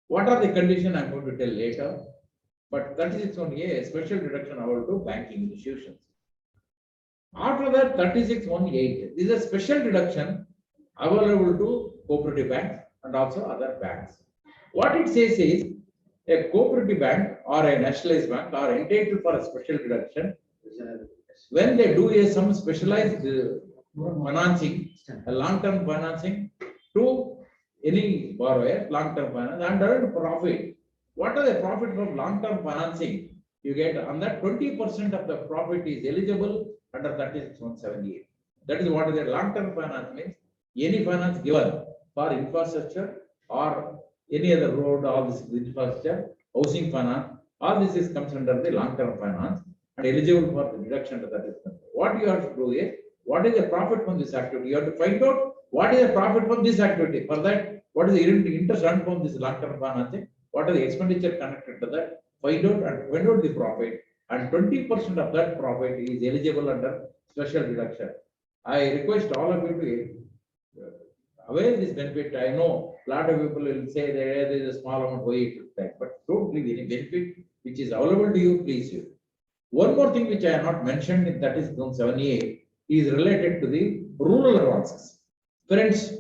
What are the conditions I am going to tell later? But 3617A, special deduction available to banking institutions. After that, 3618 is a special deduction available to cooperative banks and also other banks. What it says is a cooperative bank or a nationalized bank are entitled for a special deduction when they do some specialized financing, a long-term financing to any borrower, long-term finance and earn profit. What are the profit from long-term financing? You get on that 20% of the profit is eligible under 3617A. That is what is a long-term finance means. Any finance given for infrastructure or any other road, all this infrastructure, housing finance, all this is comes under the long-term finance and eligible for the deduction under that. What you have to do is, what is the profit from this activity? You have to find out what is the profit from this activity. For that, what is the interest earned from this long-term financing? What are the expenditure connected to that? Find out the profit, and 20% of that profit is eligible under special deduction. I request all of you to aware this benefit. I know a lot of people will say there is a small amount, why it took that, but don't leave any benefit which is available to you, please use. One more thing which I have not mentioned in 3617A is related to the rural advances. Friends,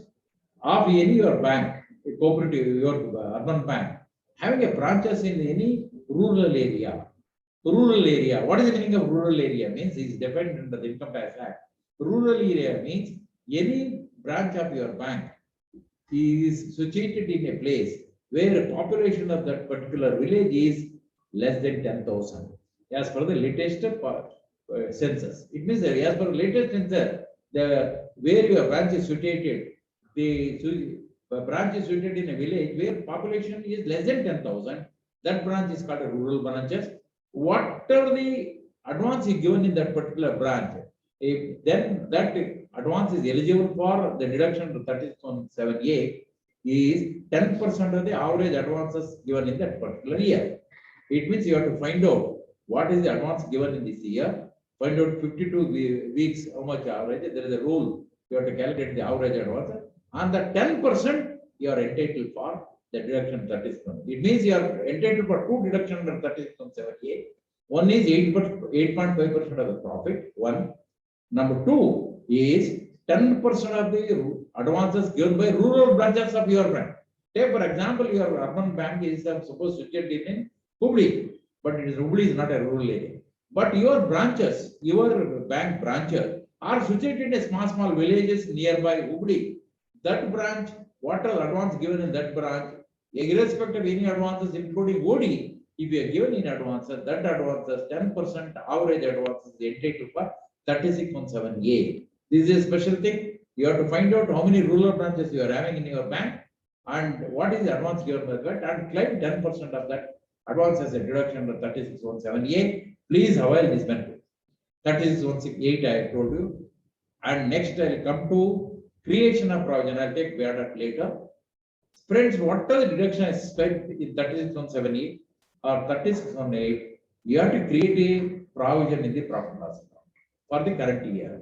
of any your bank, a cooperative, your urban bank, having a branches in any rural area. Rural area, what is the meaning of rural area? Means is defined under the Income Tax Act. Rural area means any branch of your bank is situated in a place where a population of that particular village is less than 10,000 as per the latest census. It means that as per the latest census, where your branch is situated, the branch is situated in a village where population is less than 10,000. That branch is called a rural branches. Whatever the advance is given in that particular branch, if then that advance is eligible for the deduction to 36.7A is 10% of the average advances given in that particular year. It means you have to find out what is the advance given in this year, find out 52 weeks, how much average, there is a rule, you have to calculate the average advance, and the 10% you are entitled for the deduction 36. It means you are entitled for two deduction under 36.7A. One is 8.5% of the profit, one. Number two is 10% of the advances given by rural branches of your bank. Take for example, your urban bank is supposed to get in Hubli, but Hubli is not a rural area. But your branches, your bank branches are situated in a small villages nearby Hubli. That branch, whatever advance given in that branch, irrespective of any advances, including OD, if you are given in advances, that advances 10% average advances entitled for 36.7A. This is a special thing. You have to find out how many rural branches you are having in your bank and what is the advance given by that and claim 10% of that advance as a deduction under 36.7A. Please avail this benefit. 36.168 I have told you. And next I will come to creation of provision. I will take that later. Friends, what are the deduction is spent in 36.7A or 36.8? You have to create a provision in the profit and loss account for the current year.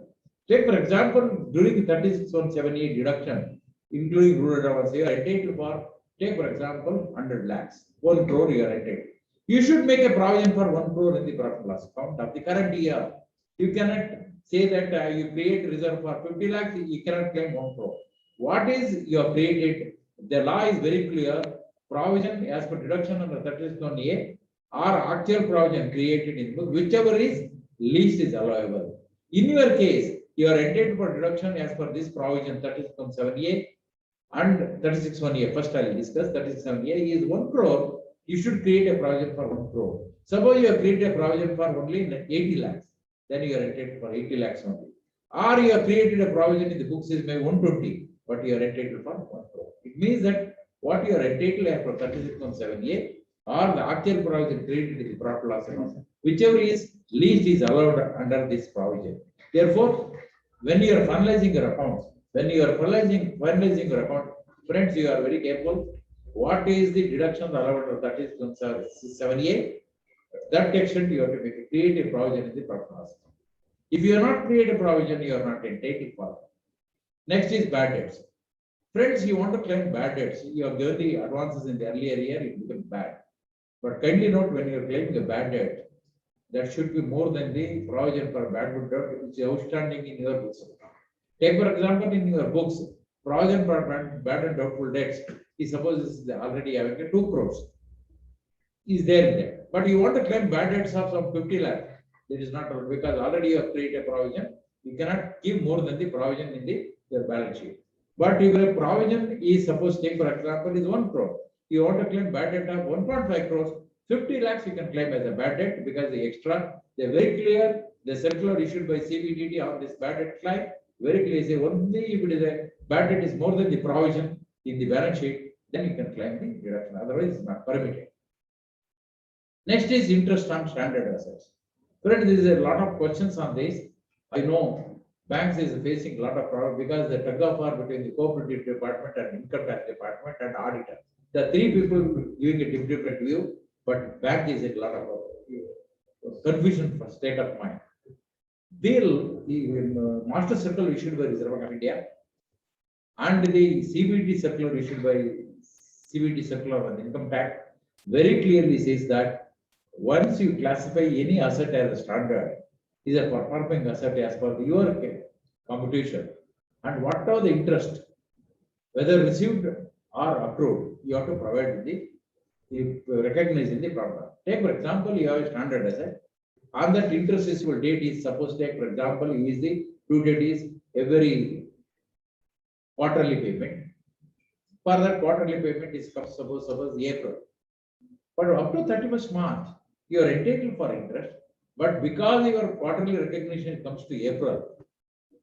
Take for example, during the 36.7A deduction, including rural advance, you are entitled for, take for example, 100 lakhs, 1 crore you are entitled. You should make a provision for 1 crore in the profit and loss account of the current year. You cannot say that you create reserve for 50 lakhs, you cannot claim 1 crore. What is you have created? The law is very clear. Provision as per deduction under 36.A or actual provision created in book, whichever is least is allowable. In your case, you are entitled for deduction as per this provision 36.7A and 36.1A. First I will discuss 36.7A is 1 crore. You should create a provision for 1 crore. Suppose you have created a provision for only 80 lakhs, then you are entitled for 80 lakhs only. Or you have created a provision in the books is maybe 120, but you are entitled for 1 crore. It means that what you are entitled as for 36.7A or the actual provision created in the profit loss account, whichever is least is allowed under this provision. Therefore, when you are finalizing your accounts, finalizing your account, friends, you are very careful. What is the deduction allowed under 36.7A? That extent you have to create a provision in the profit loss account. If you are not create a provision, you are not entitled for it. Next is bad debts. Friends, you want to claim bad debts. You have given the advances in the earlier year, it becomes bad. But kindly note when you are claiming a bad debt, that should be more than the provision for bad debt which is outstanding in your books. Take for example, in your books, provision for bad and doubtful debts is suppose is already having a 2 crores is there in there. But you want to claim bad debts of some 50 lakh. That is not allowed because already you have created a provision. You cannot give more than the provision in your balance sheet. But if your provision is suppose take for example is 1 crore. You want to claim bad debt of 1.5 crores, 50 lakhs you can claim as a bad debt because the extra, they're very clear. The circular issued by CBDT on this bad debt claim very clear. Say only if it is a bad debt is more than the provision in the balance sheet, then you can claim the deduction. Otherwise, it's not permitted. Next is interest on standard assets. Friends, there is a lot of questions on this. I know banks is facing a lot of problems because the tug of war between the cooperative department and income tax department and auditor. The three people giving a different view, but bank is a lot of confusion for state of mind. Bill, master circular issued by Reserve Bank of India and the CBT circular issued by CBT circular on income tax very clearly says that once you classify any asset as a standard, is a performing asset as per your computation, and whatever the interest, whether received or accrued, you have to provide recognize in the program. Take for example, you have a standard asset. On that interest receivable date is supposed take for example is the due date is every quarterly payment. For that quarterly payment is suppose April. But up to 31st March, you are entitled for interest. But because your quarterly recognition comes to April,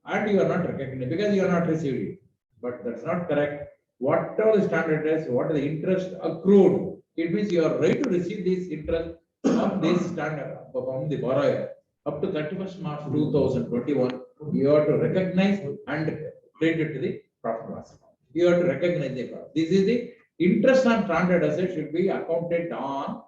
and you are not recognized because you are not received it. But that's not correct. Whatever the standard is, what is the interest accrued, it means you are right to receive this interest from this standard from the borrower up to 31st March 2021. You have to recognize and credit it to the profit and loss account. You have to recognize the profit. This is the interest on stranded asset should be accounted on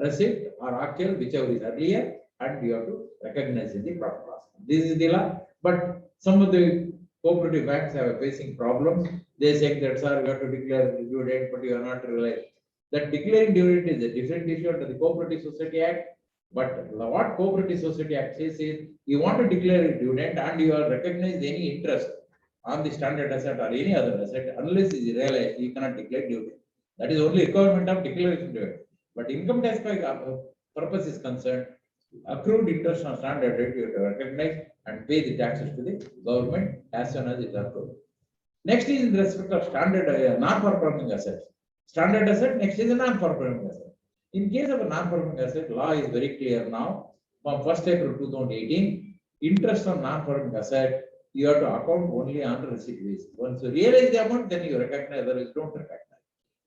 receipt or actual, whichever is earlier, and you have to recognize in the profit and loss. This is the law. But some of the cooperative banks are facing problems. They say that, sir, you have to declare dividend, but you are not realized. That declaring dividend is a different issue under the Cooperative Society Act. But what Cooperative Society Act says is, you want to declare a dividend and you are recognized any interest on the standard asset or any other asset, unless it is realized, you cannot declare dividend. That is only requirement of declaration dividend. But income tax purpose is concerned, accrued interest on standard rate, you have to recognize and pay the taxes to the government as soon as it is accrued. Next is in respect of standard non-performing assets. Standard asset, next is a non-performing asset. In case of a non-performing asset, law is very clear now. From 1st April 2018, interest on non-performing asset, you have to account only on receipt basis. Once you realize the amount, then you recognize, otherwise don't recognize.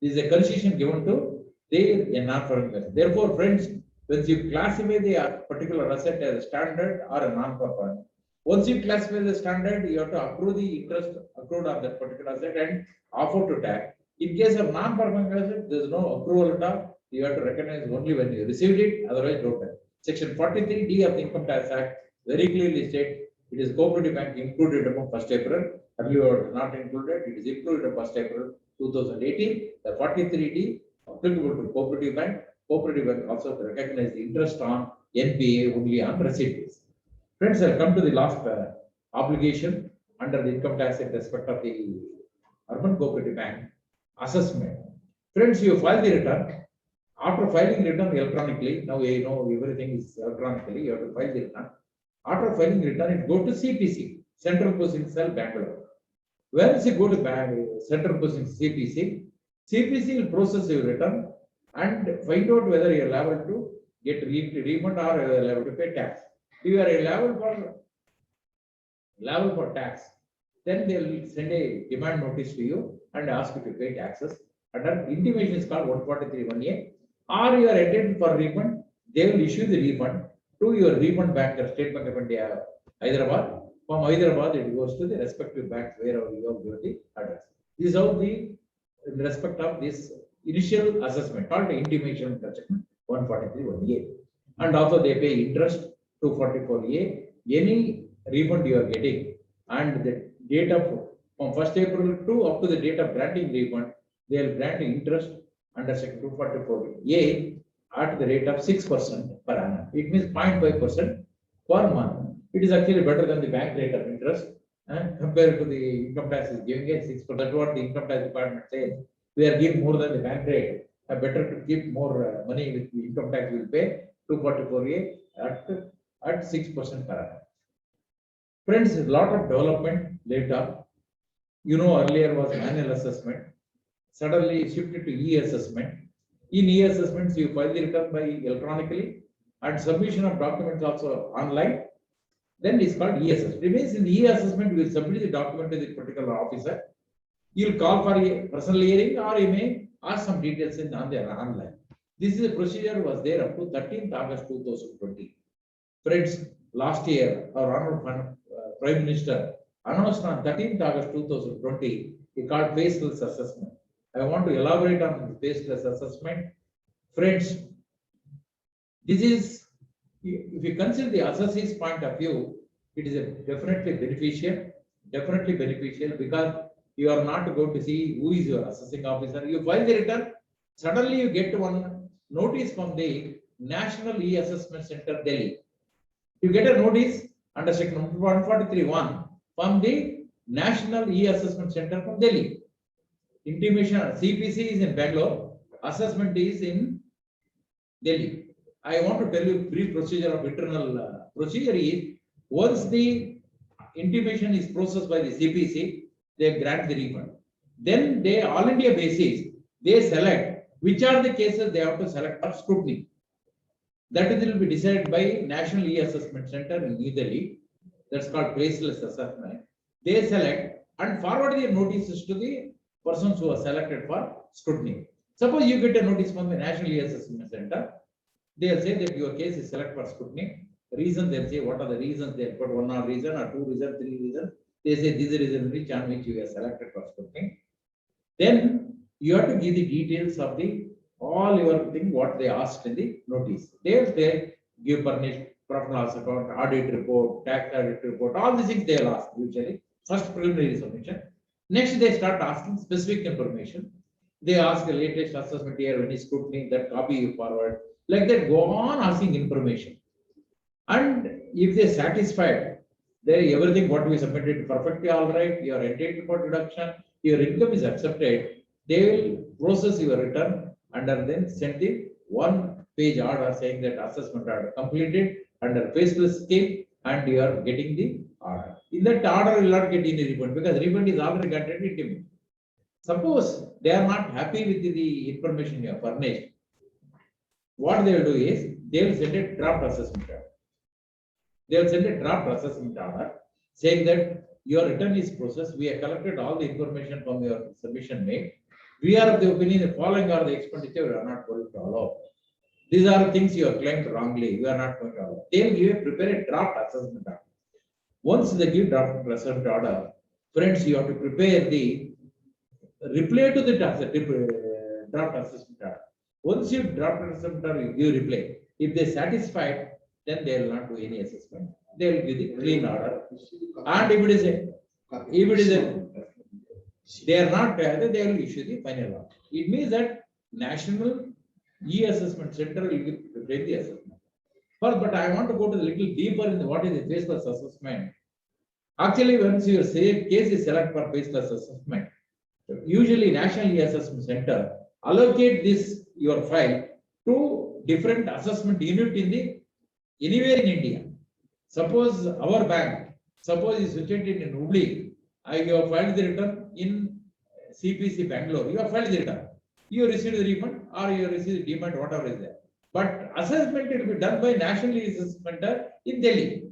This is a concession given to the non-performing asset. Therefore, friends, when you classify the particular asset as a standard or a non-performing, once you classify the standard, you have to accrue the interest accrued on that particular asset and offer to tax. In case of non-performing asset, there is no accrual at all. You have to recognize only when you received it, otherwise don't have. Section 43D of the Income Tax Act very clearly states it is cooperative bank included among 1st April. Earlier not included, it is included on 1st April 2018. The 43D applicable to cooperative bank. Cooperative bank also to recognize the interest on NPA only on receipt basis. Friends, I'll come to the last obligation under the income tax in respect of the urban cooperative bank assessment. Friends, you file the return. After filing return electronically, now you know everything is electronically, you have to file the return. After filing return, it go to CPC, Central Processing Cell, Bangalore. Once you go to Central Processing CPC, CPC will process your return and find out whether you are liable to get refund or you are liable to pay tax. If you are liable for tax, then they will send a demand notice to you and ask you to pay taxes. Under intimation is called 143(1)(a). Or you are entitled for refund, they will issue the refund to your refund banker, State Bank of India, Hyderabad. From Hyderabad, it goes to the respective banks wherever you have given the address. This is how the in respect of this initial assessment called the intimation assessment 143(1)(a). And also they pay interest 244(a). Any refund you are getting and the date of from 1st April to up to the date of granting refund, they will grant interest under section 244(a) at the rate of 6% per annum. It means 0.5% per month. It is actually better than the bank rate of interest compared to the income tax is giving a 6%. That's what the income tax department says. We are giving more than the bank rate. Better to keep more money with the income tax will pay 244(a) at 6% per annum. Friends, a lot of development later. You know, earlier was manual assessment. Suddenly shifted to e-assessment. In e-assessments, you file the return by electronically and submission of documents also online. Then it is called e-assessment. It means in the e-assessment, you will submit the document to the particular officer. You will call for a personal hearing or you may ask some details on the online. This is a procedure was there up to 13th August 2020. Friends, last year, our Honorable Prime Minister announced on 13th August 2020, he called faceless assessment. I want to elaborate on the faceless assessment. Friends, this is, if you consider the assessor's point of view, it is definitely beneficial because you are not going to see who is your assessing officer. You file the return, suddenly you get one notice from the National E-Assessment Center, Delhi. You get a notice under section 143(1) from the National E-Assessment Center from Delhi. Intimation CPC is in Bangalore, assessment is in Delhi. I want to tell you brief procedure of internal procedure is once the intimation is processed by the CPC, they grant the refund. Then they all India basis, they select which are the cases they have to select for scrutiny. That will be decided by National E-Assessment Center in New Delhi. That's called faceless assessment. They select and forward their notices to the persons who are selected for scrutiny. Suppose you get a notice from the National E-Assessment Center, they will say that your case is selected for scrutiny. reason they'll say what are the reasons they'll put one or reason or two reason, three reason. They say this is the reason which on which you are selected for scrutiny. Then you have to give the details of the all your thing what they asked in the notice. They give profit loss account, audit report, tax audit report, all these things they'll ask usually. First preliminary submission. Next they start asking specific information. They ask the latest assessment here, when is scrutiny, that copy you forward. Like that, go on asking information. And if they satisfied, they everything what we submitted perfectly all right, your entitled for deduction, your income is accepted, they will process your return and then send the 1-page order saying that assessment order completed under faceless scheme and you are getting the order. In that order, you will not get any refund because refund is already granted into me. Suppose they are not happy with the information you have furnished, what they will do is they will send a draft assessment order. They will send a draft assessment order saying that your return is processed. We have collected all the information from your submission made. We are of the opinion the following are the expenditure we are not going to allow. These are things you have claimed wrongly. We are not going to allow. They will prepare a draft assessment order. Once they give draft assessment order, friends, you have to prepare the reply to the draft assessment order. Once you draft assessment order, you give reply. If they satisfied, then they will not do any assessment. They will give the clean order. And if it is a they are not there, they will issue the final order. It means that National E-Assessment Center will prepare the assessment. But I want to go to a little deeper in what is the faceless assessment. Actually, once your case is selected for faceless assessment, usually National E-Assessment Center allocate this your file to different assessment unit in the anywhere in India. Suppose our bank, suppose is situated in Hubli, you have filed the return in CPC Bangalore, you have filed the return. You receive the refund or you receive the demand, whatever is there. But assessment will be done by National E-Assessment Center in Delhi.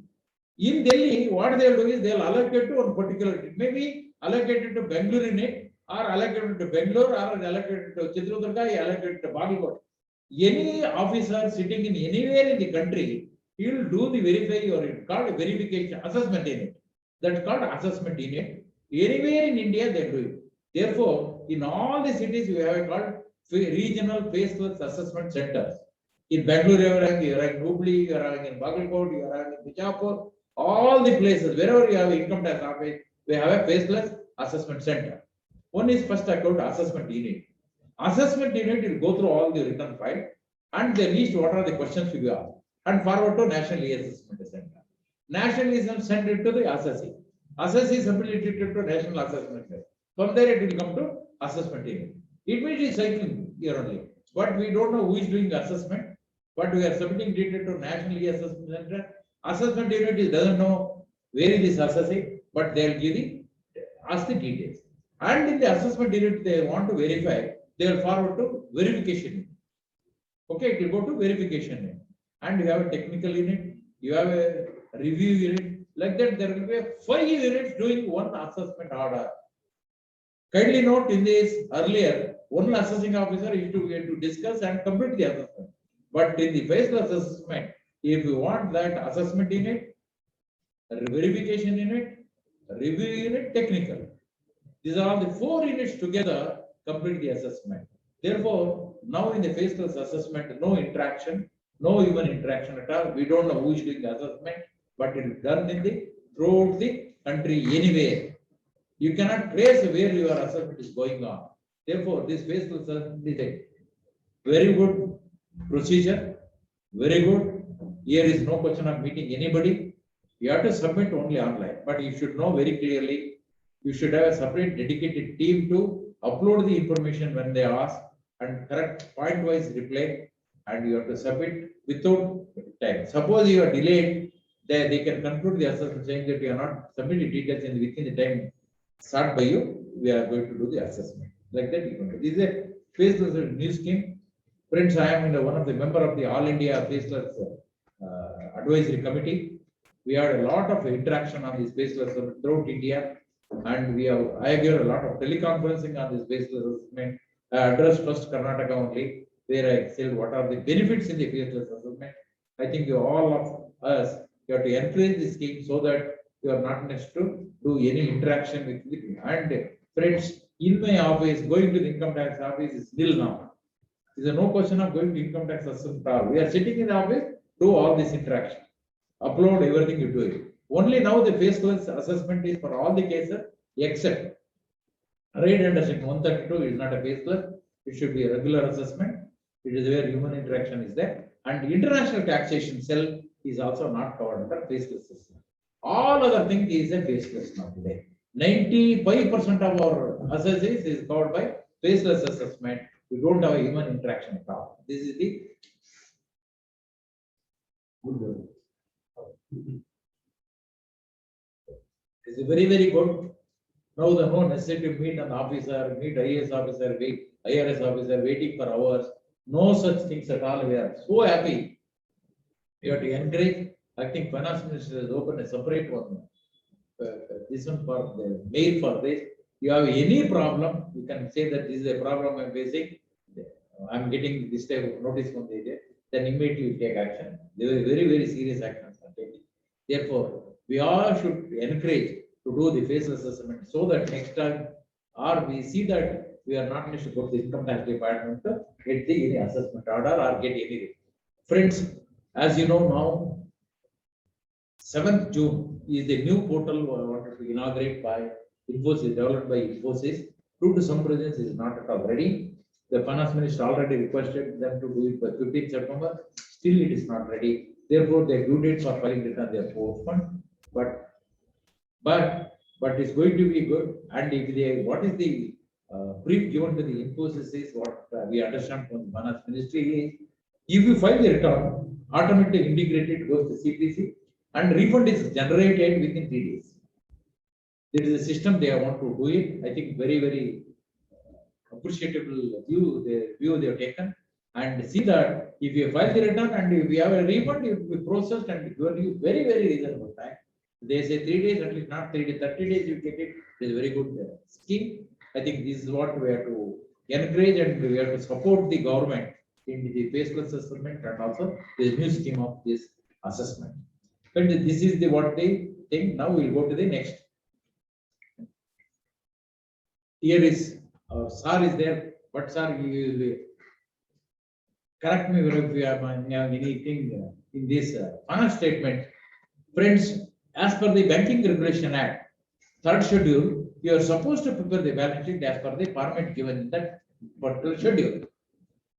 In Delhi, what they will do is they will allocate to one particular, it may be allocated to Bangalore unit or allocated to Bangalore or allocated to Chitradurga, allocated to Bagalkot. Any officer sitting in anywhere in the country, he will do the verify or it called verification assessment unit. That's called assessment unit. Anywhere in India they do it. Therefore, in all the cities we have called regional faceless assessment centers. In Bangalore, you are having in Hubli, you are having in Bagalkot, you are having in Bijapur, all the places wherever you have income tax office, we have a faceless assessment center. One is first account assessment unit. Assessment unit will go through all the return file and the list what are the questions to be asked and forward to National E-Assessment Center. National E-Assessment Center to the assessee. Assessee is submitted to National Assessment Center. From there it will come to assessment unit. It means it's cycling here only. But we don't know who is doing assessment. But we are submitting data to National E-Assessment Center. Assessment unit doesn't know where is this assessee, but they will give the ask the details. And in the assessment unit they want to verify, they will forward to verification unit. Okay, it will go to verification unit. And you have a technical unit, you have a review unit. Like that, there will be 5 units doing one assessment order. Kindly note in this earlier, one assessing officer is to discuss and complete the assessment. But in the faceless assessment, if you want that assessment unit, verification unit, review unit, technical. These are all the 4 units together complete the assessment. Therefore, now in the faceless assessment, no interaction, no human interaction at all. We don't know who is doing the assessment, but it is done in the throughout the country anywhere. You cannot trace where your assessment is going on. Therefore, this faceless assessment is a very good procedure, very good. Here is no question of meeting anybody. You have to submit only online, but you should know very clearly. You should have a separate dedicated team to upload the information when they ask and correct point-wise reply, and you have to submit without time. Suppose you are delayed, they can conclude the assessment saying that you are not submitting details within the time start by you. We are going to do the assessment. Like that, you can do. This is a faceless new scheme. Friends, I am one of the member of the All India Faceless Advisory Committee. We had a lot of interaction on this faceless throughout India, and I have given a lot of teleconferencing on this faceless assessment. I addressed first Karnataka only, where I said what are the benefits in the faceless assessment. I think all of us, you have to encourage the scheme so that you are not next to do any interaction with the, and friends, in my office, going to the income tax office is nil now. There is no question of going to income tax assessment. We are sitting in the office, do all this interaction, upload everything you do it. Only now the faceless assessment is for all the cases except right under section 132 is not a faceless, it should be a regular assessment. It is where human interaction is there, and international taxation cell is also not covered under faceless assessment. All other thing is a faceless now today. 95% of our assessments is covered by faceless assessment. We don't have a human interaction at all. This is the This is very, very good. Now the no necessity to meet an officer, meet IAS officer, wait, IRS officer, waiting for hours. No such things at all. We are so happy. We have to encourage. I think finance minister has opened a separate one. This one for the mail for this. You have any problem, you can say that this is a problem I'm facing. I'm getting this type of notice from the agent. Then immediately you take action. There are very, very serious actions are taken. Therefore, we all should encourage to do the faceless assessment so that next time, or we see that we are not needs to go to the income tax department to get the any assessment order or get any. Friends, as you know now, 7th June is the new portal wanted to inaugurate by Infosys, developed by Infosys. Due to some reasons, is not at all ready. The finance minister already requested them to do it by 15th September. Still, it is not ready. Therefore, their due date for filing return they are postponed. But it's going to be good. And if they, what is the brief given to the Infosys is what we understand from the finance ministry is, if you file the return, automatically integrated goes to CPC and refund is generated within 3 days. There is a system they want to do it. I think very, very appreciable view they have taken, and see that if you file the return and if we have a refund, it will be processed and given you very, very reasonable time. They say 3 days, at least not 3 days, 30 days you get it. It is a very good scheme. I think this is what we have to encourage, and we have to support the government in the faceless assessment and also the new scheme of this assessment. But this is the what they think. Now we will go to the next. Here is our sir is there, but sir, you will correct me if we have anything in this finance statement. Friends, as per the Banking Regulation Act, 3rd schedule, you are supposed to prepare the balance sheet as per the format given in that particular schedule.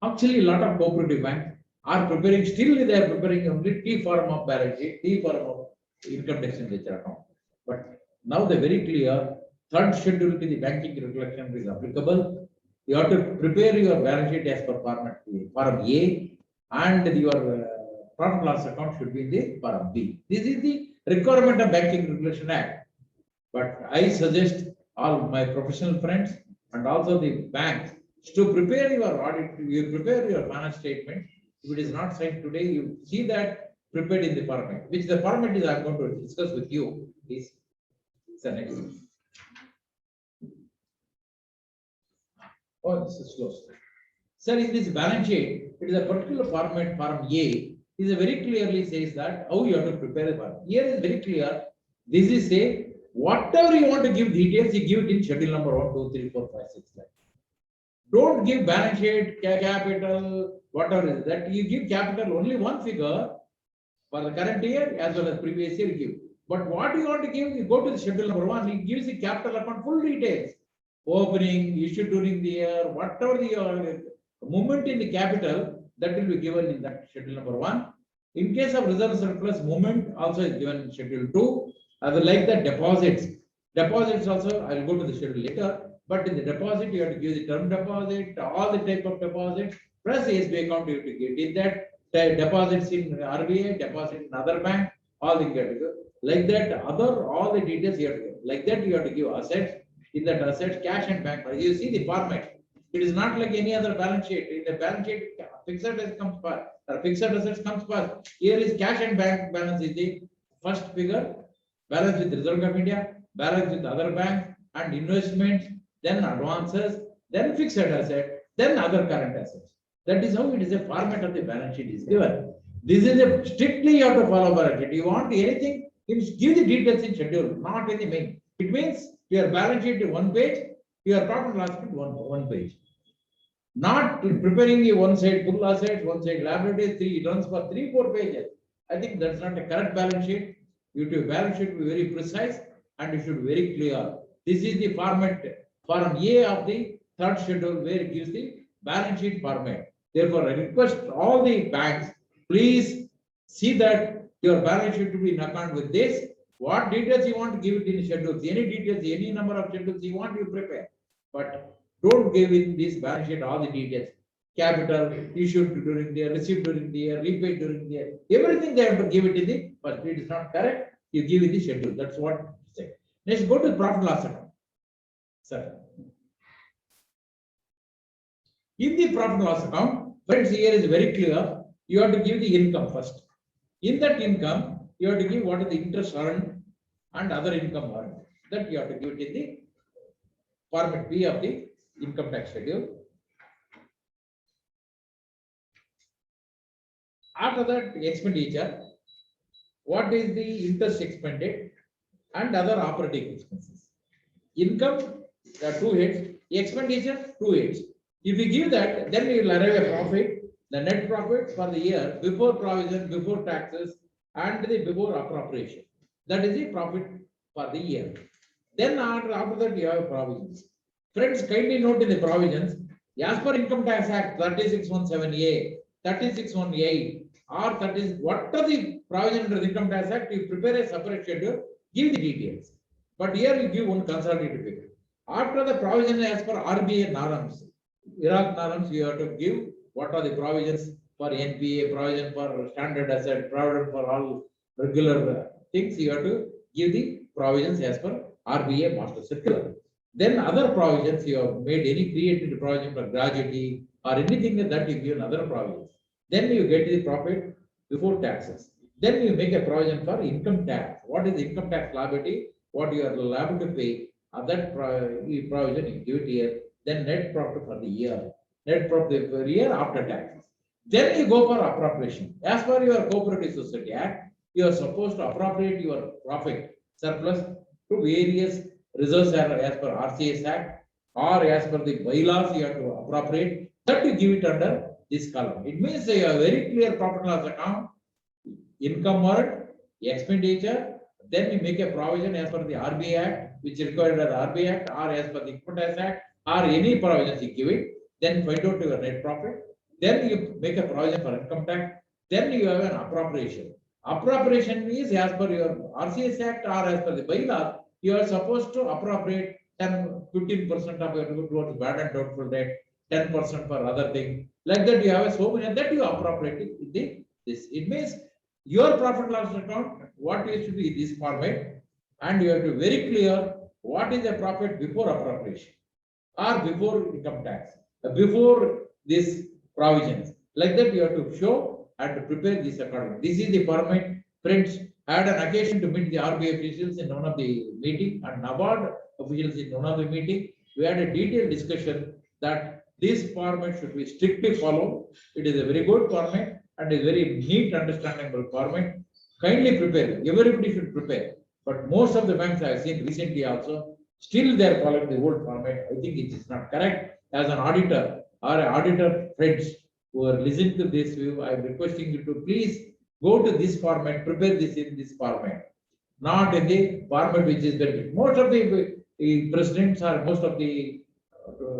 Actually, a lot of cooperative banks are preparing, still they are preparing only T form of balance sheet, T form of income tax expenditure account. But now they're very clear, 3rd schedule to the banking regulation is applicable. You have to prepare your balance sheet as per format form A, and your profit loss account should be in the form B. This is the requirement of Banking Regulation Act. But I suggest all my professional friends and also the banks to prepare your audit, you prepare your finance statement. If it is not signed today, you see that prepared in the format, which the format is I am going to discuss with you. Please, next. Oh, this is close. Sir, in this balance sheet, it is a particular format, form A, is a very clearly says that how you have to prepare the form. Here is very clear. This is say whatever you want to give details, you give it in schedule number 1, 2, 3, 4, 5, 6, 7. Don't give balance sheet, capital, whatever is that. You give capital only one figure for the current year as well as previous year. Give. But what you want to give, you go to the schedule number 1. It gives the capital account full details. Opening, issue during the year, whatever the movement in the capital, that will be given in that schedule number 1. In case of reserve surplus, movement also is given in schedule 2. I will like the deposits. Deposits also, I will go to the schedule later. But in the deposit, you have to give the term deposit, all the type of deposit, plus SBI account you have to give. Did that deposits in RBI, deposit in other bank, all the get like that. Other all the details you have to give. Like that, you have to give assets. In that assets, cash and bank. You see the format. It is not like any other balance sheet. In the balance sheet, fixed assets comes first. Fixed assets comes first. Here is cash and bank balance is the first figure. Balance with Reserve Bank of India, balance with other banks and investments, then advances, then fixed asset, then other current assets. That is how it is a format of the balance sheet is given. This is a strictly you have to follow balance sheet. You want anything, you give the details in schedule, not in the main. It means your balance sheet is 1 page, your profit and loss sheet one page. Not preparing a one side full assets, one side liabilities, it runs for 3-4 pages. I think that's not a correct balance sheet. Your balance sheet will be very precise and it should be very clear. This is the format, form A of the third schedule where it gives the balance sheet format. Therefore, I request all the banks, please see that your balance sheet to be in account with this. What details you want to give it in schedules, any details, any number of schedules you want, you prepare. But don't give in this balance sheet all the details. Capital issued during the year, received during the year, repaid during the year. Everything they have to give it in the, but it is not correct. You give in the schedule. That's what I say. Next, go to profit loss account. Sir. In the profit loss account, friends, here is very clear. You have to give the income first. In that income, you have to give what is the interest earned and other income earned. That you have to give it in the format B of the income tax schedule. After that, expenditure, what is the interest expended and other operating expenses. Income, there are 2 heads, expenditure, 2 heads. If you give that, then you will arrive a profit, the net profit for the year before provision, before taxes, and the before appropriation. That is the profit for the year. Then after that, you have provisions. Friends, kindly note in the provisions, as per Income Tax Act 3617A, 3618, or 30, what are the provision under the Income Tax Act, you prepare a separate schedule, give the details. But here you give one consolidated figure. After the provision as per RBA norms, Iraq norms, you have to give what are the provisions for NPA, provision for standard asset, provision for all regular things, you have to give the provisions as per RBA master circular. Then other provisions, you have made any created provision for gratuity or anything that you give another provisions. Then you get the profit before taxes. Then you make a provision for income tax. What is income tax liability? What you are liable to pay? That provision you give it here. Then net profit for the year. Net profit per year after taxes. Then you go for appropriation. As per your Cooperative Society Act, you are supposed to appropriate your profit surplus to various reserves as per RCS Act or as per the bylaws you have to appropriate. That you give it under this column. It means you have very clear profit loss account, income earned, expenditure, then you make a provision as per the RBI Act, which is required by the RBI Act or as per the Income Tax Act or any provisions you give it, then find out your net profit, then you make a provision for income tax, then you have an appropriation. Appropriation is as per your RCS Act or as per the bylaw, you are supposed to appropriate 10-15% of your towards bad and doubtful debt, 10% for other things. Like that, you have so many that you appropriate in this. It means your profit loss account, what is to be this format, and you have to very clear what is the profit before appropriation or before income tax, before this provisions. Like that, you have to show and to prepare this account. This is the format. Friends, I had an occasion to meet the RBI officials in one of the meeting and NABARD officials in one of the meeting. We had a detailed discussion that this format should be strictly followed. It is a very good format and a very neat, understandable format. Kindly prepare. Everybody should prepare. But most of the banks I have seen recently also, still they are following the old format. I think it is not correct. As an auditor or an auditor friends who are listening to this view, I am requesting you to please go to this format, prepare this in this format, not in the format which is very big. Most of the presidents or most of the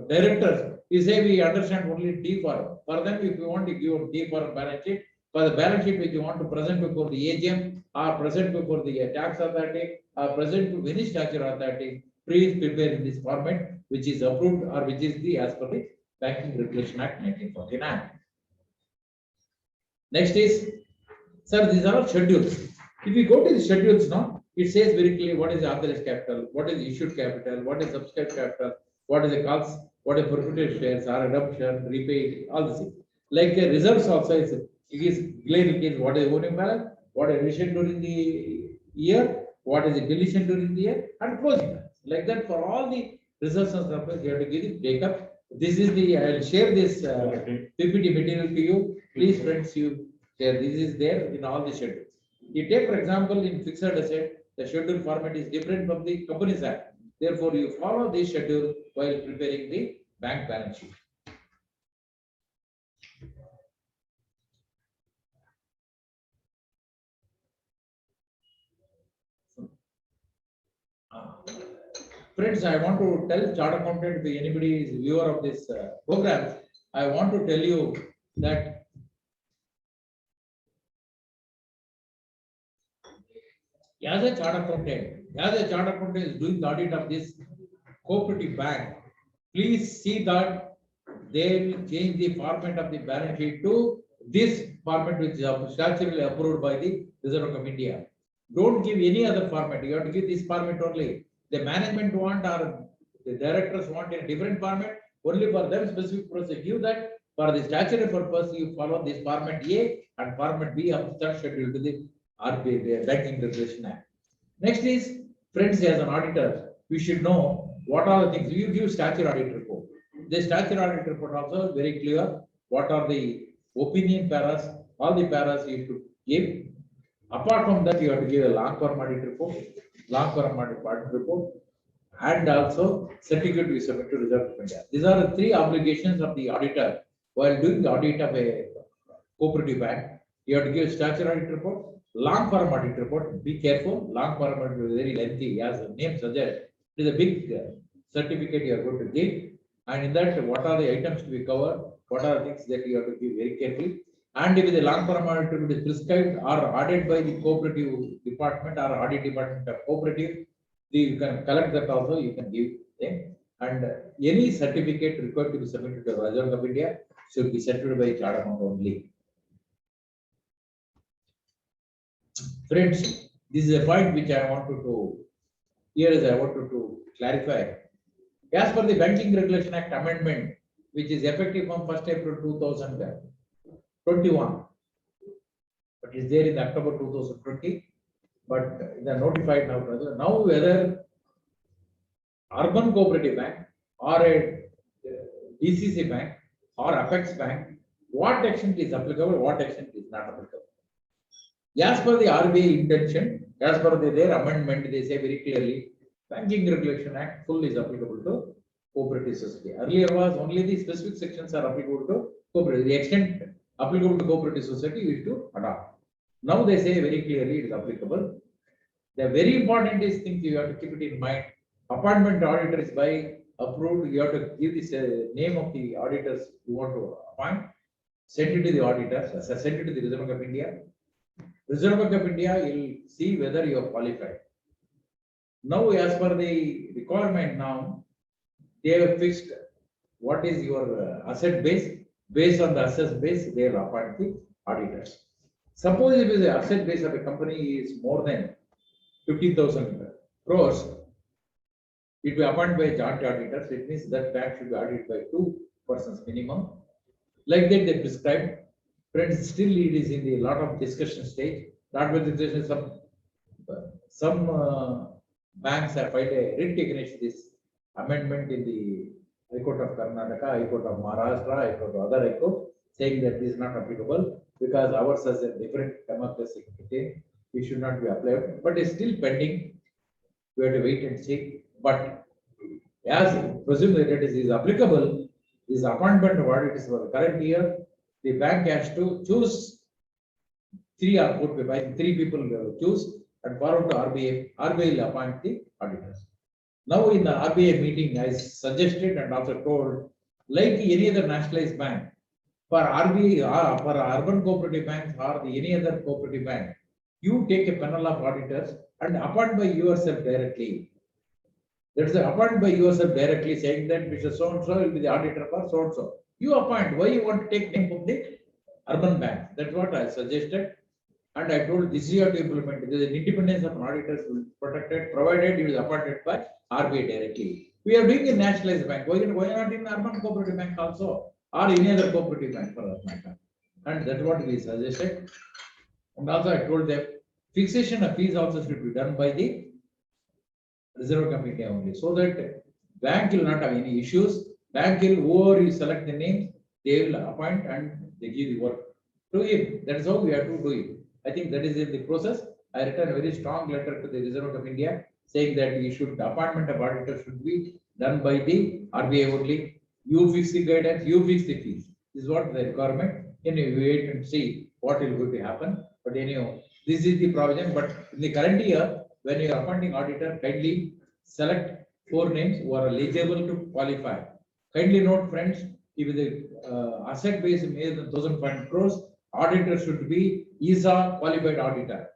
directors, you say we understand only D form. For them, if you want to give D form balance sheet, for the balance sheet which you want to present before the AGM or present before the tax authority or present to any statutory authority, please prepare in this format which is approved or which is the as per the Banking Regulation Act 1949. Next is, sir, these are all schedules. If you go to the schedules now, it says very clearly what is the authorized capital, what is issued capital, what is subscribed capital, what is the costs, what is proprietary shares, or adoption, repaid, all this thing. Like reserves also, it is clearly what is opening balance, what is addition during the year, what is the deletion during the year, and closing balance. Like that, for all the reserves and surplus, you have to give the breakup. This is the, I will share this PPT material to you. Please, friends, you There, this is there in all the schedules. You take, for example, in fixed asset, the schedule format is different from the Companies Act. Therefore, you follow this schedule while preparing the bank balance sheet. Friends, I want to tell chart accountant, if anybody is viewer of this program, I want to tell you that as a chart accountant is doing the audit of this cooperative bank, please see that they will change the format of the balance sheet to this format which is statutorily approved by the Reserve Bank of India. Don't give any other format. You have to give this format only. The management want or the directors want in a different format, only for them specific process. Give that. For the statutory purpose, you follow this format A and format B of the third schedule to the RBI, the Banking Regulation Act. Next is, friends, as an auditor, we should know what are the things. You give statutory audit report. The statutory audit report also is very clear. What are the opinion paras, all the paras you have to give. Apart from that, you have to give a long form audit report, and also certificate we submit to Reserve Bank of India. These are the three obligations of the auditor while doing the audit of a cooperative bank. You have to give statutory audit report, long form audit report. Be careful, long form audit is very lengthy, as the name suggests. It is a big certificate you are going to give, and in that, what are the items to be covered, what are the things that you have to give very carefully. And if the long term audit report is prescribed or audited by the cooperative department or audit department of cooperative, you can collect that also, you can give them. And any certificate required to be submitted to the Reserve Bank of India should be certified by chart account only. Friends, this is a point which I wanted to clarify. As per the Banking Regulation Act amendment, which is effective from 1st April 2021, but is there in October 2020, but they are notified now. Now, whether urban cooperative bank or a DCC bank or Apex bank, what extent is applicable, what extent is not applicable. As per the RBI intention, as per their amendment, they say very clearly, Banking Regulation Act full is applicable to cooperative society. Earlier was only the specific sections are applicable to cooperative. The extent applicable to cooperative society is to adopt. Now they say very clearly it is applicable. The very important is things you have to keep it in mind. Appointment auditor is by approved. You have to give this name of the auditors you want to appoint. Send it to the auditors. Send it to the Reserve Bank of India. Reserve Bank of India will see whether you are qualified. Now, as per the requirement now, they have fixed what is your asset base. Based on the asset base, they will appoint the auditors. Suppose if the asset base of a company is more than 50,000 crores, it will be appointed by joint auditors. It means that bank should be audited by 2 persons minimum. Like that, they prescribed. Friends, still it is in the lot of discussion stage. Not with discussion, some banks have filed a writ against this amendment in the High Court of Karnataka, High Court of Maharashtra, High Court of other High Court, saying that this is not applicable because ours has a different democracy. We should not be applied, but it's still pending. We have to wait and see. But as presume that it is applicable, this appointment of auditors for the current year, the bank has to choose 3 or 4 people, 3 people choose and forward to RBI. RBI will appoint the auditors. Now in the RBI meeting, I suggested and also told, like any other nationalized bank, for RBI, for urban cooperative banks or any other cooperative bank, you take a panel of auditors and appoint by yourself directly. That's appoint by yourself directly, saying that Mr. So and so will be the auditor for so and so. You appoint. Why you want to take name of the urban bank? That's what I suggested. And I told this is how to implement. The independence of auditors will be protected, provided it is appointed by RBI directly. We are doing a nationalized bank. Why not in urban cooperative bank also? Or any other cooperative bank for that matter? And that's what we suggested. And also I told them fixation of fees also should be done by the Reserve Bank of India only, so that bank will not have any issues. Bank will, whoever you select the names, they will appoint and they give the work to him. That is how we have to do it. I think that is in the process. I written a very strong letter to the Reserve Bank of India saying that we should, the appointment of auditor should be done by the RBI only. You fix the guidance, you fix the fees. This is what the requirement. Anyway, we wait and see what will going to happen. But anyhow, this is the provision. But in the current year, when you are appointing auditor, kindly select 4 names who are eligible to qualify. Kindly note, friends, if the asset base is more than 1,500 crores, auditor should be ISA qualified auditor.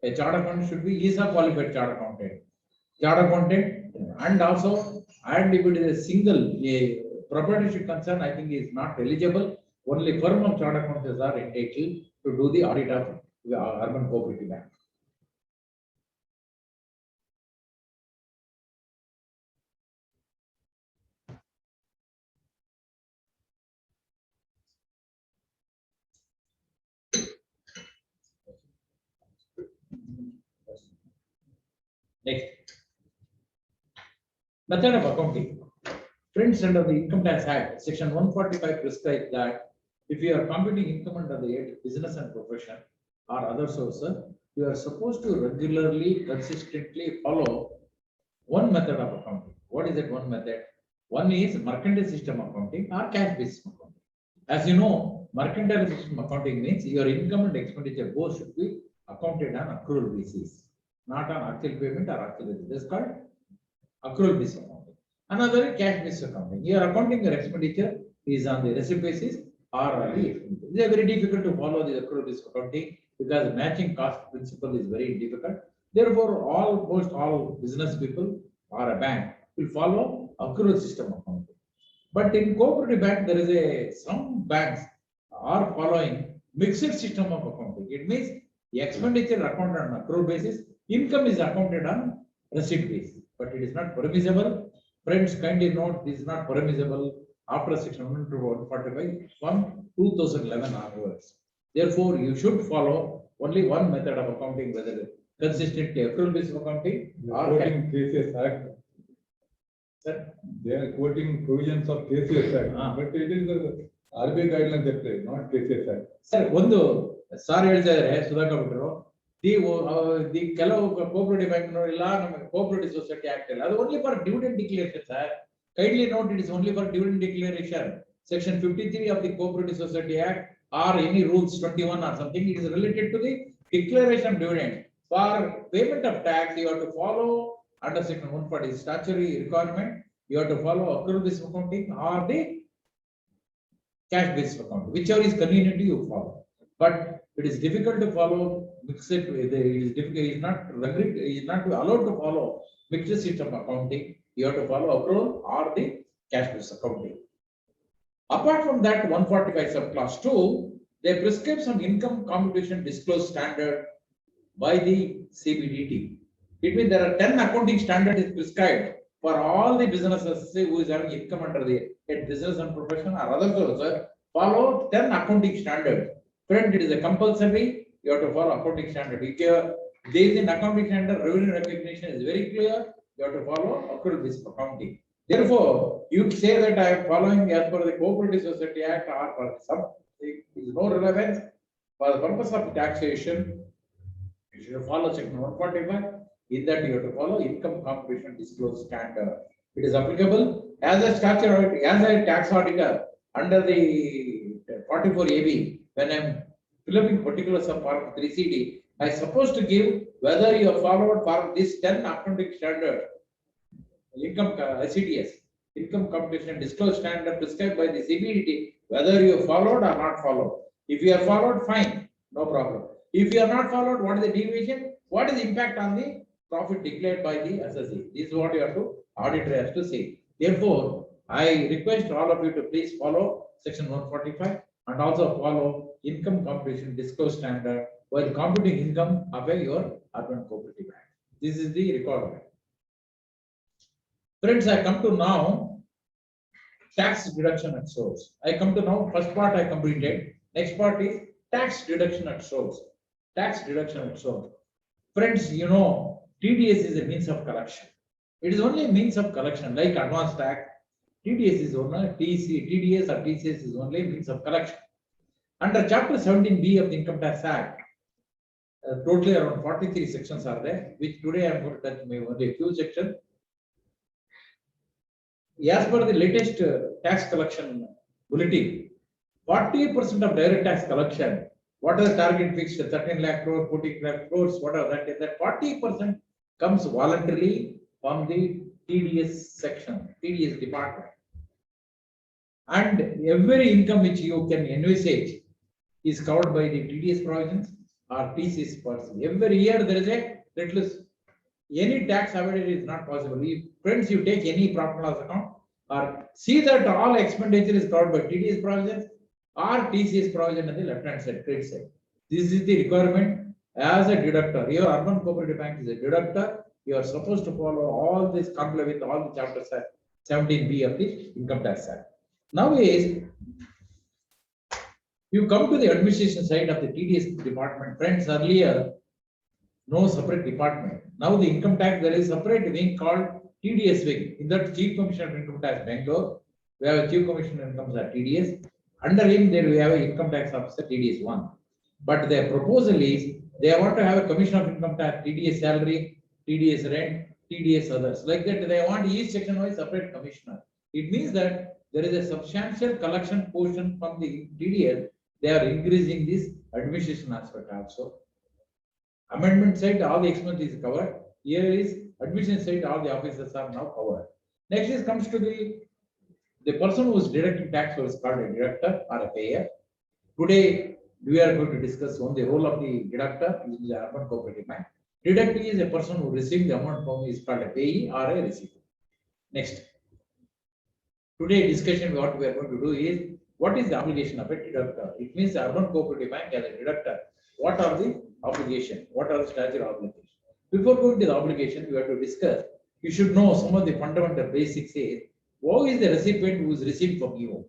A chartered accountant should be ISA qualified chartered accountant. Chartered accountant, and also, and if it is a single proprietorship concern, I think is not eligible. Only firm of chartered accountants are entitled to do the audit of the urban cooperative bank. Next. Method of accounting. Friends, under the Income Tax Act, Section 145 prescribes that if you are computing income under the business and profession or other sources, you are supposed to regularly, consistently follow one method of accounting. What is that one method? One is mercantile system accounting or cash basis accounting. As you know, mercantile system accounting means your income and expenditure both should be accounted on accrual basis, not on actual payment or actual basis. This is called accrual basis accounting. Another cash basis accounting. Your accounting your expenditure is on the receipt basis or on the expenditure. It is very difficult to follow the accrual basis accounting because matching cost principle is very difficult. Therefore, almost all business people or a bank will follow accrual system accounting. But in cooperative bank, there is some banks are following mixed system of accounting. It means the expenditure accounted on accrual basis, income is accounted on receipt basis, but it is not permissible. Friends, kindly note, this is not permissible after Section 145 from 2011 onwards. Therefore, you should follow only one method of accounting, whether consistently accrual based accounting or quoting KSCUBF Act. Sir? They are quoting provisions of KSCUBF Act, but it is the RBI guidelines that play, not KSCUBF Act. Sir, ಒಂದು sir ಹೇಳ್ತಾ ಇದ್ದಾರೆ ಸುಧಾಕರ್ ಬಿಟ್ಟರು the ಕೆಲವು cooperative bank ಇಲ್ಲ ನಮಗೆ cooperative society act ಇಲ್ಲ ಅದು only for dividend declaration sir kindly note it is only for dividend declaration. Section 53 of the Cooperative Society Act or any rules 21 or something, it is related to the declaration of dividend. For payment of tax, you have to follow under Section 140 statutory requirement. You have to follow accrual based accounting or the cash based accounting, whichever is convenient to you follow. But it is difficult to follow mixed. It is difficult. It is not allowed to follow mixed system accounting. You have to follow accrual or the cash based accounting. Apart from that, 145 subclass 2, they prescribe some income computation disclosure standard by the CBDT. It means there are 10 accounting standards prescribed for all the businesses who is having income under the business and profession or other sources. Follow 10 accounting standards. Friend, it is a compulsory. You have to follow accounting standard. If there is an accounting standard, revenue recognition is very clear. You have to follow accrual based accounting. Therefore, you say that I am following as per the Cooperative Society Act or for something is no relevance for the purpose of taxation. You should follow Section 145. In that, you have to follow income computation disclosure standard. It is applicable as a statute, as a tax auditor under the 44 AB. When I am filling particulars of Form 3CD, I am supposed to give whether you have followed for this 10 accounting standard, income ICDS, income computation disclosure standard prescribed by the CBDT, whether you have followed or not followed. If you have followed, fine, no problem. If you are not followed, what is the deviation? What is the impact on the profit declared by the assessee? This is what you have to auditor has to say. Therefore, I request all of you to please follow Section 145 and also follow income computation disclosure standard while computing income of your urban cooperative bank. This is the requirement. Friends, I come to now tax deduction at source. I come to now first part I completed. Next part is tax deduction at source. Tax deduction at source. Friends, you know TDS is a means of collection. It is only a means of collection like advance tax. TDS is only TDS or TCS is only a means of collection. Under Chapter 17B of the Income Tax Act, totally around 43 sections are there, which today I am going to touch maybe only a few sections. As per the latest tax collection bulletin, 40% of direct tax collection, what are the target fixed, 13 lakh crore, 14 lakh crores, whatever that is, that 40% comes voluntarily from the TDS section, TDS department. And every income which you can envisage is covered by the TDS provisions or TCS policy. Every year there is a little, any tax avoidance is not possible. If friends, you take any profit loss account or see that all expenditure is covered by TDS provisions or TCS provision on the left hand side, credit side. This is the requirement as a deductor. Your urban cooperative bank is a deductor. You are supposed to follow all this, comply with all the chapters 17B of the Income Tax Act. Now is you come to the administration side of the TDS department. Friends, earlier no separate department. Now the income tax, there is a separate wing called TDS wing. In that, Chief Commissioner of Income Tax Bangalore, we have a Chief Commissioner of Income Tax TDS. Under him, there we have an Income Tax Officer TDS 1. But their proposal is they want to have a Commission of Income Tax, TDS salary, TDS rent, TDS others. Like that, they want each section wise separate commissioner. It means that there is a substantial collection portion from the TDS. They are increasing this administration aspect also. Amendment side, all the expense is covered. Here is administration side, all the officers are now covered. Next is comes to the person who is deducting tax is called a deductor or a payer. Today, we are going to discuss on the role of the deductor in the urban cooperative bank. Deductee is a person who receives the amount from is called a payee or a receiver. Next. Today discussion what we are going to do is what is the obligation of a deductor? It means the urban cooperative bank as a deductor. What are the obligation? What are the statutory obligations? Before going to the obligation, we have to discuss. You should know some of the fundamental basics. Is who is the recipient who is received from you?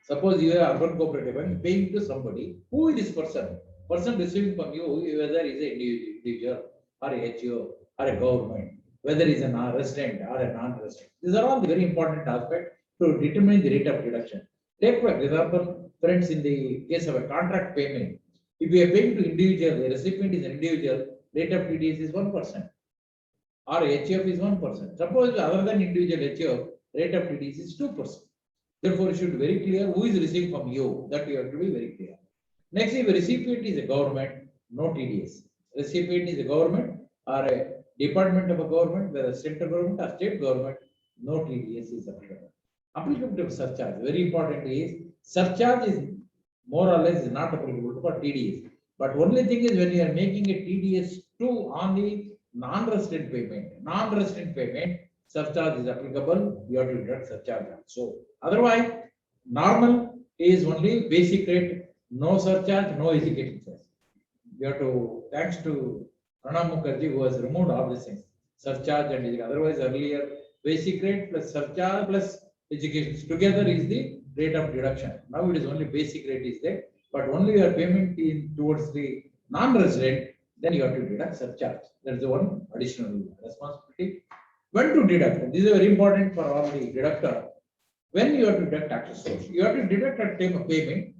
Suppose you are urban cooperative bank paying to somebody. Who is this person? Person receiving from you, whether is an individual or a HO or a government, whether is a resident or a non-resident. These are all the very important aspects to determine the rate of deduction. Take for example, friends, in the case of a contract payment, if we are paying to individual, the recipient is an individual, rate of TDS is 1%, or HF is 1%. Suppose other than individual HF, rate of TDS is 2%. Therefore, you should be very clear who is receiving from you. That you have to be very clear. Next, if a recipient is a government, no TDS. Recipient is a government or a department of a government, whether central government or state government, no TDS is applicable. Applicable to surcharge, very important is surcharge is more or less is not applicable for TDS. But only thing is when you are making a TDS 2 on the non-resident payment, surcharge is applicable. You have to deduct surcharge also. Otherwise, normal is only basic rate, no surcharge, no education charge. You have to, thanks to Pranab Mukherjee, who has removed all these things, surcharge and education. Otherwise, earlier basic rate plus surcharge plus education together is the rate of deduction. Now it is only basic rate is there, but only your payment in towards the non-resident, then you have to deduct surcharge. That is the one additional responsibility. When to deduct? This is very important for all the deductor. When you have to deduct tax source, you have to deduct at time of payment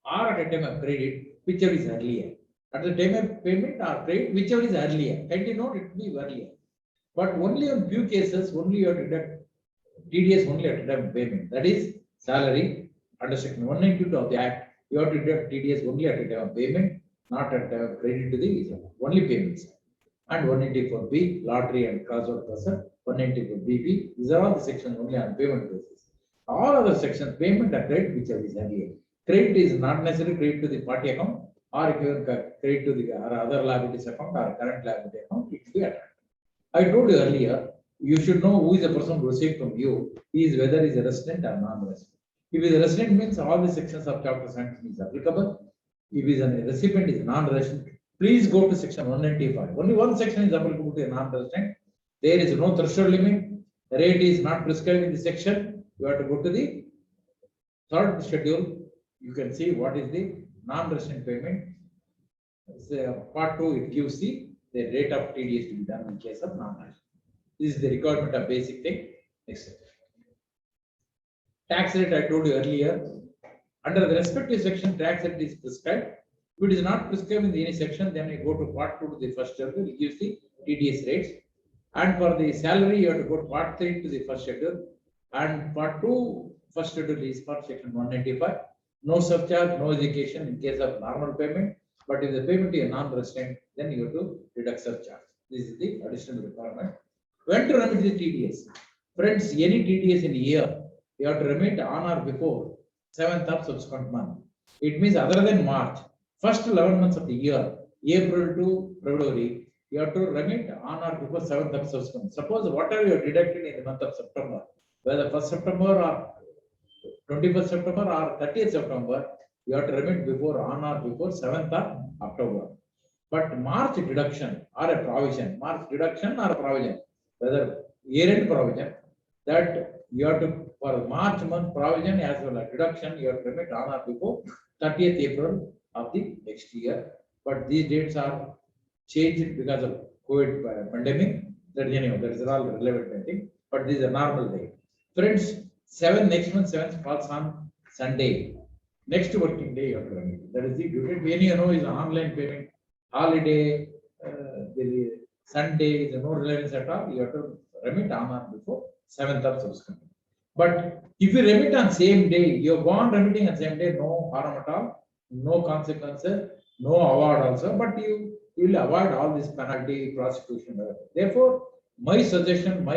or at a time of credit, whichever is earlier. At the time of payment or credit, whichever is earlier. Kindly note it will be earlier. But only on few cases, only you have to deduct TDS only at the time of payment. That is salary under section 192 of the Act. You have to deduct TDS only at the time of payment, not at the time of credit to the only payments. And 194B, lottery and cross-out person, 194BB. These are all the sections only on payment basis. All other sections, payment and credit, whichever is earlier. Credit is not necessarily credit to the party account, or if you credit to the other liabilities account or current liability account, it will be attracted. I told you earlier, you should know who is the person who received from you. He is whether he is a resident or non-resident. If he is a resident, means all the sections of chapter 17 is applicable. If he is a recipient, is non-resident. Please go to section 195. Only one section is applicable to a non-resident. There is no threshold limit. The rate is not prescribed in the section. You have to go to the third schedule. You can see what is the non-resident payment. Part 2, it gives the rate of TDS to be done in case of non-resident. This is the requirement of basic thing. Next. Tax rate I told you earlier. Under the respective section, tax rate is prescribed. If it is not prescribed in any section, then we go to part 2 to the first schedule, it gives the TDS rates. And for the salary, you have to go to part 3 to the first schedule. And part 2, first schedule is for section 195. No surcharge, no education in case of normal payment. But if the payment is non-resident, then you have to deduct surcharge. This is the additional requirement. When to remit the TDS? Friends, any TDS in a year, you have to remit on or before 7th of subsequent month. It means other than March, first 11 months of the year, April to February, you have to remit on or before 7th of subsequent. Suppose whatever you have deducted in the month of September, whether 1st September or 21st September or 30th September, you have to remit before on or before 7th of October. But March deduction or a provision, March deduction or a provision, whether year-end provision, that you have to, for March month provision as well as deduction, you have to remit on or before 30th April of the next year. But these dates are changed because of COVID pandemic. That anyway, that is all relevant, I think. But this is a normal day. Friends, next month 7th falls on Sunday. Next working day you have to remit. That is the due date. When you know is an online payment, holiday, the Sunday is no relevance at all. You have to remit on or before 7th of subsequent. But if you remit on same day, you go on remitting on same day, no harm at all, no consequences, no award also, but you will avoid all this penalty, prosecution. Therefore, my suggestion, my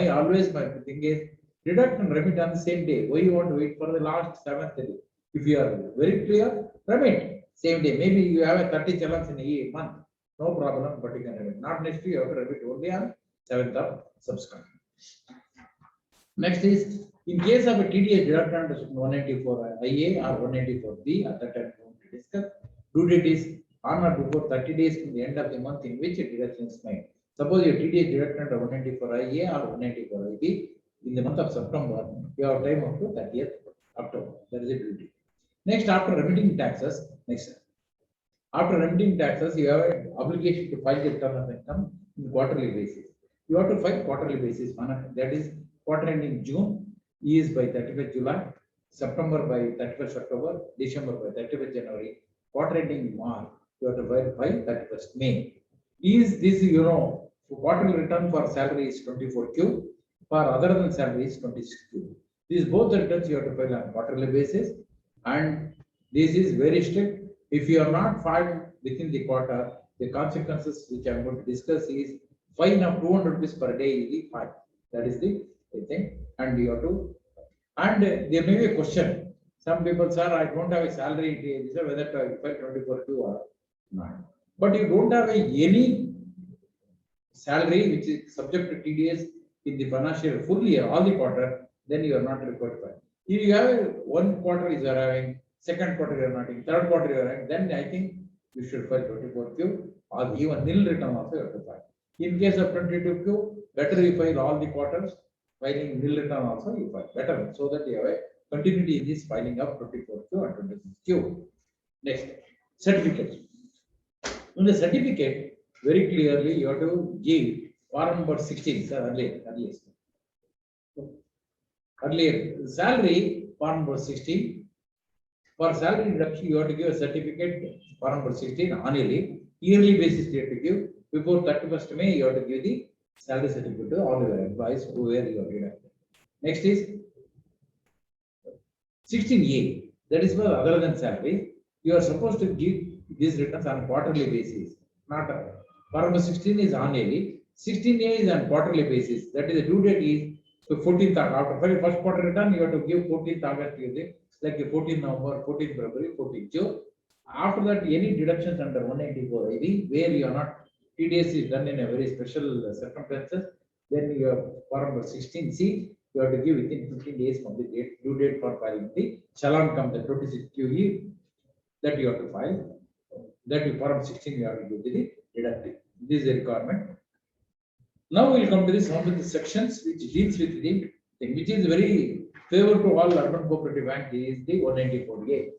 thing is deduct and remit on the same day. Why you want to wait for the last 7th day? If you are very clear, remit same day. Maybe you have a 30 challenge in a month, no problem, but you can remit. Not next year, you have to remit only on 7th of subsequent. Next is, in case of a TDS deduct under 194 IA or 194 B, at that time we want to discuss, due date is on or before 30 days from the end of the month in which a deduction is made. Suppose your TDS deduct under 194 IA or 194 IB in the month of September, you have time up to 30th October. That is a due date. Next, after remitting taxes, after remitting taxes, you have an obligation to file the return of income in quarterly basis. You have to file quarterly basis. That is, quarter ending June is by 31st July, September by 31st October, December by 31st January, quarter ending March, you have to file by 31st May. Is this, quarterly return for salary is 24Q, for other than salary is 26Q. These both returns you have to file on quarterly basis, and this is very strict. If you are not filed within the quarter, the consequences which I am going to discuss is fine of 200 rupees per day is the fine. That is the thing, and you have to. And there may be a question. Some people, sir, I don't have a salary, whether to file 24Q or not. But you don't have any salary which is subject to TDS in the financial year, full year, all the quarter, then you are not required to file. If you have one quarter is arriving, second quarter you are not in, third quarter you are arriving, then I think you should file 24Q or even nil return also you have to file. In case of 22Q, better you file all the quarters, filing nil return also you file better, so that you have a continuity in this filing of 24Q and 26Q. Next, certificate. In the certificate, very clearly you have to give form number 16, sir, earlier salary form number 16. For salary deduction, you have to give a certificate form number 16 annually. Yearly basis you have to give. Before 31st May, you have to give the salary certificate to all your employees who were your deducted. Next is 16A. That is for other than salary. You are supposed to give these returns on a quarterly basis. Not form number 16 is annually. 16A is on quarterly basis. That is the due date is the 14th. After first quarter return, you have to give 14th August. Like 14th November, 14th February, 14th June. After that, any deductions under 194 ID, where you are not, TDS is done in a very special circumstances, then you have form number 16C, you have to give within 15 days from the due date for filing the challan come the 26QE that you have to file. That you form 16 you have to give the deductive. This is a requirement. Now we will come to this one of the sections which deals with the thing, which is very favorable to all urban cooperative bank, is the 194A.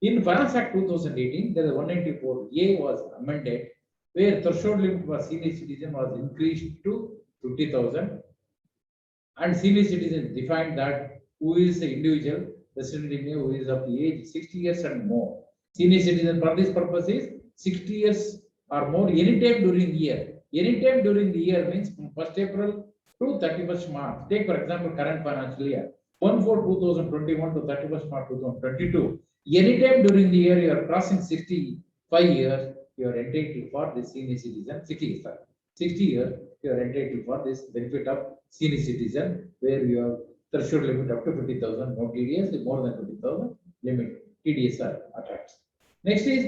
In Finance Act 2018, the 194A was amended, where threshold limit for senior citizen was increased to 50,000, and senior citizen defined that who is the individual resident India who is of the age 60 years and more. Senior citizen for this purpose is 60 years or more anytime during the year. Anytime during the year means from 1st April to 31st March. Take for example current financial year 1/4/2021 to 31st March 2022. Anytime during the year you are crossing 65 years, you are entitled for the senior citizen 60 years you are entitled for this benefit of senior citizen where you have threshold limit up to 50,000, no TDS, more than 50,000 limit TDS are attached. Next is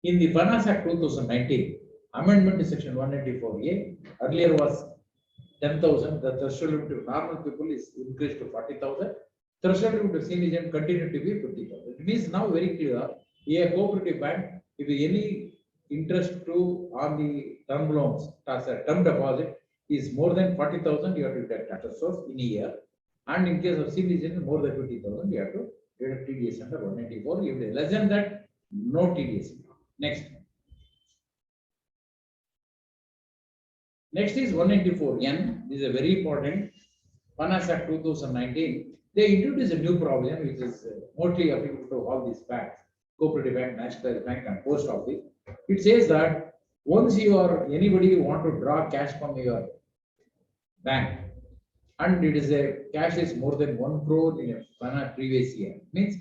in the Finance Act 2019, amendment to section 184A, earlier was 10,000, the threshold limit to normal people is increased to 40,000, threshold limit to senior citizen continued to be 50,000. It means now very clear, a cooperative bank, if any interest to on the term loans, as a term deposit is more than 40,000, you have to deduct tax source in a year. And in case of senior citizen, more than 50,000, you have to deduct TDS under 194. If it is less than that, no TDS. Next. Next is 194N. This is a very important. Finance Act 2019. They introduced a new provision which is mostly applicable to all these banks, Cooperative Bank, National Bank, and Post Office. It says that once you or anybody want to draw cash from your bank, and it is a cash is more than 1 crore in a previous year, means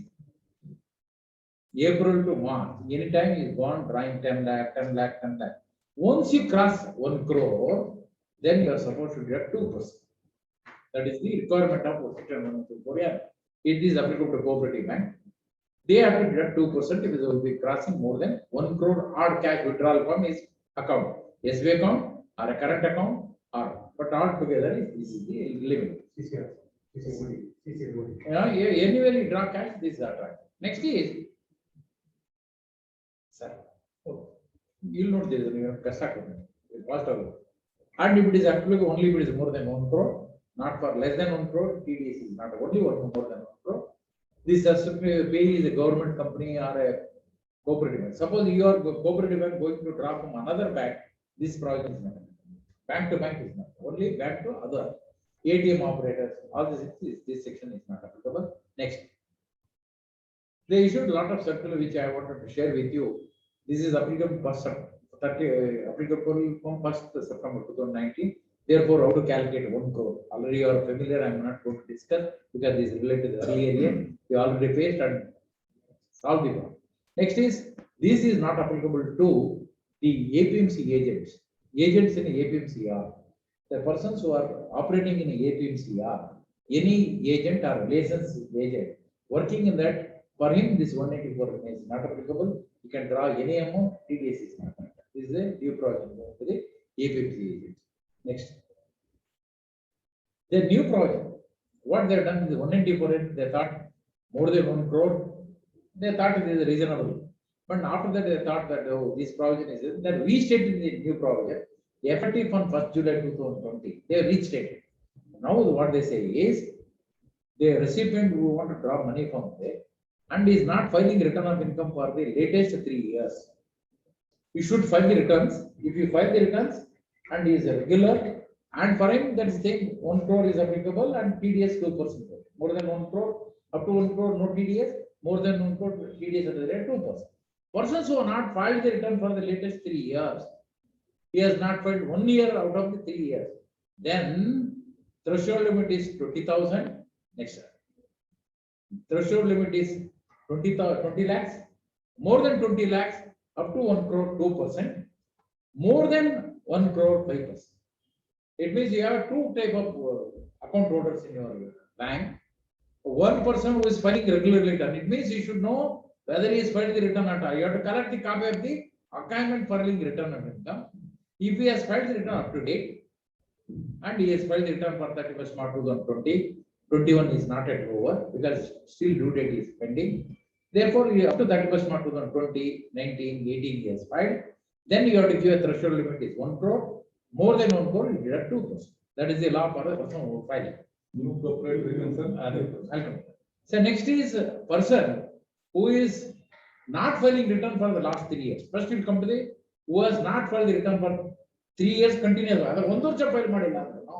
April to March, anytime you gone drawing 10 lakh, 10 lakh, 10 lakh. Once you cross 1 crore, then you are supposed to get 2%. That is the requirement of section 124. It is applicable to cooperative bank. They have to deduct 2% if it will be crossing more than 1 crore odd cash withdrawal from his account, SB account or a current account, or but all together this is the limit. Anywhere you draw cash, this is attract. Next is, sir, you'll note there is a and if it is applicable only if it is more than 1 crore, not for less than 1 crore, TDS is not only more than 1 crore. This has to pay is a government company or a cooperative bank. Suppose you are cooperative bank going to draw from another bank, this provision is not. Bank to bank is not. Only bank to other ATM operators. All this section is not applicable. Next. They issued a lot of circular which I wanted to share with you. This is applicable applicable from 1st September 2019. Therefore, how to calculate 1 crore? Already you are familiar. I am not going to discuss because this is related to the earlier year. We already faced and solved the problem. Next is this is not applicable to the APMC agents. Agents in APMC are the persons who are operating in APMC are any agent or licensed agent working in that. For him, this 184 is not applicable. You can draw any amount. TDS is not. This is a new provision to the APMC agents. Next. The new project, what they have done is 194, they thought more than 1 crore, they thought it is reasonable. But after that, they thought that this provision is that restated the new provision, effective on 1st July 2020. They restated. Now, what they say is the recipient who want to draw money from there and is not filing return of income for the latest 3 years. You should file the returns. If you file the returns and he is a regular, and for him that is saying 1 crore is applicable and TDS 2%. More than 1 crore, up to 1 crore, no TDS. More than 1 crore, TDS at the rate 2%. Persons who have not filed the return for the latest 3 years, he has not filed 1 year out of the 3 years. Then threshold limit is 20,000. Next. Threshold limit is 20 lakhs. More than 20 lakhs, up to 1 crore, 2%. More than 1 crore, 5%. It means you have two type of account holders in your bank. One person who is filing regularly return. It means you should know whether he is filing the return or not. You have to collect the copy of the assignment filing return of income. If he has filed the return up to date and he has filed the return for 31st March 2020, 21 is not yet over because still due date is pending. Therefore, up to 31st March 2020, 19, 18 he has filed. Then you have to give a threshold limit is 1 crore. More than 1 crore, you deduct 2%. That is the law for the person who filed. New corporate reason, So next is a person who is not filing return for the last 3 years. First will come to the who has not filed the return for 3 years continuous. Other 1 ವರ್ಷ file ಮಾಡಿಲ್ಲ. No.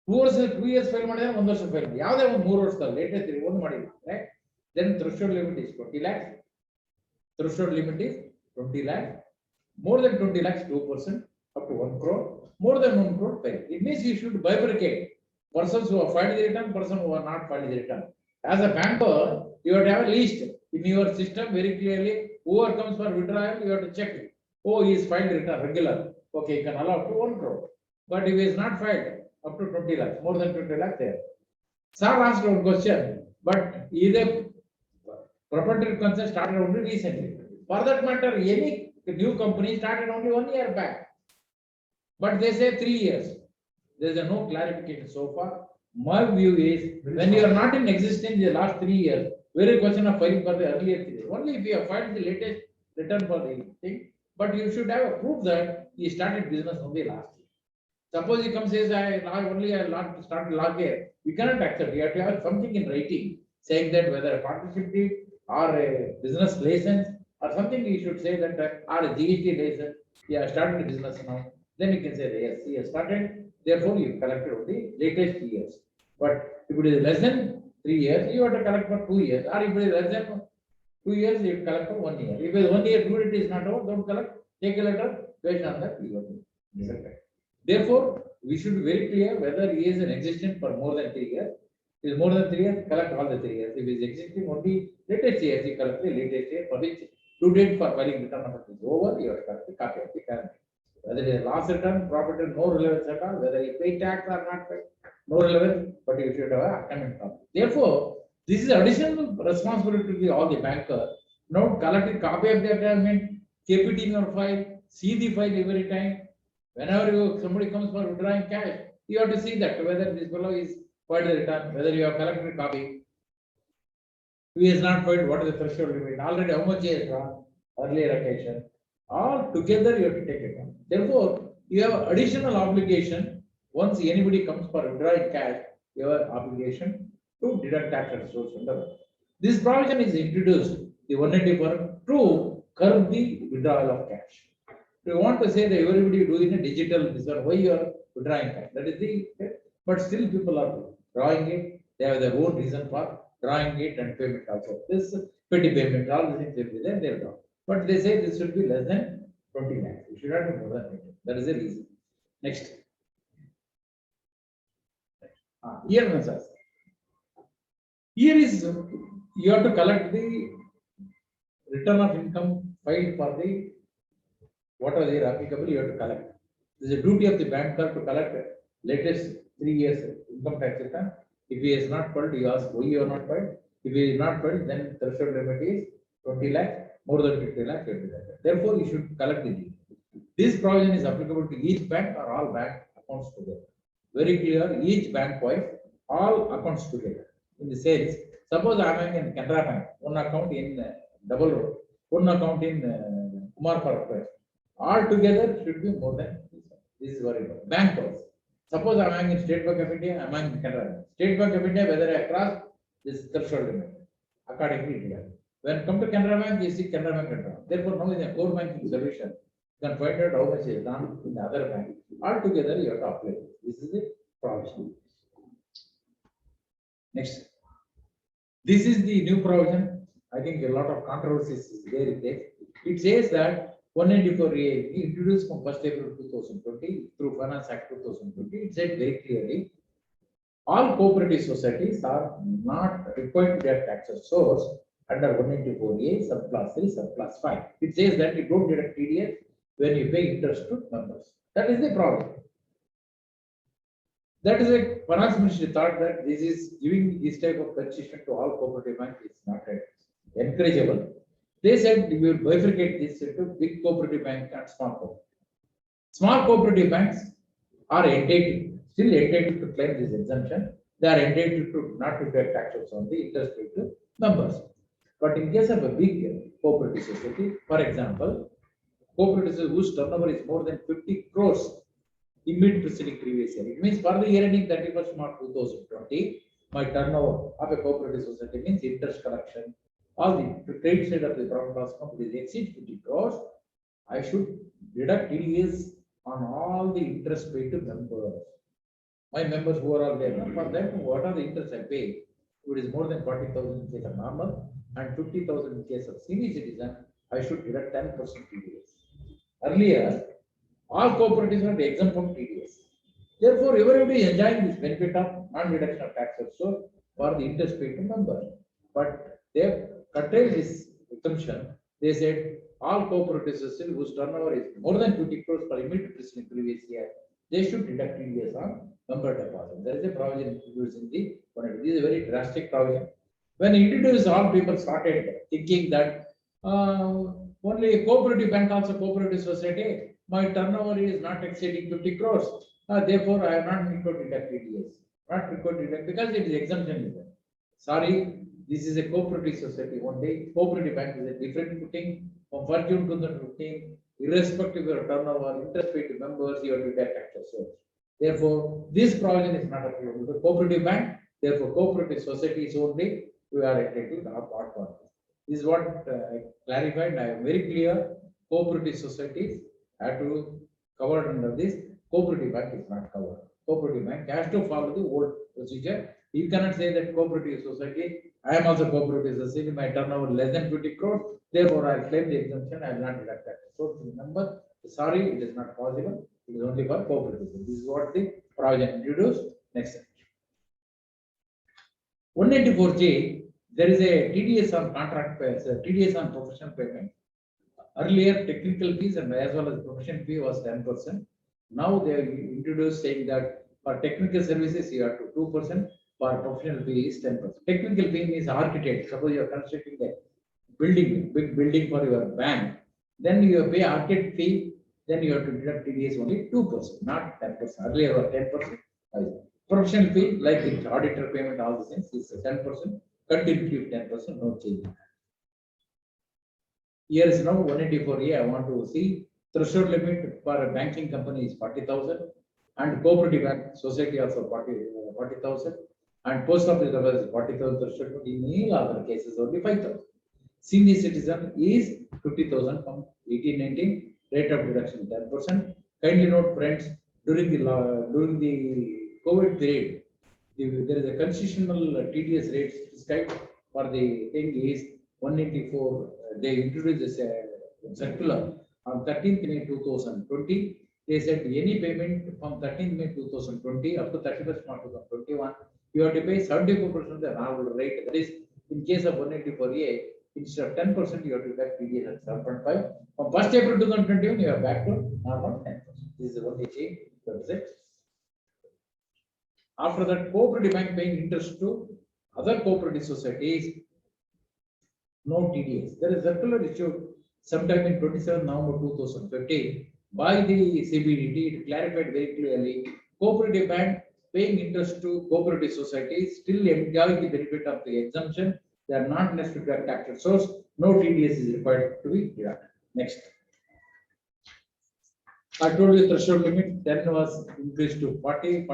2 years file ಮಾಡಿದ್ರೆ 1 ವರ್ಷ file ಮಾಡಿ ಯಾವುದೇ ಒಂದು 3 ವರ್ಷದಲ್ಲಿ latest ಒಂದು ಮಾಡಿದ್ರೆ then threshold limit is 20 lakhs. Threshold limit is 20 lakhs. More than 20 lakhs 2%, up to 1 crore. More than 1 crore fail. It means you should bifurcate persons who have filed the return, persons who are not filed the return. As a banker, you have to have a list in your system very clearly. Whoever comes for withdrawal, you have to check it. Oh, he is filed return regular. Okay, you can allow up to 1 crore. But if he is not filed, up to 20 lakhs, more than 20 lakhs there. Sir asked one question, but either property concern started only recently. For that matter, any new company started only 1 year back. But they say 3 years. There is no clarification so far. My view is when you are not in existence in the last 3 years, very question of filing for the earlier 3 years. Only if you have filed the latest return for the thing, but you should have a proof that you started business only last year. Suppose he comes says I started last year, you cannot accept. You have to have something in writing saying that whether a partnership deed or a business license or something, you should say that or a GST license, you have started business now. Then you can say that yes, he has started. Therefore, you collected only latest years. But if it is less than 3 years, you have to collect for 2 years. Or if it is less than 2 years, you collect for 1 year. If it is 1 year, due date is not over, don't collect. Take a letter based on that. You have to. Therefore, we should be very clear whether he is in existence for more than 3 years. If it is more than 3 years, collect all the 3 years. If he is existing only latest years, you collect the latest year for which due date for filing return is over. You have to collect the copy of the current. Whether it is last return, profit, no relevance at all. Whether you pay tax or not pay, no relevance. But you should have a accounting copy. Therefore, this is additional responsibility to all the banker. Now collect a copy of the agreement, keep it in your file, see the file every time. Whenever somebody comes for withdrawing cash, you have to see that whether this fellow is filed the return, whether you have collected a copy. If he is not filed, what is the threshold limit? Already how much he has drawn earlier occasion. All together you have to take it down. Therefore, you have additional obligation. Once anybody comes for withdrawing cash, you have obligation to deduct tax and social. This provision is introduced, the 184, to curb the withdrawal of cash. If you want to say that everybody do in a digital, this is why you are withdrawing cash. That is the, but still people are drawing it. They have their own reason for drawing it and payment also. This petty payment, all the things will be there, they will draw. But they say this should be less than 20 lakhs. It should not be more than 20. That is the reason. Next. Here, here is you have to collect the return of income filed for the whatever they are applicable. You have to collect. This is a duty of the banker to collect latest 3 years income tax return. If he is not filed, you ask why you are not filed. If he is not filed, then threshold limit is 20 lakhs. More than 50 lakhs, therefore you should collect the deed. This provision is applicable to each bank or all bank accounts together. Very clear, each bank wise, all accounts together. In the sales, suppose I am in Canara Bank, one account in Double Road, one account in Kumar Park, all together should be more than this is very important. Bank wise, suppose I am in State Bank of India, I am in Canara Bank. State Bank of India, whether I cross this threshold limit, accordingly here. When come to Canara Bank, you see Canara Bank return. Therefore, now in a core banking solution, you can find out how much is done in the other bank. Altogether, you have to apply. This is the provision. Next. This is the new provision. I think a lot of controversies is there in this. It says that 194A introduced from 1st April 2020 through Finance Act 2020. It said very clearly, all cooperative societies are not required to get taxes source under 194A subclass 3 subclass 5. It says that you don't deduct TDS when you pay interest to members. That is the problem. That is a finance ministry thought that this is giving this type of concession to all cooperative banks is not encourageable. They said we will bifurcate this into big cooperative bank and small cooperative. Small cooperative banks are still entitled to claim this exemption. They are entitled to not to pay taxes on the interest paid to members. But in case of a big cooperative society, for example, cooperative whose turnover is more than 50 crores immediate preceding previous year. It means for the year ending 31st March 2020, my turnover of a cooperative society means interest collection, all the trade side of the profit loss account is exceed 50 crores. I should deduct TDS on all the interest paid to members. My members who are all there, for them, what are the interest I pay? If it is more than 40,000 in case of normal and 50,000 in case of senior citizen, I should deduct 10% TDS. Earlier, all cooperatives are exempt from TDS. Therefore, everybody is enjoying this benefit of non-deduction of tax also for the interest paid to member. But they have curtailed this exemption. They said all cooperatives whose turnover is more than 50 crores per immediate preceding previous year, they should deduct TDS on member deposit. There is a provision introduced in the Cooperative. This is a very drastic provision. When introduced, all people started thinking that only a cooperative bank, also cooperative society, my turnover is not exceeding 50 crores. Therefore, I am not required to deduct TDS. Not required to deduct because it is exemption. Sorry, this is a cooperative society only. Cooperative bank is a different footing. From 1 June 2015, irrespective of your turnover, interest paid to members, you have to deduct taxes. So, therefore, this provision is not applicable to cooperative bank. Therefore, cooperative societies only we are entitled to part one. This is what I clarified. I am very clear. Cooperative societies have to covered under this. Cooperative bank is not covered. Cooperative bank has to follow the old procedure. You cannot say that cooperative society, I am also cooperative society, my turnover less than 20 crores, therefore I claim the exemption, I will not deduct that. So remember, sorry, it is not possible. It is only for cooperative. This is what the provision introduced. Next. 194J, there is a TDS on contract payers, TDS on professional payment. Earlier, technical fees and as well as professional fee was 10%. Now they have introduced saying that for technical services you have to 2%, for professional fee is 10%. Technical fee means architect. Suppose you are constructing a building, big building for your bank, then you pay architect fee, then you have to deduct TDS only 2%, not 10%. Earlier was 10%. Professional fee, like the auditor payment, all the things is 10%, continue 10%, no change. Here is now 184A. I want to see threshold limit for a banking company is 40,000 and cooperative bank society also 40,000 and post office is 40,000 threshold. In all other cases only 5,000. Senior citizen is 50,000 from 1819, rate of deduction 10%. Kindly note, friends, during the COVID period, there is a constitutional TDS rates prescribed for the thing is 184. They introduced this circular on 13th May 2020. They said any payment from 13th May 2020 up to 31st March 2021, you have to pay 74% of the normal rate. That is, in case of 184A, instead of 10%, you have to deduct TDS at 7.5. From 1st April 2021, you are back to normal 10%. This is the only change. After that, cooperative bank paying interest to other cooperative societies, no TDS. There is circular issued sometime in 27 November 2015 by the CBDT. It clarified very clearly, cooperative bank paying interest to cooperative societies still enjoy the benefit of the exemption. They are not necessary to tax source. No TDS is required to be deducted. Next. I told you threshold limit 10 was increased to 40,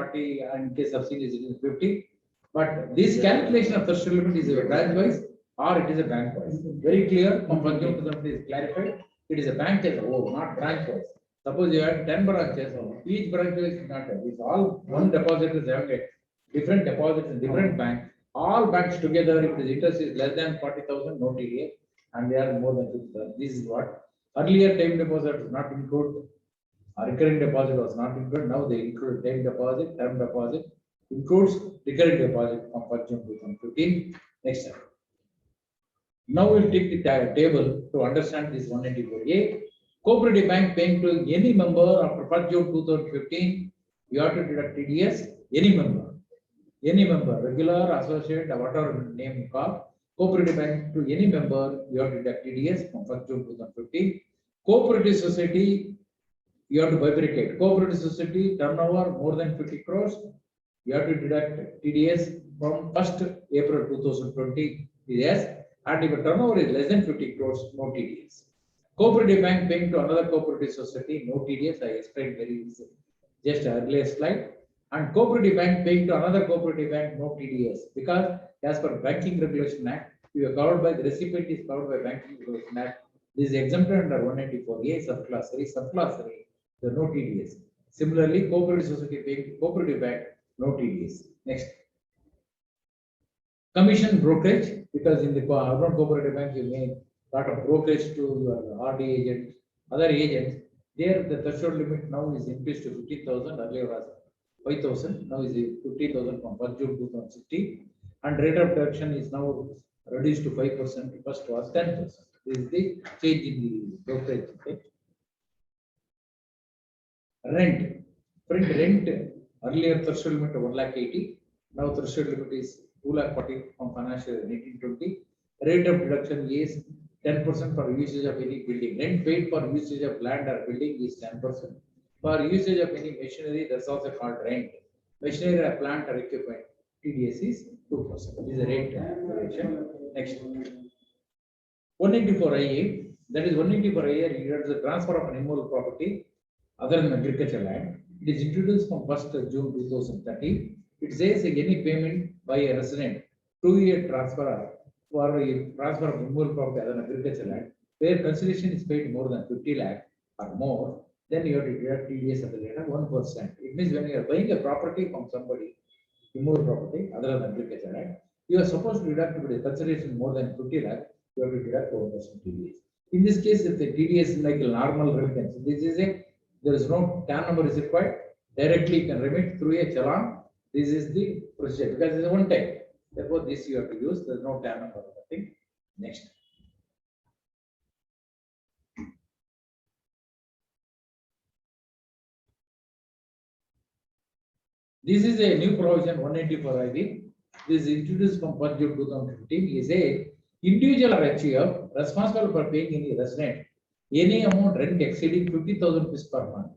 in case of senior citizens 50. But this calculation of threshold limit is a branch wise or it is a bank wise. Very clear. From is clarified. It is a bank as a whole, not branch wise. Suppose you have 10 branches, each branch is not. It's all one deposit is having different deposits in different banks. All banks together, if the interest is less than 40,000, no TDA, and they are more than 50,000. This is what earlier time deposit was not included. Recurring deposit was not included. Now they include time deposit, term deposit, includes recurring deposit from 1 June 2015. Next slide. Now we'll take the table to understand this 194A. Cooperative bank paying to any member after 1 June 2015, you have to deduct TDS. Any member, regular, associate, whatever name you call, cooperative bank to any member, you have to deduct TDS from 1 June 2015. Cooperative society, you have to bifurcate. Cooperative society turnover more than 50 crores, you have to deduct TDS from 1st April 2020. Yes, and if a turnover is less than 50 crores, no TDS. Cooperative bank paying to another cooperative society, no TDS. I explained very easily, just earlier slide. And cooperative bank paying to another cooperative bank, no TDS, because as per Banking Regulation Act, you are covered by the recipient is covered by Banking Regulation Act. This is exempted under 194A subclass 3, the no TDS. Similarly, cooperative society paying to cooperative bank No TDS. Next. Commission brokerage, because in the urban cooperative banks, you make lot of brokerage to your RD agents, other agents. There, the threshold limit now is increased to 50,000. Earlier was 5,000. Now is 50,000 from 1 June 2016. And rate of deduction is now reduced to 5%. First was 10%. This is the change in the brokerage. Okay? Rent. Rent. Earlier threshold limit of 1,80,000. Now threshold limit is 2,40,000 from financial year 1920. Rate of deduction is 10% for usage of any building. Rent paid for usage of land or building is 10%. For usage of any machinery, that's also called rent. Machinery or plant or equipment, TDS is 2%. This is the rate variation. Next. 184IA, that is 184IA regards the transfer of an immovable property other than agricultural land. It is introduced from 1st June 2030. It says any payment by a resident 2-year transfer for a transfer of immovable property other than agricultural land, where consideration is paid more than 50 lakh or more, then you have to deduct TDS at the rate of 1%. It means when you are buying a property from somebody, immovable property other than agricultural land, you are supposed to deduct with a consideration more than 50 lakh, you have to deduct 1% TDS. In this case, if the TDS is like a normal remittance, this is there is no TAN number is required, directly you can remit through a challan. This is the procedure because it is one time. Therefore, this you have to use. There is no TAN number. Nothing. Next. This is a new provision 184 IB. This is introduced from 1 June 2015. Is a individual or HUF responsible for paying any resident any amount rent exceeding 50,000 rupees per month.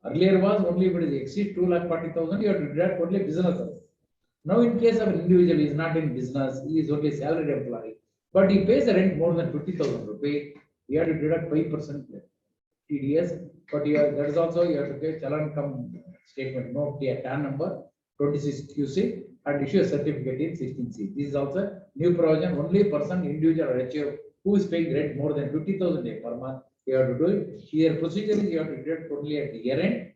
Earlier was only if it is exceed 2,40,000, you have to deduct only business. Now, in case of an individual, he is not in business, he is only a salaried employee, but he pays the rent more than 50,000 rupees, you have to deduct 5% TDS. But that is also you have to pay challan come statement, note the TAN number 26 QC and issue a certificate in 16C. This is also new provision. Only person, individual or HUF who is paying rent more than 50,000 per month, you have to do it. Here procedure is you have to deduct only at the year end,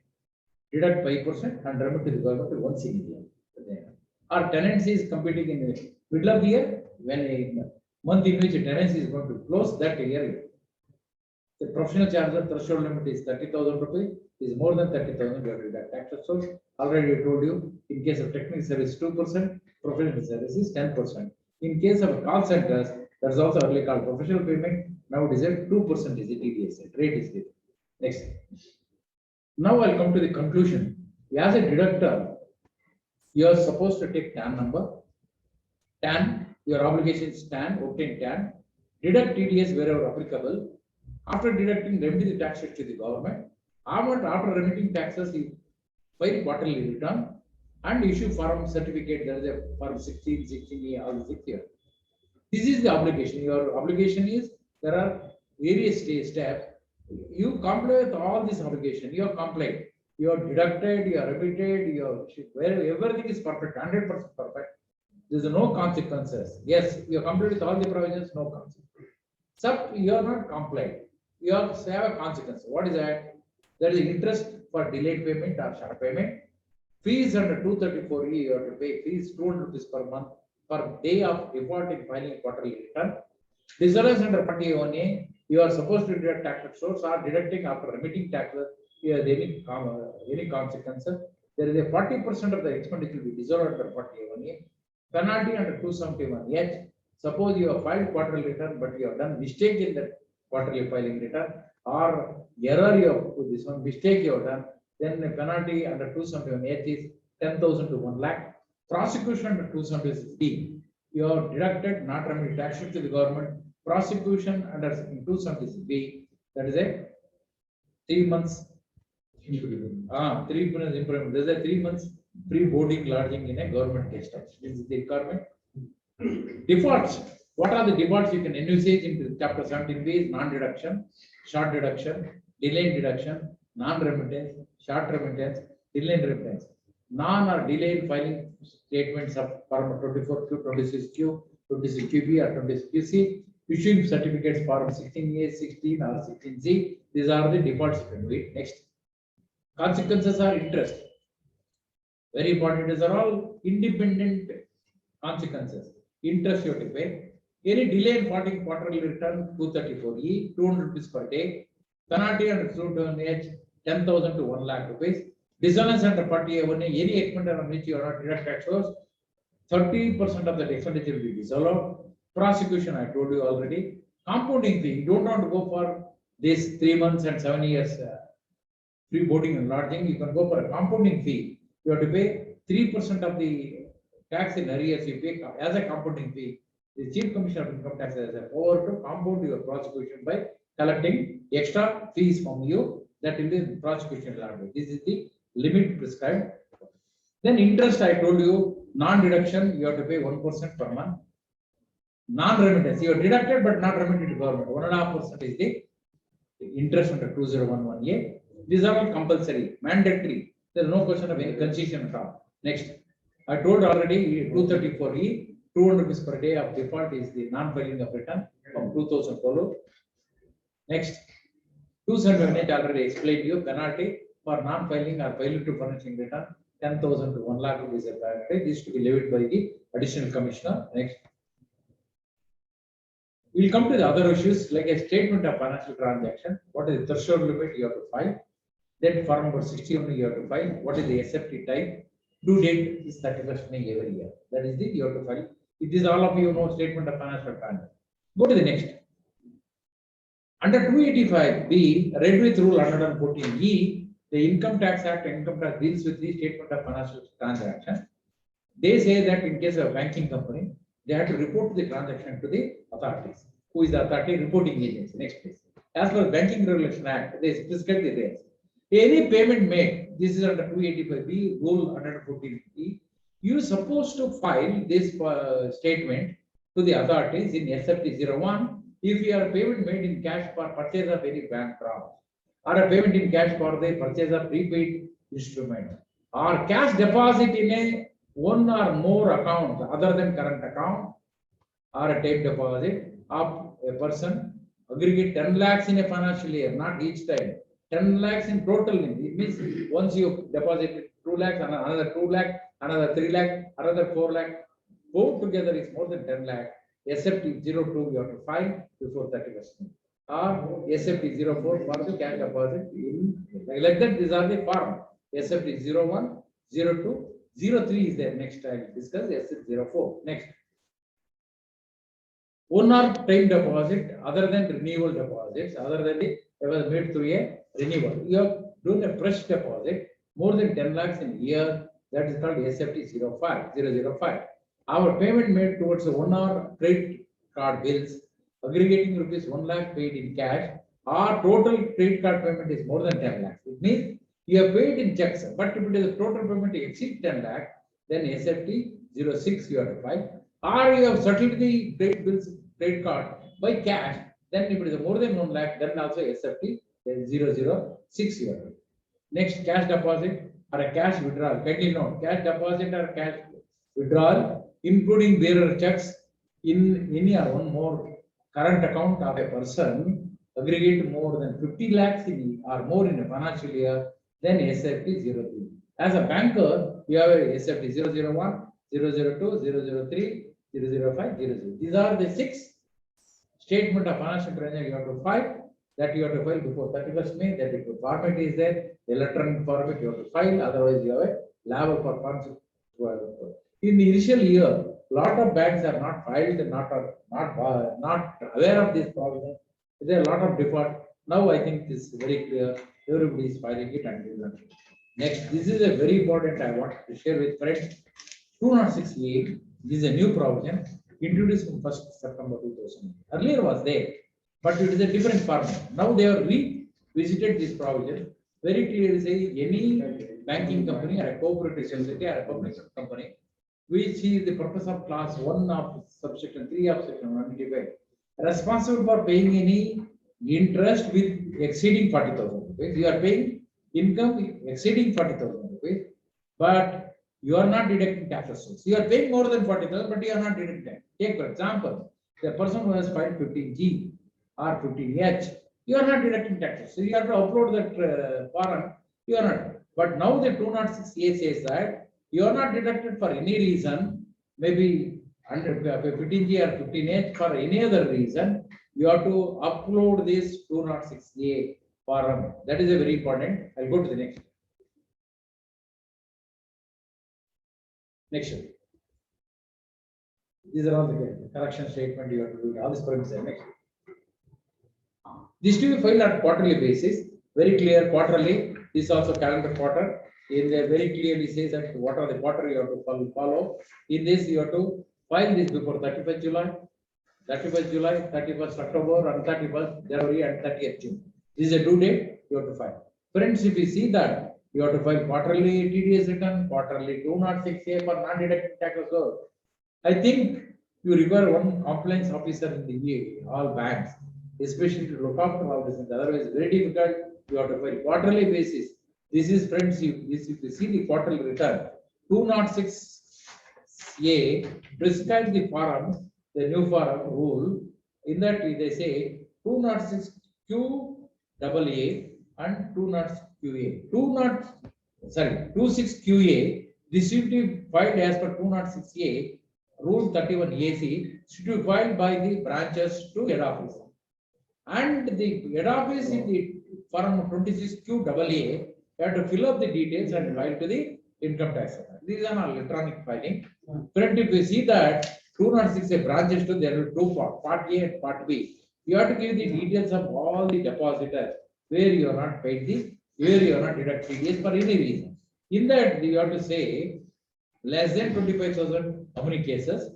deduct 5% and remit to the government once in a year. Our tenancy is competing in the middle of the year, when a month in which a tenancy is going to close, that year. The professional charge threshold limit is 30,000 rupees. Is more than 30,000, you have to deduct tax. So already I told you, in case of technical service 2%, professional service is 10%. In case of call centers, that is also earlier called professional payment. Now it is at 2% is the TDS rate is given. Next. Now I'll come to the conclusion. As a deductor, you are supposed to take TAN number. TAN, your obligation is TAN, obtain TAN, deduct TDS wherever applicable. After deducting, remit the taxes to the government. After remitting taxes, you file quarterly return and issue form certificate. There is a form 16, 16A, all 6 years. This is the obligation. Your obligation is there are various steps. You comply with all this obligation. You have complied. You are deducted. You are remitted. You are everything is perfect. 100% perfect. There is no consequences. Yes, you have complied with all the provisions. No consequences. Except you are not complied. You have to have a consequence. What is that? There is interest for delayed payment or short payment. Fees under 234E, you have to pay fees 200 rupees per month per day of defaulting filing a quarterly return. Disallowance under 41A, you are supposed to deduct tax at source or deducting after remitting taxes. Here, any consequences. There is a 40% of the expenditure will be disallowed under 41A. Penalty under 271H. Suppose you have filed quarterly return, but you have done mistake in that quarterly filing return, or error you have this one mistake you have done, then the penalty under 271H is 10,000 to 1 lakh. Prosecution under 276D, you have deducted not remitted taxes to the government. Prosecution under 276B, that is a 3 months. 3 months imprisonment. There is a 3 months free boarding lodging in a government guest house. This is the requirement. Defaults. What are the defaults you can envisage in chapter 17B? Non-deduction, short deduction, delayed deduction, non-remittance, short remittance, delayed remittance. Non or delayed filing statements of form 24Q, 26Q, 26QB or 26QC, issuing certificates form 16A, 16 or 16Z. These are the defaults you can do it. Next. Consequences are interest. Very important. These are all independent consequences. Interest you have to pay. Any delay in filing quarterly return 234E, 200 rupees per day. Penalty under student age 10,000 to 1 lakh rupees. Dishonest under 40A1, any expenditure on which you are not direct tax source, 30% of that expenditure will be disallowed. Prosecution, I told you already. Compounding fee, you don't want to go for this 3 months and 7 years free boarding and lodging. You can go for a compounding fee. You have to pay 3% of the tax in arrears you pay as a compounding fee. The Chief Commissioner of Income Tax has a power to compound your prosecution by collecting extra fees from you. That will be prosecution liability. This is the limit prescribed. Then interest, I told you, non-deduction, you have to pay 1% per month. Non-remittance, you are deducted but not remitted to government. 1.5% is the interest under 2011A. These are all compulsory, mandatory. There is no question of any concession at all. Next, I told already 234E, 200 rupees per day of default is the non-filing of return from 2012. Next, 278 already explained to you, penalty for non-filing or failing to furnishing return 10,000 to 1 lakh rupees a penalty. This to be levied by the additional commissioner. Next, we'll come to the other issues like a statement of financial transaction. What is the threshold limit you have to file? Then form number 61 you have to file. What is the SFT type? Due date is 31st May every year. That is the you have to file. It is all of you know statement of financial transaction. Go to the next. Under 285B, read with rule 114E, the Income Tax Act and Income Tax deals with the statement of financial transaction. They say that in case of a banking company, they have to report the transaction to the authorities. Who is the authority? Reporting agency. Next place. As per Banking Regulation Act, they prescribe the rates. Any payment made, this is under 285B, rule 114E, you are supposed to file this statement to the authorities in SFT 01 if you are payment made in cash for purchase of any bank draft, or a payment in cash for the purchase of prepaid instrument, or cash deposit in a one or more accounts other than current account, or a type deposit of a person, aggregate 10 lakhs in a financial year, not each time. 10 lakhs in total. It means once you deposit 2 lakhs, another 2 lakh, another 3 lakh, another 4 lakh, both together is more than 10 lakh. SFT 02 you have to file before 31st. Or SFT 04 for the cash deposit. Like that, these are the form. SFT 01, 02, 03 is there. Next I will discuss SFT 04. Next. One or time deposit other than renewal deposits, other than it was made through a renewal. You have done a fresh deposit more than 10 lakhs in a year. That is called SFT 005. Our payment made towards one or credit card bills aggregating rupees 1 lakh paid in cash, or total credit card payment is more than 10 lakhs. It means you have paid in checks, but if it is a total payment exceeds 10 lakh, then SFT 06 you have to file. Or you have settled the credit card by cash, then if it is more than 1 lakh, then also SFT 006 you have to. Next, cash deposit or a cash withdrawal. Kindly note, cash deposit or cash withdrawal, including bearer checks in any or one more current account of a person, aggregate more than 50 lakhs in or more in a financial year, then SFT 03. As a banker, you have a SFT 001, 002, 003, 005, 00. These are the 6 statement of financial transaction you have to file. That you have to file before 31st May. That if the format is there, electronic format you have to file. Otherwise, you have a liable for consequence. In the initial year, lot of banks are not filed and not aware of this problem. There are a lot of default. Now I think this is very clear. Everybody is filing it and doing it. Next, this is a very important I want to share with friends. 206A. This is a new provision introduced from 1st September 2000. Earlier was there, but it is a different format. Now they have revisited this provision. Very clearly saying any banking company or a cooperative society or a public company, which is the purpose of class 1 of subsection 3 of section 195, responsible for paying any interest with exceeding 40,000 rupees. You are paying income exceeding 40,000 rupees, but you are not deducting taxes. You are paying more than 40,000, but you are not deducting. Take for example, the person who has filed 15G or 15H, you are not deducting taxes. So you have to upload that form. You are not. But now the 206A says that You are not deducted for any reason, maybe under 15G or 15H for any other reason, you have to upload this 206A form. That is a very important. I'll go to the next. Next. These are all the correction statement you have to do. All this permission. Next. This to be filed on quarterly basis. Very clear quarterly. This also calendar quarter. In there very clearly says that what are the quarter you have to follow. In this you have to file this before 31st July, 31st October, and 31st January and 30th June. This is a due date you have to file. Friends, if you see that you have to file quarterly TDS return, quarterly 206A for non-deductible tax reserve. I think you require one compliance officer in the all banks, especially to look after all this. Otherwise, very difficult. You have to file quarterly basis. This is, friends, if you see the quarterly return, 206A prescribes the forums, the new forum rule. In that they say 206QAA and 206QA. 26QA, this should be filed as per 206A, Rule 31 AC, should be filed by the branches to head office. And the head office in the form 26QAA, you have to fill up the details and file to the income tax. These are not electronic filing. Friend, if you see that 206A branches to there are two parts, part A and part B. You have to give the details of all the depositors where you are not paid the, where you are not deducted TDS for any reason. In that, you have to say less than 25,000, how many cases?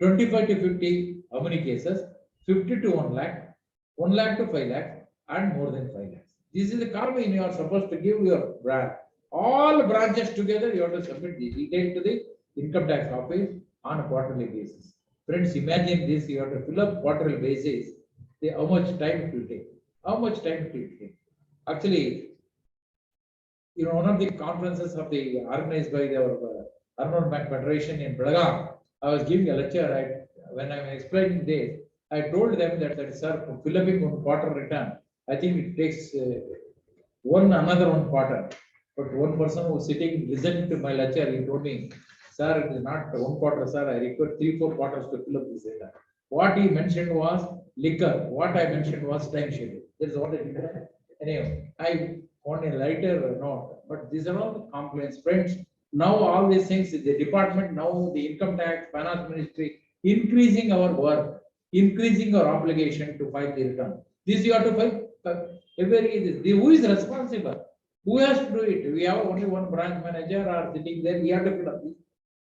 25 to 50, how many cases? 50 to 1 lakh, 1 lakh to 5 lakhs, and more than 5 lakhs. This is the carbon you are supposed to give your branch. All branches together, you have to submit the detail to the income tax office on a quarterly basis. Friends, imagine this, you have to fill up quarterly basis. How much time it will take? How much time it will take? Actually, one of the conferences of the organized by our Urban Bank Federation in Belgaum, I was giving a lecture. When I was explaining this, I told them that sir, filling one quarter return, I think it takes another one quarter. But one person who was sitting listening to my lecture, he told me, sir, it is not 1 quarter, sir. I require 3-4 quarters to fill up this return. What he mentioned was liquor. What I mentioned was time schedule. That is what I did. Anyway, I want a lighter note, but these are all the complaints, friends. Now all these things, the department, now the income tax, finance ministry, increasing our work, increasing our obligation to file the return. This you have to file. Who is responsible? Who has to do it? We have only one branch manager or sitting there. We have to fill up this.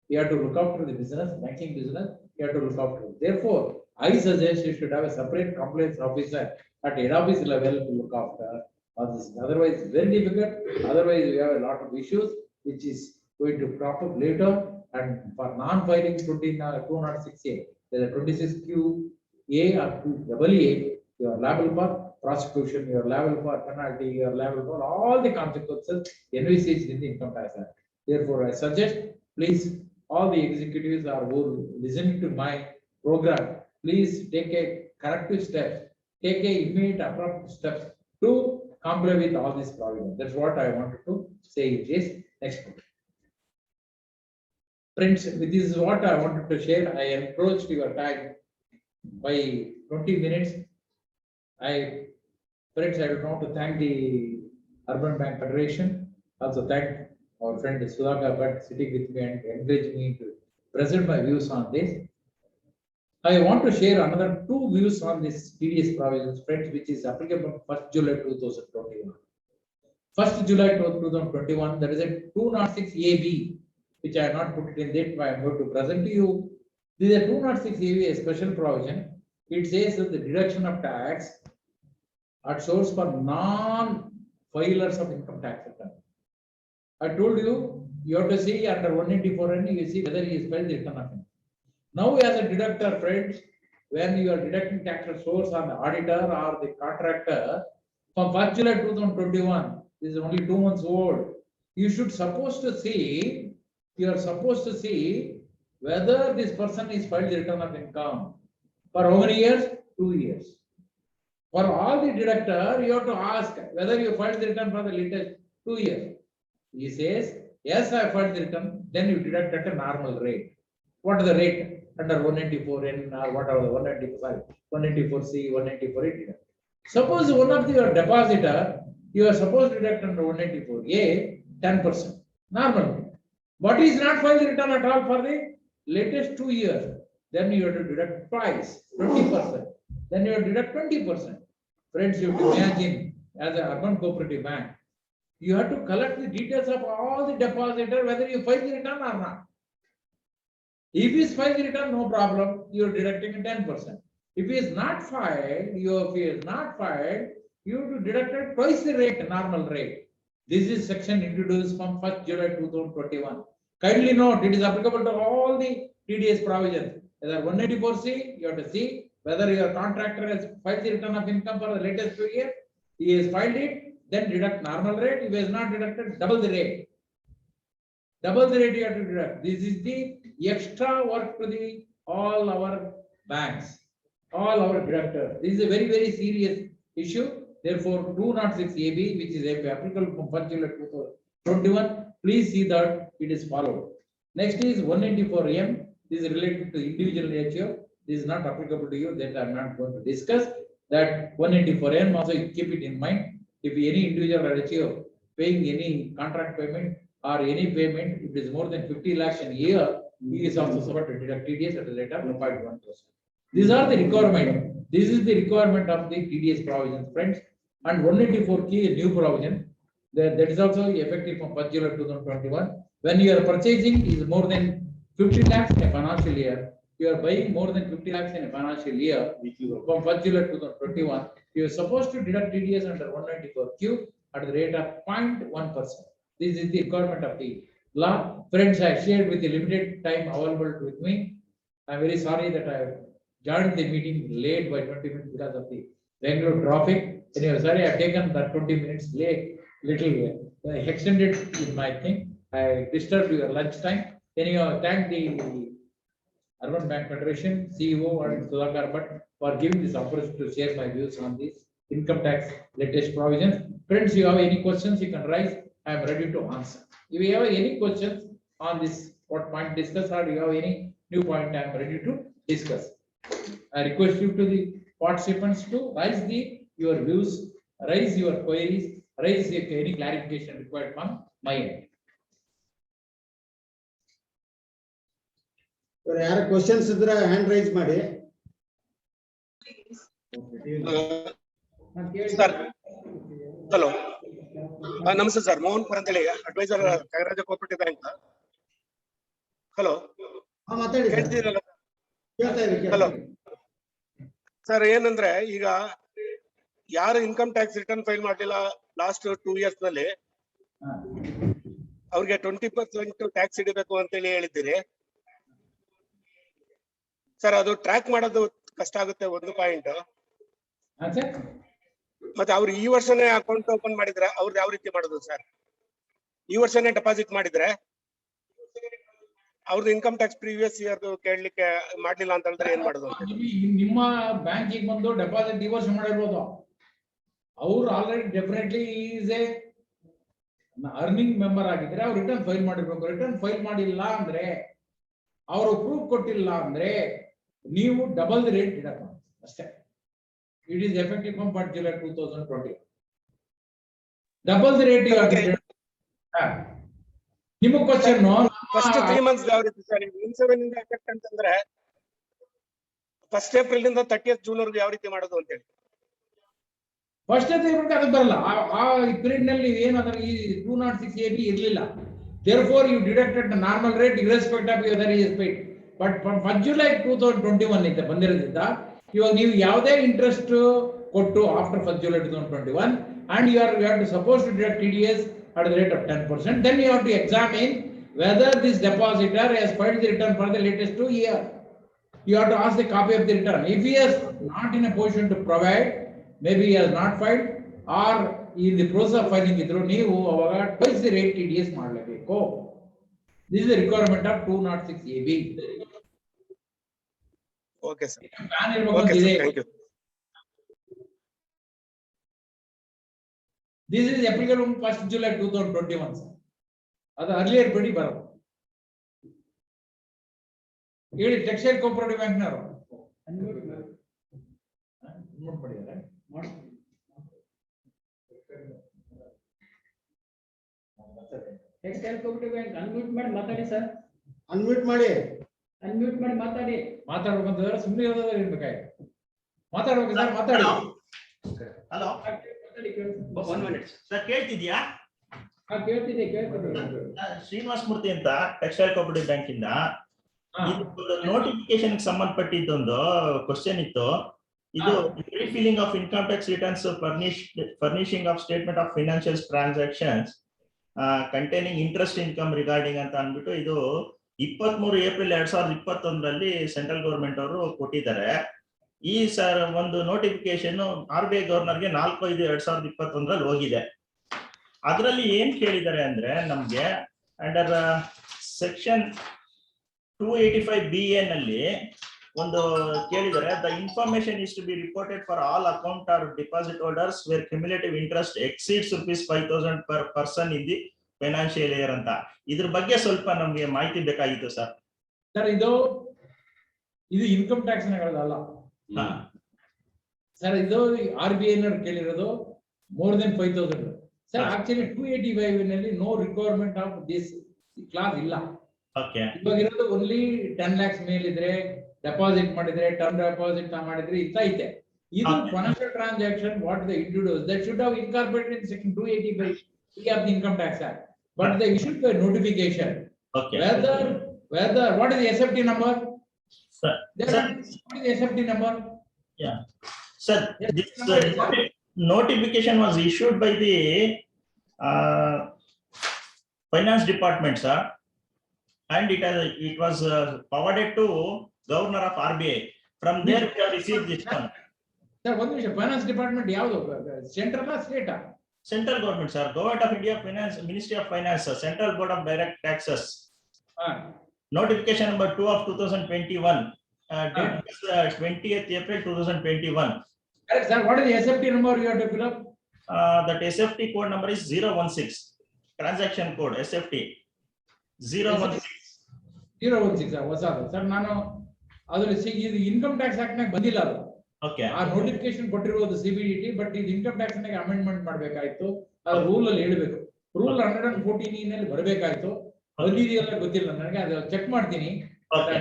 We have to look after the business, banking business. We have to look after it. Therefore, I suggest you should have a separate compliance officer at head office level to look after all this. Otherwise, it's very difficult. Otherwise, we have a lot of issues which is going to crop up later. And for non-filing 206A, there's a 26QA or 2AA, you are liable for prosecution, you are liable for penalty, you are liable for all the consequences envisaged in the Income Tax Act. Therefore, I suggest, please, all the executives are who listening to my program, please take a corrective steps, take a immediate appropriate steps to comply with all these problems. That's what I wanted to say. It is next point. Friends, this is what I wanted to share. I encroached your time by 20 minutes. Friends, I would want to thank the Urban Bank Federation. Also thank our friend Sudhakar Bhatt sitting with me and encouraging me to present my views on this. I want to share another 2 views on this TDS provisions, friends, which is applicable 1st July 2021. 1st July 2021, there is a 206AB, which I have not put it in that, but I am going to present to you. This is a 206AB, a special provision. It says that the deduction of tax at source for non-filers of income tax return. I told you, you have to see under 184N, you see whether he is filed the return of income. Now, as a deductor, friends, when you are deducting tax at source on the auditor or the contractor, from 1st July 2021, this is only 2 months old, you are supposed to see whether this person is filed the return of income. For how many years? 2 years. For all the deductor, you have to ask whether you filed the return for the latest 2 years. He says, yes, I filed the return, then you deduct at a normal rate. What is the rate under 194N or whatever, 195, 194C, 194A? Suppose one of your depositor, you are supposed to deduct under 194A 10%, normal. What is not filed the return at all for the latest 2 years? Then you have to deduct twice, 20%. Then you have to deduct 20%. Friends, you have to imagine as an urban cooperative bank, you have to collect the details of all the depositor, whether you file the return or not. If he is filed the return, no problem, you are deducting 10%. If he is not filed, you have to deduct at twice the rate, normal rate. This is section introduced from 1st July 2021. Kindly note, it is applicable to all the TDS provisions. Whether 194C, you have to see whether your contractor has filed the return of income for the latest 2 years. He has filed it, then deduct normal rate. If he has not deducted, double the rate. Double the rate you have to deduct. This is the extra work to the all our banks, all our directors. This is a very, very serious issue. Therefore, 206AB, which is applicable from 1st July 2021, please see that it is followed. Next is 194M. This is related to individual nature. This is not applicable to you. That I am not going to discuss. That 194M also keep it in mind. If any individual or HO paying any contract payment or any payment, if it is more than 50 lakhs in a year, he is also supposed to deduct TDS at the rate of 1.1%. These are the requirement. This is the requirement of the TDS provisions, friends. And 184 key new provision that is also effective from 1st July 2021. When you are purchasing is more than 50 lakhs in a financial year, you are buying more than 50 lakhs in a financial year from 1st July 2021, you are supposed to deduct TDS under 194Q at the rate of 0.1%. This is the requirement of the law. Friends, I shared with the limited time available with me. I am very sorry that I have joined the meeting late by 20 minutes because of the Bangalore traffic. Anyway, sorry, I have taken that 20 minutes late, little extended in my thing. I disturbed your lunch time. Anyhow, thank the Urban Bank Federation, CEO and Sudhakar Bhatt for giving this opportunity to share my views on this income tax latest provisions. Friends, you have any questions, you can raise. I am ready to answer. If you have any questions on this, what point discussed, or you have any new point, I am ready to discuss. I request you to the participants to raise your views, raise your queries, raise any clarification required from my end. ಯಾರ questions ಇದ್ರೆ hand raise ಮಾಡಿ. Sir hello ನಮಸ್ತೆ sir, Mohan ಪುರ್ ಅಂತೇಳಿ adviser ಕೈರಾಜ cooperative bank. Hello ಮಾತಾಡಿ ಹೇಳ್ತಿದ್ದೀರಲ್ಲ? Hello sir, ಏನಂದ್ರೆ ಈಗ ಯಾರು income tax return file ಮಾಡಲಿಲ್ಲ ಲಾಸ್ಟ್ 2 years ನಲ್ಲಿ ಅವ್ರಿಗೆ 20% ಟ್ಯಾಕ್ಸ್ ಹಿಡಿಬೇಕು ಅಂತೇಳಿ ಹೇಳಿದ್ದೀರಿ ಸರ್. ಅದು ಟ್ರ್ಯಾಕ್ ಮಾಡೋದು ಕಷ್ಟ ಆಗುತ್ತೆ, ಒಂದು ಪಾಯಿಂಟ್. ಮತ್ತೆ ಅವ್ರು ಈ ವರ್ಷನೇ ಅಕೌಂಟ್ ಓಪನ್ ಮಾಡಿದ್ರೆ ಅವ್ರದ್ದು ಯಾವ ರೀತಿ ಮಾಡೋದು ಸರ್? ಈ ವರ್ಷನೇ ಡೆಪಾಸಿಟ್ ಮಾಡಿದ್ರೆ ಅವ್ರದ್ದು ಇನ್ಕಮ್ ಟ್ಯಾಕ್ಸ್ ಪ್ರೀವಿಯಸ್ ಇಯರ್ ಕೇಳಲಿಕ್ಕೆ ಮಾಡ್ಲಿಲ್ಲ ಅಂತ ಹೇಳಿದ್ರೆ ಏನ್ ಮಾಡೋದು? ನಿಮ್ಮ ಬ್ಯಾಂಕಿಗೆ ಬಂದು ಡೆಪಾಸಿಟ್ ಈ ವರ್ಷ ಮಾಡಿರ್ಬೋದು. ಅವ್ರು already definitely is A earning member ಆಗಿದ್ರೆ ಅವ್ರು ರಿಟರ್ನ್ ಫೈಲ್ ಮಾಡಿರ್ಬೇಕು. ರಿಟರ್ನ್ ಫೈಲ್ ಮಾಡಿಲ್ಲ ಅಂದ್ರೆ, ಅವರು ಪ್ರೂಫ್ ಕೊಟ್ಟಿಲ್ಲ ಅಂದ್ರೆ ನೀವು ಡಬಲ್ ದಿ ರೇಟ್ ಡಿಡಕ್ಟ್ ಮಾಡಿ ಅಷ್ಟೇ. It is effective from 1st July 2020. Double the rate ನಿಮ್ಮ ಕ್ವಶನ್ ಫಸ್ಟ್ 3 months ಯಾವ ರೀತಿ ಸರ್? 7 ಇಂದ ಎಫೆಕ್ಟ್ ಅಂತಂದ್ರೆ 1st April ಇಂದ 30th June ವರೆಗೂ ಯಾವ ರೀತಿ ಮಾಡೋದು ಅಂತ ಹೇಳಿ. ಫಸ್ಟ್ ಅದು ಬರಲ್ಲ. ಆ ಪೀರಿಯಡ್ ನಲ್ಲಿ ಏನಾದ್ರೆ ಈ 206AB ಇರಲಿಲ್ಲ. Therefore, you deducted the normal rate irrespective of whether he is paid. But from 1st July 2021 ಇಂದ ಬಂದಿರೋದ್ರಿಂದ ಇವಾಗ ನೀವು ಯಾವುದೇ ಇಂಟ್ರೆಸ್ಟ್ ಕೊಟ್ಟು after 1st July 2021 and you have to supposed to deduct TDS at the rate of 10%, then you have to examine whether this depositor has filed the return for the latest 2 years. You have to ask the copy of the return. If he is not in a position to provide, maybe he has not filed or in the process of filing idru ನೀವು ಅವಾಗ twice the rate TDS ಮಾಡಲೇಬೇಕು. This is the requirement of 206AB. Okay sir. Okay sir, thank you. This is applicable on 1st July 2021 sir. ಅದು earlier ಬಡಿ ಬರೋದು. ಹೇಳಿ textile cooperative ಬ್ಯಾಂಕ್ನವರು textile cooperative bank unmute ಮಾಡಿ ಮಾತಾಡಿ ಸರ್. ಅನ್ಮ್ಯೂಟ್ ಮಾಡಿ ಮಾತಾಡಿ. ಮಾತಾಡ್ಬೇಕಂತಂದ್ರೆ ಸುಮ್ಮನೆ ಇರೋದ್ರೆ ಇರ್ಬೇಕಾಯ್ತು. ಮಾತಾಡ್ಬೇಕು ಸರ್, ಮಾತಾಡಿ. Hello, 1 minute sir. ಕೇಳ್ತಿದ್ಯಾ? ಕೇಳ್ತಿದೆ. ಶ್ರೀನಿವಾಸ ಮೂರ್ತಿ ಅಂತ ಟೆಕ್ಸ್ಟೈಲ್ ಕೋಪರೇಟಿವ್ ಬ್ಯಾಂಕ್ ಇಂದ ನೋಟಿಫಿಕೇಶನ್ ಸಂಬಂಧಪಟ್ಟಿದ್ದೊಂದು ಕ್ವಶನ್ ಇತ್ತು. ಇದು refiling of income tax returns furnishing of statement of financial transactions containing interest income regarding ಅಂತ ಅಂದ್ಬಿಟ್ಟು ಇದು 23 ಏಪ್ರಿಲ್ 2021ರಲ್ಲಿ ಸೆಂಟ್ರಲ್ ಗವರ್ಮೆಂಟ್ ಅವರು ಕೊಟ್ಟಿದ್ದಾರೆ. ಈ ಸರ್ ಒಂದು ನೋಟಿಫಿಕೇಶನ್ RBI ಗವರ್ನರ್ಗೆ 4/5/2021ರಲ್ಲಿ ಹೋಗಿದೆ. ಅದರಲ್ಲಿ ಏನ್ ಕೇಳಿದ್ದಾರೆ ಅಂದ್ರೆ ನಮ್ಗೆ ಅಂಡರ್ ಸೆಕ್ಷನ್ 285BA ನಲ್ಲಿ ಒಂದು ಕೇಳಿದರೆ the information is to be reported for all account or deposit holders where cumulative interest exceeds ₹5,000 per person in the financial year ಅಂತ. ಇದ್ರ ಬಗ್ಗೆ ಸ್ವಲ್ಪ ನಮ್ಗೆ ಮಾಹಿತಿ ಬೇಕಾಗಿತ್ತು ಸರ್. ಸರ್ ಇದು ಇನ್ಕಮ್ ಟ್ಯಾಕ್ಸ್ ಹೇಳೋದಲ್ಲ ಸರ್. ಇದು RBI ಕೇಳಿರೋದು ಮೋರ್ ದೆನ್ 5,000 ಸರ್. ಆಕ್ಚುಲಿ 285 ನಲ್ಲಿ no requirement of this clause ಇಲ್ಲ. ಇವಾಗ ಇರೋದು ಓನ್ಲಿ 10 lakhs ಮೇಲಿದ್ರೆ ಡೆಪಾಸಿಟ್ ಮಾಡಿದ್ರೆ ಟರ್ಮ್ ಡೆಪಾಸಿಟ್ ಮಾಡಿದ್ರೆ ಇಷ್ಟ ಐತೆ. ಇದು financial transaction what the introduce that should have incorporated in section 285 of the income tax act, but they issued by notification. Whether what is the SFT number? Sir, what is the SFT number? Yeah, sir. This notification was issued by the finance department, sir, and it was forwarded to governor of RBI. From there we have received this one. Sir, one minute. Finance department ಯಾವುದು? Central or state? Central government, sir. Government of India Finance, Ministry of Finance, Central Board of Direct Taxes. Notification number 2 of 2021. Date is 20th April 2021. Correct, sir. What is the SFT number you have to fill up? That SFT code number is 016. Transaction code SFT 016. 016 sir. ಹೊಸದು sir. ನಾನು ಅದರಲ್ಲಿ ಇದು income tax act ನಾಗ ಬಂದಿಲ್ಲ ಅದು. Okay. ಆ notification ಕೊಟ್ಟಿರೋದು CBDT, but ಇದು ಇನ್ಕಮ್ ಟ್ಯಾಕ್ಸ್ ನಾಗ ಅಮೆಂಡ್ಮೆಂಟ್ ಮಾಡಬೇಕಾಯ್ತು. ಅದು ರೂಲ್ ಅಲ್ಲಿ ಹೇಳಬೇಕು. ರೂಲ್ 114 ನಲ್ಲಿ ಬರಬೇಕಾಯ್ತು. ಬಂದಿದೆಯಲ್ಲ ಗೊತ್ತಿಲ್ಲ ನನಗೆ, ಅದು ಚೆಕ್ ಮಾಡ್ತೀನಿ.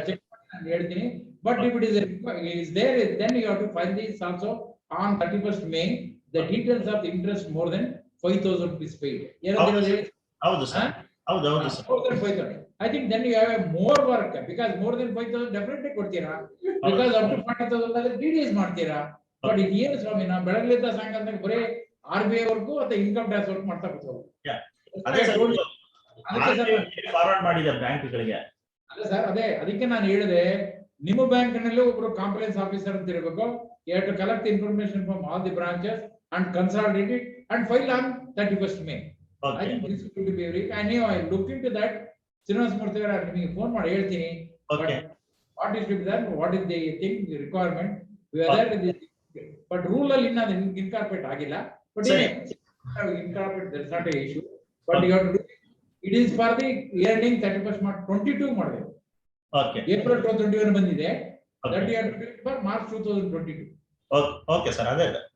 ಚೆಕ್ ಮಾಡಿ ನಾನು ಹೇಳ್ತೀನಿ. But if it is there, then you have to file this also on 31st May. The details of the interest more than 5,000 rupees paid. ಹೌದು ಸರ್. ಹೌದು sir. More than 5,000. I think then you have a more work, because more than 5,000 definitely ಕೊಡ್ತೀರಾ. Because up to 40,000 ಆದ್ರೆ DDS ಮಾಡ್ತೀರಾ. But ಇದು ಏನು ಸ್ವಾಮಿ, ನಾವು ಬೆಳಗ್ಲಿಂದ ಸಾಯಂಕಾಲ ಬರೀ RBI ವರ್ಗೂ ಅಥವಾ ಇನ್ಕಮ್ ಟ್ಯಾಕ್ಸ್ ವರ್ಕ್ ಮಾಡ್ತಾ ಕೂತ್ಕೊಳ್ಳೋದು. ಫಾರ್ವರ್ಡ್ ಮಾಡಿದ ಬ್ಯಾಂಕ್ಗಳಿಗೆ. ಅಲ್ಲ ಸರ್, ಅದಕ್ಕೆ ನಾನು ಹೇಳಿದೆ, ನಿಮ್ಮ ಬ್ಯಾಂಕ್ ನಲ್ಲಿ ಒಬ್ರು ಕಾಂಪ್ಲೈನ್ಸ್ ಆಫೀಸರ್ ಅಂತ ಇರಬೇಕು. You have to collect the information from all the branches and consolidate it and file on 31st May. I think this is going to be very, I know I look into that. Srinivasa Murthy ಅವರ ನಿಮಗೆ phone ಮಾಡಿ ಹೇಳ್ತೀನಿ. What is to be done, what is the thing, the requirement, but rule ಅಲ್ಲಿ ಇನ್ನ incorporate ಆಗಿಲ್ಲ. But incorporate, that's not an issue. But you have to do it is for the ending 31st March 22 ಮಾಡಬೇಕು. April 2021 ಬಂದಿದೆ. That you have to do it for March 2022. Okay sir,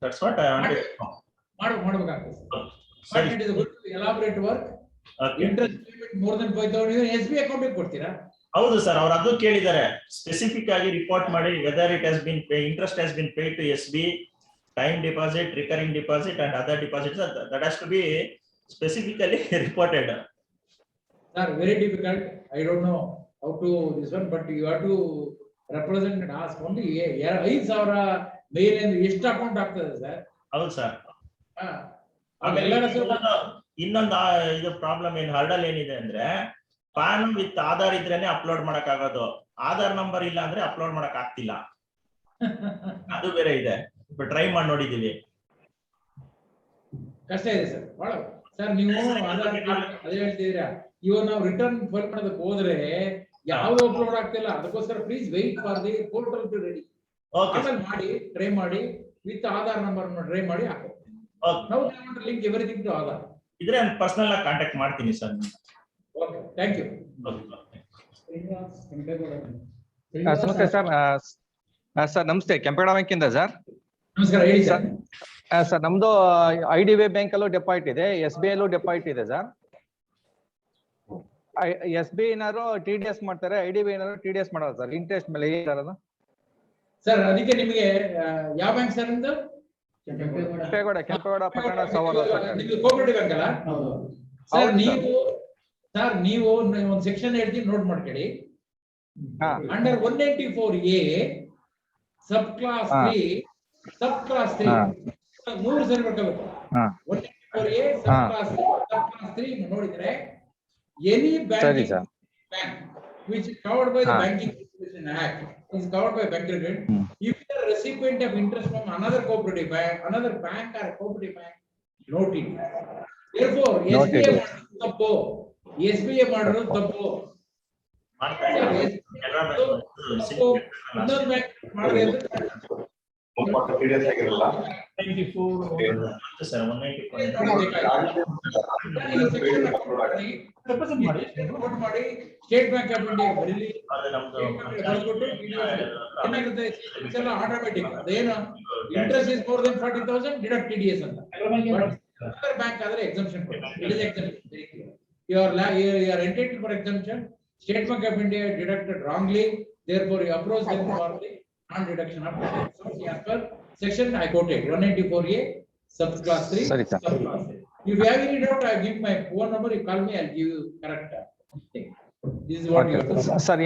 that's what I wanted to know. ಮಾಡಬೇಕಾಗ್ತದೆ. But it is a good elaborate work. Interest payment more than 5,000 SBI account ಕೊಡ್ತೀರಾ? ಹೌದು sir, ಅವರು ಅದು ಕೇಳಿದ್ದಾರೆ. Specific ಆಗಿ report ಮಾಡಿ whether it has been interest has been paid to SBI, time deposit, recurring deposit and other deposits. That has to be specifically reported. Sir, very difficult. I don't know how to this one, but you have to represent and ask only 5,000 ಮೇಲೆ ಎಷ್ಟು account ಆಗ್ತದೆ sir? ಹೌದು sir. ಇನ್ನೊಂದು ಇದು problem ಏನು, hurdle ಏನಿದೆ ಅಂದ್ರೆ, PAN with Aadhaar ಇದ್ರೇನೆ upload ಮಾಡಕ್ ಆಗೋದು. ಆಧಾರ್ ನಂಬರ್ ಇಲ್ಲ ಅಂದ್ರೆ ಅಪ್ಲೋಡ್ ಮಾಡಕ್ ಆಗ್ತಿಲ್ಲ. ಅದು ಬೇರೆ ಇದೆ. ಟ್ರೈ ಮಾಡಿ ನೋಡಿದೀವಿ, ಕಷ್ಟ ಇದೆ ಸರ್. ಬಹಳ ಸರ್, ನೀವು ಅದೇ ಹೇಳ್ತಿದ್ದೀರಾ. ಇವಾಗ ನಾವು ರಿಟರ್ನ್ ಫೈಲ್ ಮಾಡೋದಕ್ಕೆ ಹೋದ್ರೆ ಯಾವ್ದು ಅಪ್ಲೋಡ್ ಆಗ್ತಿಲ್ಲ. ಅದಕ್ಕೋಸ್ಕರ please wait for the portal to ready. ಮಾಡಿ ಟ್ರೈ ಮಾಡಿ ವಿತ್ ಆಧಾರ್ ನಂಬರ್ ಟ್ರೈ ಮಾಡಿ ಹಾಕೋ. ನಾವು ಲಿಂಕ್ ಎವ್ರಿಥಿಂಗ್ ಟು ಆಧಾರ್. ಇದ್ರೆ ಪರ್ಸನಲ್ ಆಗಿ ಕಾಂಟ್ಯಾಕ್ಟ್ ಮಾಡ್ತೀನಿ ಸರ್. Okay thank you. ನಮಸ್ತೆ ಸರ್. ಸರ್ ನಮಸ್ತೆ, ಕೆಂಪೇಗೌಡ ಬ್ಯಾಂಕಿಂದ ಸರ್. ನಮಸ್ಕಾರ, ಹೇಳಿ ಸರ್. ಸರ್ ನಮ್ದು IDBI ಬ್ಯಾಂಕ್ ಅಲ್ಲೂ ಡೆಪಾಸಿಟ್ ಇದೆ, SBI ಅಲ್ಲೂ ಡೆಪಾಸಿಟ್ ಇದೆ ಸರ್. SBI ಏನಾದ್ರು TDS ಮಾಡ್ತಾರೆ, IDBI ಏನಾದ್ರು TDS ಮಾಡೋದು ಸರ್, ಇಂಟ್ರೆಸ್ಟ್ ಮೇಲೆ ಏನಾದ್ರು? ಸರ್ ಅದಕ್ಕೆ ನಿಮಗೆ ಯಾವ ಬ್ಯಾಂಕ್ ಸರ್ ನಿಮ್ದು? ಕೆಂಪೇಗೌಡ ಪಟ್ಟಣ ಸವಾಲು ನಿಮ್ದು ಕೋಆಪರೇಟಿವ್ ಬ್ಯಾಂಕ್ ಅಲ್ಲ ಸರ್? ನೀವು ಒಂದು ಸೆಕ್ಷನ್ ಹೇಳ್ತೀನಿ, ನೋಟ್ ಮಾಡ್ಕೊಳ್ಳಿ. ಅಂಡರ್ 184A ಸಬ್ ಕ್ಲಾಸ್ 3 ಮೂರು ಸರಿ ಬರ್ಕೋಬೇಕು. 184A ಸಬ್ ಕ್ಲಾಸ್ 3 ನೋಡಿದ್ರೆ any bank which is covered by the Banking Corporation Act is covered by bank credit. If you are a recipient of interest from another cooperative bank, another bank or cooperative bank, note it. Therefore, SBI ಮಾಡಿರೋ ತಪ್ಪು. ಇನ್ನೊಂದು bank ಮಾಡಿದ್ರೆ State Bank of India ಬರೀಲಿ, automatic ಅದೇನು interest is more than 40,000 deduct TDS ಅಂತ. Bank ಆದ್ರೆ exemption you are entitled for exemption. State Bank of India deducted wrongly, therefore you approach them for the non-deduction of tax. So as per section I quoted 194A subclass 3 subclass 3. If you have any doubt, I give my phone number, you call me, I'll give you correct thing. This is what you have to say. Sir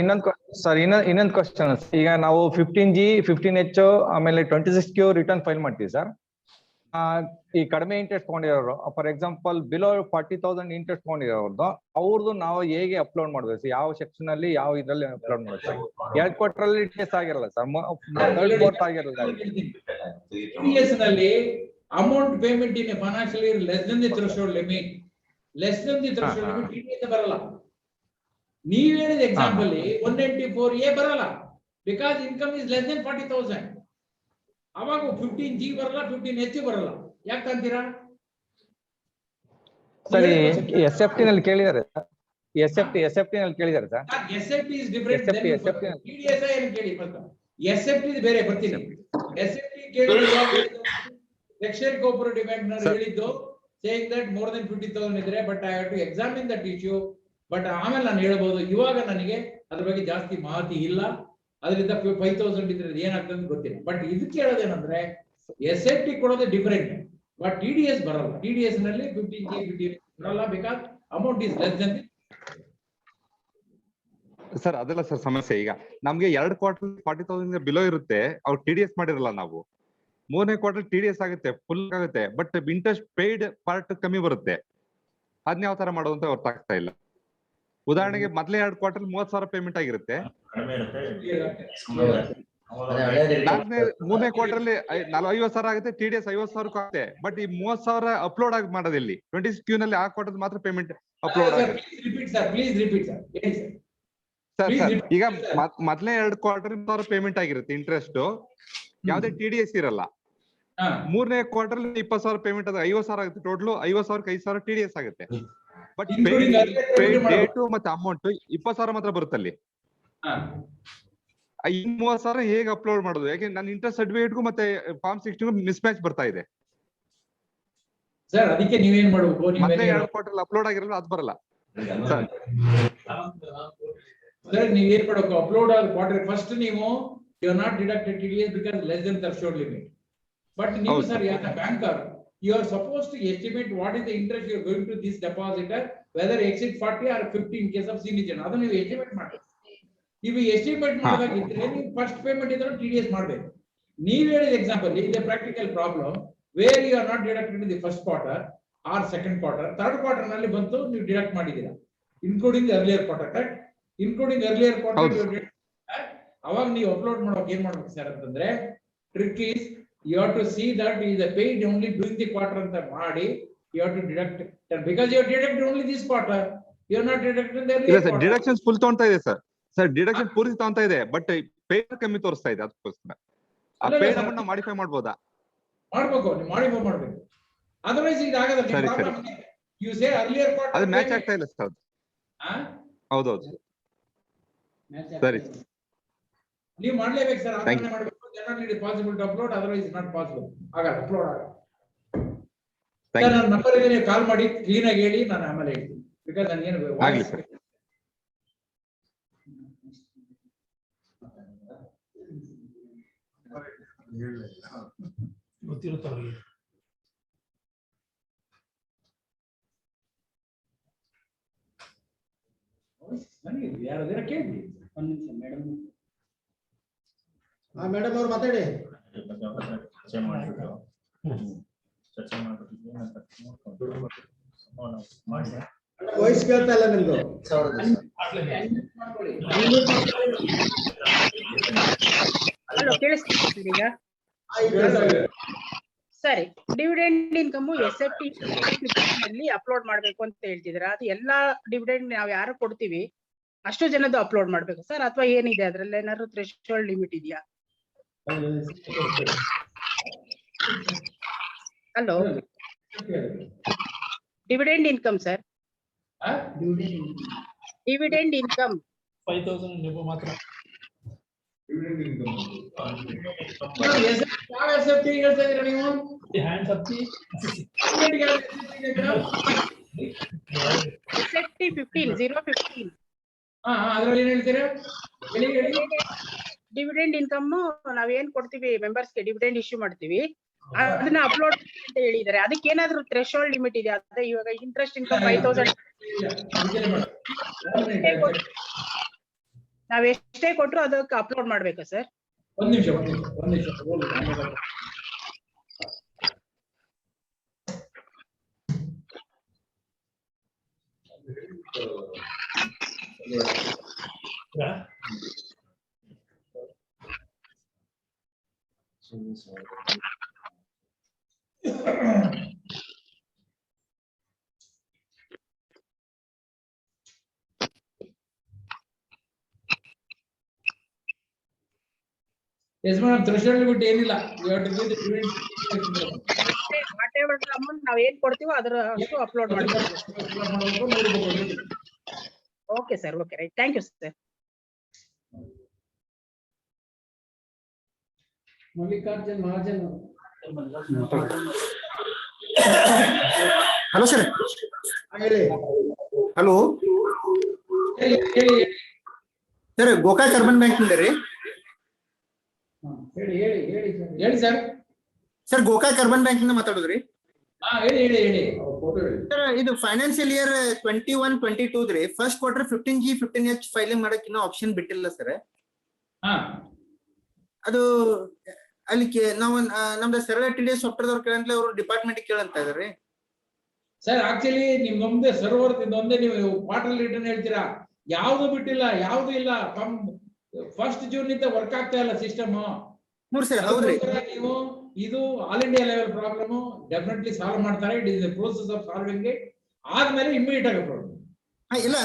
ಇನ್ನೊಂದು question. ಈಗ ನಾವು 15G 15H ಆಮೇಲೆ 26Q return file ಮಾಡ್ತೀವಿ sir. ಈ ಕಡಿಮೆ interest ತಗೊಂಡಿರೋರು, for example below 40,000 interest ತಗೊಂಡಿರೋರ್ದು, ಅವ್ರದ್ದು ನಾವು ಹೇಗೆ ಅಪ್ಲೋಡ್ ಮಾಡ್ಬೇಕು? ಯಾವ ಸೆಕ್ಷನ್ ಅಲ್ಲಿ ಯಾವ ಇದ್ರಲ್ಲಿ ಅಪ್ಲೋಡ್ ಮಾಡ್ಬೇಕು? 2 ಕ್ವಾರ್ಟರ್ ಟೆಸ್ಟ್ ಆಗಿರಲ್ಲ ಸರ್, 3rd ಕ್ವಾರ್ಟರ್ ಆಗಿರಲ್ಲ. TDS ನಲ್ಲಿ amount payment in financial year less than the threshold limit, TDS ಬರಲ್ಲ. ನೀವ್ ಹೇಳಿದ ಎಕ್ಸಾಂಪಲ್ 194A ಬರಲ್ಲ, because income is less than 40,000. ಅವಾಗ 15G ಬರಲ್ಲ, 15H ಬರಲ್ಲ. ಯಾಕಂತೀರಾ? ಸರಿ, SFT ನಲ್ಲಿ ಕೇಳಿದಾರೆ ಸರ್. SFT ನಲ್ಲಿ ಕೇಳಿದಾರೆ sir. SFT is different than TDS. ಏನು ಕೇಳಿ ಫಸ್ಟ್. SFT is ಬೇರೆ ಬರ್ತೀನಿ. SFT ಕೇಳಿದ್ರೆ ಸೆಕ್ಷನ್ ಕೋಆಪರೇಟಿವ್ ಬ್ಯಾಂಕ್ ನಲ್ಲಿ ಹೇಳಿದ್ದು saying that more than 50,000 ಇದ್ರೆ, but I have to examine that issue. But ಆಮೇಲೆ ನಾನು ಹೇಳ್ಬೋದು, ಇವಾಗ ನನಗೆ ಅದ್ರ ಬಗ್ಗೆ ಜಾಸ್ತಿ ಮಾಹಿತಿ ಇಲ್ಲ. ಅದರಿಂದ 5,000 ಇದ್ರೆ ಏನಾಗ್ತದೆ ಅಂತ ಗೊತ್ತಿಲ್ಲ. ಬಟ್ ಇದಕ್ಕೆ ಹೇಳೋದೇನಂದ್ರೆ SFT ಕೊಡೋದೇ ಡಿಫರೆಂಟ್, ಬಟ್ TDS ಬರಲ್ಲ. TDS ನಲ್ಲಿ 15G 15 ಬರಲ್ಲ, because amount is less than. Sir ಅದೆಲ್ಲ ಸರ್ ಸಮಸ್ಯೆ. ಈಗ ನಮ್ಗೆ 2 ಕ್ವಾರ್ಟರ್ 40,000 ಬಿಲೋ ಇರುತ್ತೆ, ಅವ್ರು TDS ಮಾಡಿರಲ್ಲ. ನಾವು 3ನೇ ಕ್ವಾರ್ಟರ್ TDS ಆಗುತ್ತೆ, ಫುಲ್ ಆಗುತ್ತೆ, ಬಟ್ ಇಂಟ್ರೆಸ್ಟ್ ಪೇಯ್ಡ್ ಪಾರ್ಟ್ ಕಮ್ಮಿ ಬರುತ್ತೆ. ಅದನ್ನ ಯಾವ ತರ ಮಾಡೋದು ಅಂತ ಗೊತ್ತಾಗ್ತಾ ಇಲ್ಲ. ಉದಾಹರಣೆಗೆ ಮೊದಲೇ 2 ಕ್ವಾರ್ಟರ್ 30,000 ಪೇಮೆಂಟ್ ಆಗಿರುತ್ತೆ, 3ನೇ ಕ್ವಾರ್ಟರ್ ಅಲ್ಲಿ 50,000 ಆಗುತ್ತೆ, TDS 50,000 ಆಗುತ್ತೆ. ಬಟ್ ಈ 30,000 ಅಪ್ಲೋಡ್ ಆಗಿ ಮಾಡೋದಿಲ್ಲಿ 26Q ನಲ್ಲಿ ಆ ಕ್ವಾರ್ಟರ್ ಮಾತ್ರ ಪೇಮೆಂಟ್ ಅಪ್ಲೋಡ್ ಆಗುತ್ತೆ. ಸರ್ ಈಗ ಮೊದಲೇ 2 ಕ್ವಾರ್ಟರ್ 30,000 ಪೇಮೆಂಟ್ ಆಗಿರುತ್ತೆ ಇಂಟ್ರೆಸ್ಟ್, ಯಾವ್ದೇ TDS ಇರಲ್ಲ. 3ನೇ ಕ್ವಾರ್ಟರ್ 20,000 ಪೇಮೆಂಟ್ ಆದ್ರೆ 50,000 ಆಗುತ್ತೆ. ಟೋಟಲ್ 50,000 5,000 TDS ಆಗುತ್ತೆ. ಬಟ್ ಡೇಟ್ ಮತ್ತೆ ಅಮೌಂಟ್ 20,000 ಮಾತ್ರ ಬರುತ್ತಲ್ಲಿ. ಈ 30,000 ಹೇಗೆ ಅಪ್ಲೋಡ್ ಮಾಡೋದು? ಯಾಕೆ ನನ್ನ ಇಂಟ್ರೆಸ್ಟ್ ಸರ್ಟಿಫಿಕೇಟ್ಗೂ ಮತ್ತೆ ಫಾರ್ಮ್ 16 ಮಿಸ್ ಮ್ಯಾಚ್ ಬರ್ತಾ ಇದೆ ಸರ್. ಅದಕ್ಕೆ ನೀವೇನ್ ಮಾಡಬೇಕು, ಮತ್ತೆ 2 ಕ್ವಾರ್ಟರ್ ಅಪ್ಲೋಡ್ ಆಗಿರಲ್ಲ, ಅದು ಬರಲ್ಲ ಸರ್. ನೀವೇನ್ ಮಾಡಬೇಕು, ಅಪ್ಲೋಡ್ ಆದ ಕ್ವಾರ್ಟರ್ ಫಸ್ಟ್ ನೀವು you are not deducted TDS because less than threshold limit. But ನೀವು sir as a banker you are supposed to estimate what is the interest you are going to this depositor, whether exceed 40 or 50 in case of senior. ಅದನ್ನ ನೀವು estimate ಮಾಡಿ. ನೀವು estimate ಮಾಡಬೇಕಾಗಿದ್ರೆ ನೀವು first payment ಇದ್ರೆ TDS ಮಾಡಬೇಕು. ನೀವು ಹೇಳಿದ example ಇದೆ practical problem where you are not deducted in the first quarter or second quarter, 3rd quarter ನಲ್ಲಿ ಬಂತು ನೀವು ಡಿಡಕ್ಟ್ ಮಾಡಿದ್ದೀರಾ, including earlier quarter. Correct? Including earlier quarter ಅವಾಗ ನೀವು ಅಪ್ಲೋಡ್ ಮಾಡೋಕೆ ಏನ್ ಮಾಡ್ಬೇಕು ಸರ್ ಅಂತಂದ್ರೆ, trick is you have to see that is the paid only during the quarter anta ಮಾಡಿ you have to deduct because you have deducted only this quarter, you are not deducted the earlier quarter. Deductions full ತಗೊಂತಾ ಇದೆ sir deduction ಪೂರ್ತಿ ತಗೊಂತಾ ಇದೆ, but paid ಕಮ್ಮಿ ತೋರಿಸ್ತಾ ಇದೆ. ಅದಕ್ಕೋಸ್ಕರ ಆ ಪೇಡ್ ಅಮೌಂಟ್ ನಾವು ಮಾಡಿಫೈ ಮಾಡಬಹುದಾ? ಮಾಡಬೇಕು, ನೀವು ಮಾಡಿಫೈ ಮಾಡಬೇಕು. ಅದರ್ವೈಸ್ ಇದು ಆಗಲ್ಲ. ಸರಿ you say earlier quarter ಅದು ಮ್ಯಾಚ್ ಆಗ್ತಾ ಇಲ್ಲ ಸರ್. ಹೌದೌದು ಸರಿ ನೀವು ಮಾಡ್ಲೇಬೇಕು ಸರ್, ಅದನ್ನೇ ಮಾಡಬೇಕು. Generally possible to upload, otherwise not possible. ಆಗಲ್ಲ, ಅಪ್ಲೋಡ್ ಆಗಲ್ಲ. ಸರ್ ನನ್ನ ನಂಬರ್ ಇದೆ, ನೀವು ಕಾಲ್ ಮಾಡಿ ಕ್ಲೀನ್ ಆಗಿ ಹೇಳಿ, ನಾನು ಆಮೇಲೆ ಹೇಳ್ತೀನಿ. ಬಿಕಾಸ್ ನನಗೇನು ಆಗ್ಲಿ ಸರ್. ಗೊತ್ತಿರುತ್ತವ್ರಿಗೆ. ಯಾರಾದ್ರೂ ಕೇಳಿ. ಒಂದ್ ನಿಮಿಷ ಮೇಡಮ್. ಮೇಡಮ್ ಅವ್ರು ಮಾತಾಡಿ. ಚರ್ಚೆ ಮಾಡ್ಬಿಟ್ಟು ವಾಯ್ಸ್ ಕೇಳ್ತಾ ಇಲ್ಲ ನಿಮ್ದು. ಹಲೋ, ಕೇಳಿಸ್ತಿದೆ ಈಗ? ಸರಿ, ಡಿವಿಡೆಂಡ್ ಇನ್ಕಮ್ SFT ಅಲ್ಲಿ ಅಪ್ಲೋಡ್ ಮಾಡ್ಬೇಕು ಅಂತ ಹೇಳ್ತಿದ್ರ. ಅದು ಎಲ್ಲಾ ಡಿವಿಡೆಂಡ್ ನಾವ್ ಯಾರು ಕೊಡ್ತೀವಿ ಅಷ್ಟು ಜನದ್ದು ಅಪ್ಲೋಡ್ ಮಾಡ್ಬೇಕು ಸರ್, ಅಥವಾ ಏನಿದೆ ಅದ್ರಲ್ಲಿ ಏನಾದ್ರು ಥ್ರೆಶೋಲ್ಡ್ ಲಿಮಿಟ್ ಇದೆಯಾ? Hello, dividend income sir, dividend income 5,000 ಮಾತ್ರ. Hands up SFT 015. ಅದ್ರಲ್ಲಿ ಏನ್ ಹೇಳ್ತೀರಾ? ಡಿವಿಡೆಂಡ್ ಇನ್ಕಮ್ ನಾವೇನ್ ಕೊಡ್ತೀವಿ ಮೆಂಬರ್ಸ್ಗೆ, ಡಿವಿಡೆಂಡ್ ಇಶ್ಯೂ ಮಾಡ್ತೀವಿ, ಅದನ್ನ ಅಪ್ಲೋಡ್ ಅಂತ ಹೇಳಿದ್ದಾರೆ. ಅದಕ್ಕೆ ಏನಾದ್ರು ಥ್ರೆಶೋಲ್ಡ್ ಲಿಮಿಟ್ ಇದೆ? ಅದೇ ಇವಾಗ ಇಂಟ್ರೆಸ್ಟ್ ಇನ್ಕಮ್ 5,000 ನಾವ್ ಎಷ್ಟೇ ಕೊಟ್ರು ಅದಕ್ಕೆ ಅಪ್ಲೋಡ್ ಮಾಡ್ಬೇಕಾ ಸರ್? ಒಂದ್ ನಿಮಿಷ. ಎಸ್ ಮೇಡಮ್, ಥ್ರೆಶೋಲ್ಡ್ ಲಿಮಿಟ್ ಏನಿಲ್ಲ. ಅಮೌಂಟ್ ನಾವ್ ಏನ್ ಕೊಡ್ತೀವೋ ಅದರ ಅಷ್ಟು ಅಪ್ಲೋಡ್ ಮಾಡ್ಬೇಕು. Okay sir, okay, right, thank you sir. Mallikarjun Mahajan. Hello sir. ಹೇಳಿ. Hello sir, Gokak Urban Bank ನಿಂದ ರೀ? ಹೇಳಿ sir. Sir, Gokak Urban Bank ನಿಂದ ಮಾತಾಡೋದ್ರಿ? ಹೇಳಿ. ಸರ್, ಇದು ಫೈನಾನ್ಷಿಯಲ್ ಇಯರ್ 21-22 ರೀ, first quarter 15G 15H filing ಮಾಡಕ್ ಇನ್ನೂ ಆಪ್ಷನ್ ಬಿಟ್ಟಿಲ್ಲ ಸರ್. ಅದು ಅಲ್ಲಿ ನಾವು ನಮ್ದು ಸರಳ TDS ಸಾಫ್ಟ್ವೇರ್ ಕೇಳಂತಲೇ ಅವರು ಡಿಪಾರ್ಟ್ಮೆಂಟ್ ಕೇಳಂತ ಇದಾರೆ ಸರ್. ಆಕ್ಚುಲಿ ನಿಮ್ದೊಂದೇ ಸರ್ವರ್ ಇದೊಂದೇ, ನೀವು ಕ್ವಾರ್ಟರ್ ರಿಟರ್ನ್ ಹೇಳ್ತೀರಾ, ಯಾವ್ದು ಬಿಟ್ಟಿಲ್ಲ, ಯಾವ್ದು ಇಲ್ಲ. ಫಸ್ಟ್ ಜೂನ್ ಇಂದ ವರ್ಕ್ ಆಗ್ತಾ ಇಲ್ಲ ಸಿಸ್ಟಮ್. ನೀವು ಇದು all India level problem, definitely solve ಮಾಡ್ತಾರೆ. It is the process of solving it. ಆದ್ಮೇಲೆ ಇಮಿಡಿಯೇಟ್ ಆಗಿ ಪ್ರಾಬ್ಲಮ್. ಇಲ್ಲ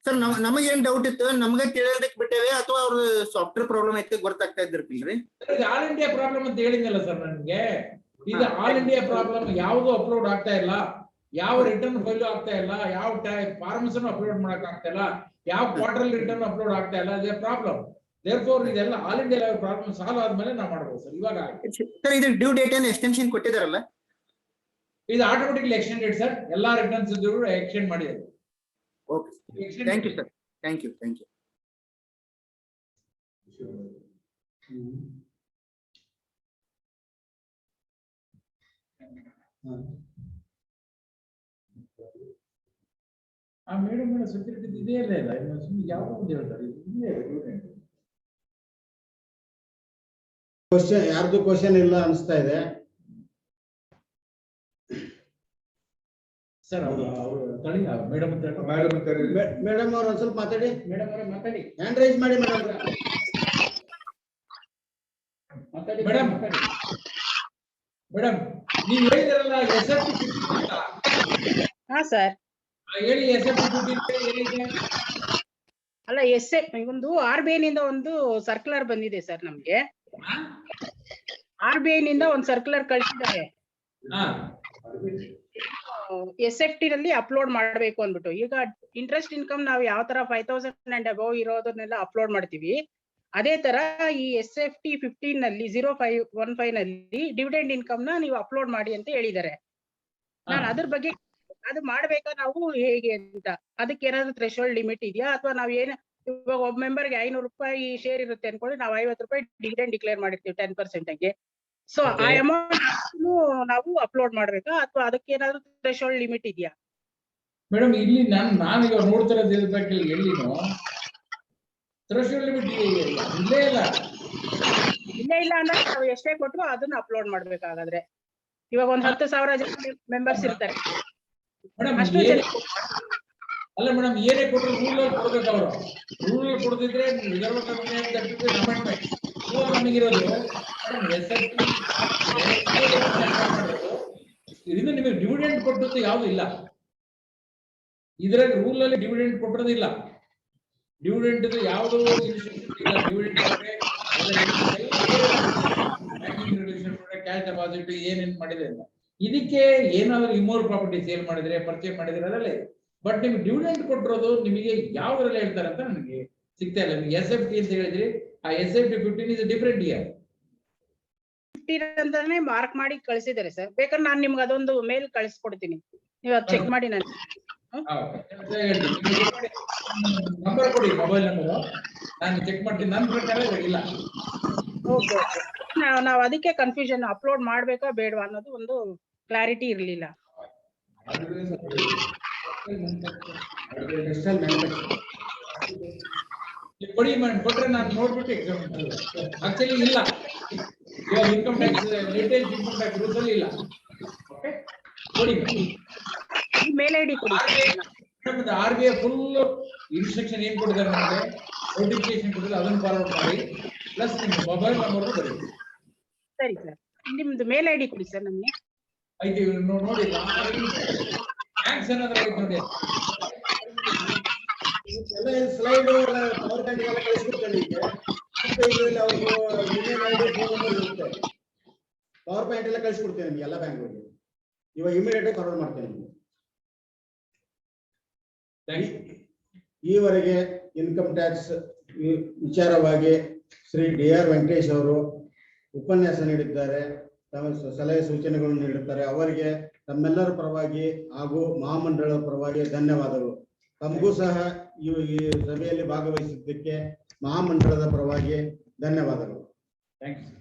ಸರ್, ನಮಗೆ ಏನ್ ಡೌಟ್ ಇತ್ತು, ನಮ್ಗೆ ತಿಳಿಯೋದಕ್ಕೆ ಬಿಟ್ಟೇವೆ ಅಥವಾ ಅವ್ರ ಸಾಫ್ಟ್ವೇರ್ ಪ್ರಾಬ್ಲಮ್ ಐತೆ ಗೊತ್ತಾಗ್ತಾ ಇದ್ದಿರ್ಕಿಲ್ರಿ? ಆಲ್ ಇಂಡಿಯಾ ಪ್ರಾಬ್ಲಮ್ ಅಂತ ಹೇಳಿದ್ನಲ್ಲ ಸರ್ ನನ್ಗೆ. ಇದು ಆಲ್ ಇಂಡಿಯಾ ಪ್ರಾಬ್ಲಮ್. ಯಾವ್ದು ಅಪ್ಲೋಡ್ ಆಗ್ತಾ ಇಲ್ಲ, ಯಾವ ರಿಟರ್ನ್ ಫೈಲ್ ಆಗ್ತಾ ಇಲ್ಲ, ಯಾವ ಫಾರ್ಮ್ಸ್ ಅಪ್ಲೋಡ್ ಮಾಡಕ್ ಆಗ್ತಾ ಇಲ್ಲ, ಯಾವ ಕ್ವಾರ್ಟರ್ಲಿ ರಿಟರ್ನ್ ಅಪ್ಲೋಡ್ ಆಗ್ತಾ ಇಲ್ಲ, ಅದೇ ಪ್ರಾಬ್ಲಮ್. ದೇರ್ಫೋರ್ ಇದೆಲ್ಲ all India level problem solve ಆದ್ಮೇಲೆ ನಾವು ಮಾಡ್ಬೋದು ಸರ್. ಇವಾಗ ಸರ್, ಇದು ಡ್ಯೂ ಡೇಟ್ ಏನು ಎಕ್ಸ್ಟೆನ್ಷನ್ ಕೊಟ್ಟಿದಾರಲ್ಲ? ಇದು ಆಟೋಮೆಟಿಕ್ಲಿ ಎಕ್ಸ್ಟೆಂಡೆಡ್ ಸರ್. ಎಲ್ಲಾ ರಿಟರ್ನ್ಸ್ ಎಕ್ಸ್ಟೆಂಡ್ ಮಾಡಿದ್ದಾರೆ. Okay, thank you sir. Thank you. Madam security ಇದೇ ಇಲ್ಲ, ಯಾವ್ದೋ ಒಂದು ಹೇಳ್ತಾರೆ. ಯಾರ್ದು ಕ್ವಶನ್ ಇಲ್ಲ ಅನಿಸ್ತಾ ಇದೆ ಸರ್. ಮೇಡಮ್ ಅವ್ರು ಒಂದ್ ಸ್ವಲ್ಪ ಮಾತಾಡಿ. ಮೇಡಮ್ ಅವರೇ ಮಾತಾಡಿ. ಹ್ಯಾಂಡ್ ರೈಸ್ ಮಾಡಿ ಮೇಡಮ್. ಮೇಡಮ್ ನೀವು ಹೇಳಿದ್ರಲ್ಲ SFT 15 ಅಂತ. ಹಾ ಸರ್, ಹೇಳಿ. SFT 15 ಏನಿದೆ? ಅಲ್ಲ, ಒಂದು RBI ನಿಂದ ಒಂದು ಸರ್ಕ್ಯುಲರ್ ಬಂದಿದೆ ಸರ್ ನಮ್ಗೆ. RBI ನಿಂದ ಒಂದು ಸರ್ಕ್ಯುಲರ್ ಕಳಿಸಿದ್ದಾರೆ. SFT ನಲ್ಲಿ ಅಪ್ಲೋಡ್ ಮಾಡ್ಬೇಕು ಅಂದ್ಬಿಟ್ಟು. ಈಗ ಇಂಟ್ರೆಸ್ಟ್ ಇನ್ಕಮ್ ನಾವು ಯಾವ ತರ 5,000 ಅಂಡ್ ಅಬೌವ್ ಇರೋದನ್ನೆಲ್ಲ ಅಪ್ಲೋಡ್ ಮಾಡ್ತೀವಿ, ಅದೇ ತರ ಈ SFT 15 ನಲ್ಲಿ 0515 ನಲ್ಲಿ ಡಿವಿಡೆಂಡ್ ಇನ್ಕಮ್ ನ ನೀವು ಅಪ್ಲೋಡ್ ಮಾಡಿ ಅಂತ ಹೇಳಿದ್ದಾರೆ. ನಾನು ಅದ್ರ ಬಗ್ಗೆ ಅದು ಮಾಡ್ಬೇಕಾ ನಾವು ಹೇಗೆ ಅಂತ, ಅದಕ್ಕೆ ಏನಾದ್ರು ಥ್ರೆಶೋಲ್ಡ್ ಲಿಮಿಟ್ ಇದೆಯಾ, ಅಥವಾ ನಾವ್ ಏನ್ ಇವಾಗ ಒಬ್ಬ ಮೆಂಬರ್ಗೆ 500 ರೂಪಾಯಿ ಶೇರ್ ಇರುತ್ತೆ ಅನ್ಕೊಳ್ಳಿ, ನಾವು 50 ರೂಪಾಯಿ ಡಿವಿಡೆಂಡ್ ಡಿಕ್ಲೇರ್ ಮಾಡಿರ್ತೀವಿ 10% ಗೆ. ಸೊ ಆ ಅಮೌಂಟ್ ನಾವು ಅಪ್ಲೋಡ್ ಮಾಡ್ಬೇಕಾ, ಅಥವಾ ಅದಕ್ಕೆ ಏನಾದ್ರು ಥ್ರೆಶೋಲ್ಡ್ ಲಿಮಿಟ್ ಇದೆಯಾ? ಮೇಡಮ್ ಇಲ್ಲಿ ನಾನೀಗ ನೋಡ್ತಿರೋದು ಎಲ್ಲಿನೋ ಥ್ರೆಶೋಲ್ಡ್ ಲಿಮಿಟ್ ಇಲ್ಲೇ ಇಲ್ಲ. ಇಲ್ಲ ಅಂದ್ರೆ ನಾವು ಎಷ್ಟೇ ಕೊಟ್ಟರು ಅದನ್ನ ಅಪ್ಲೋಡ್ ಮಾಡ್ಬೇಕಾಗಾದ್ರೆ. ಇವಾಗ ಒಂದ್ 10,000 ಜನ ಮೆಂಬರ್ಸ್ ಇರ್ತಾರೆ, ಅಷ್ಟು ಜನ ಅಲ್ಲ ಮೇಡಮ್, ಏನೇ ಕೊಟ್ಟರು ರೂಲ್ ಕೊಡ್ಬೇಕು. ಅವರು ರೂಲ್ ಕೊಡದಿದ್ರೆ ರಿಸರ್ವ್ ಅಮೆಂಡ್ಮೆಂಟ್ ಇವಾಗ ನಮಗಿರೋದು ಇದು ನಿಮಗೆ ಡಿವಿಡೆಂಡ್ ಕೊಟ್ಟದ್ದು ಯಾವ್ದು ಇಲ್ಲ. ಇದರಲ್ಲಿ ರೂಲ್ ಅಲ್ಲಿ ಡಿವಿಡೆಂಡ್ ಕೊಟ್ಟಿರೋದಿಲ್ಲ. ಡಿವಿಡೆಂಡ್ ಯಾವುದು ಇಲ್ಲ. ಡಿವಿಡೆಂಡ್ ಕ್ಯಾಶ್ ಡೆಪಾಸಿಟ್ ಏನೇನ್ ಮಾಡಿದೆ ಅಂತ, ಇದಕ್ಕೆ ಏನಾದ್ರು ಇಮೋರ್ ಪ್ರಾಪರ್ಟಿ ಸೇಲ್ ಮಾಡಿದ್ರೆ, ಪರ್ಚೇಸ್ ಮಾಡಿದ್ರೆ ಅದರಲ್ಲೇ. ಬಟ್ ನಿಮ್ಗೆ ಡಿವಿಡೆಂಡ್ ಕೊಟ್ಟಿರೋದು ನಿಮಗೆ ಯಾವ್ದ್ರಲ್ಲಿ ಹೇಳ್ತಾರೆ ಅಂತ ನನಗೆ ಸಿಗ್ತಾ ಇಲ್ಲ. ನಿಮ್ಗೆ SFT ಅಂತ ಹೇಳಿದ್ರಿ, ಆ SFT 15 ಇಸ್ ಡಿಫರೆಂಟ್ ಇಯರ್. 15 ಅಂತಾನೆ ಮಾರ್ಕ್ ಮಾಡಿ ಕಳಿಸಿದ್ದಾರೆ ಸರ್. ಬೇಕಾದ್ರೆ ನಾನು ನಿಮ್ಗೆ ಅದೊಂದು ಮೇಲ್ ಕಳಿಸ್ಕೊಡ್ತೀನಿ, ನೀವು ಅದು ಚೆಕ್ ಮಾಡಿ. ನಾನು ನಂಬರ್ ಕೊಡಿ, ಮೊಬೈಲ್ ನಂಬರ್, ನಾನು ಚೆಕ್ ಮಾಡ್ತೀನಿ. ನನ್ನ ಪ್ರಕಾರ ಇಲ್ಲ. Okay okay. ನಾವು ಅದಕ್ಕೆ ಕನ್ಫ್ಯೂಷನ್, ಅಪ್ಲೋಡ್ ಮಾಡ್ಬೇಕಾ ಬೇಡವಾ ಅನ್ನೋದು ಒಂದು ಕ್ಲಾರಿಟಿ ಇರ್ಲಿಲ್ಲ. ಕೊಡಿ ಮೇಡಮ್, ಕೊಟ್ರೆ ನಾನು ನೋಡ್ಬಿಟ್ಟು ಎಕ್ಸಾಮ್. ಆಕ್ಚುಲಿ ಇಲ್ಲ, ಇವಾಗ income tax latest income tax rules ಅಲ್ಲಿ ಇಲ್ಲ. ಓಕೆ, ಕೊಡಿ ಮೇಲ್ ಐಡಿ ಕೊಡಿ. RBI ಫುಲ್ ಇನ್ಸ್ಟ್ರಕ್ಷನ್ ಏನ್ ಕೊಟ್ಟಿದ್ದಾರೆ ನಮಗೆ, ನೋಟಿಫಿಕೇಶನ್ ಕೊಟ್ಟಿದ್ದಾರೆ, ಅದನ್ನು ಫಾರ್ವರ್ಡ್ ಮಾಡಿ, ಪ್ಲಸ್ ನಿಮ್ಮ ಮೊಬೈಲ್ ನಂಬರ್ ಬರೀ. ಸರಿ ಸರ್, ನಿಮ್ದು ಮೇಲ್ ಐಡಿ ಕೊಡಿ ಸರ್ ನಮ್ಗೆ. ಐತಿ ನೋಡಿ, ಥ್ಯಾಂಕ್ಸ್ ಏನಾದ್ರು ಐತಿ ನೋಡಿ. ಸ್ಲೈಡ್ ಪವರ್ ಬ್ಯಾಂಕ್ ಎಲ್ಲ ಕಳಿಸ್ಕೊಡ್ತೇನೆ ನಿಮಗೆ. ಇದರಲ್ಲಿ ಅವ್ರದ್ದು ಇಮೇಲ್ ಐಡಿ, ಫೋನ್ ನಂಬರ್ ಇರುತ್ತೆ. ಪವರ್ ಪಾಯಿಂಟ್ ಎಲ್ಲ ಕಳಿಸ್ಕೊಡ್ತೇನೆ ನಿಮ್ಗೆ ಎಲ್ಲ ಬ್ಯಾಂಕ್ಗಳಿಗೆ. ಇವಾಗ ಇಮಿಡಿಯೇಟ್ ಆಗಿ ಫಾರ್ವರ್ಡ್ ಮಾಡ್ತೇನೆ ನಿಮ್ಗೆ. ಈವರೆಗೆ ಇನ್ಕಮ್ ಟ್ಯಾಕ್ಸ್ ವಿಚಾರವಾಗಿ ಶ್ರೀ DR ವೆಂಕಟೇಶ್ ಅವರು ಉಪನ್ಯಾಸ ನೀಡಿದ್ದಾರೆ, ತಮ್ಮ ಸಲಹೆ ಸೂಚನೆಗಳನ್ನು ನೀಡುತ್ತಾರೆ. ಅವರಿಗೆ ತಮ್ಮೆಲ್ಲರ ಪರವಾಗಿ ಹಾಗೂ ಮಹಾಮಂಡಳದ ಪರವಾಗಿ ಧನ್ಯವಾದಗಳು. ತಮಗೂ ಸಹ ಈ ಸಭೆಯಲ್ಲಿ ಭಾಗವಹಿಸಿದ್ದಕ್ಕೆ ಮಹಾಮಂಡಳದ ಪರವಾಗಿ ಧನ್ಯವಾದಗಳು. Thank you.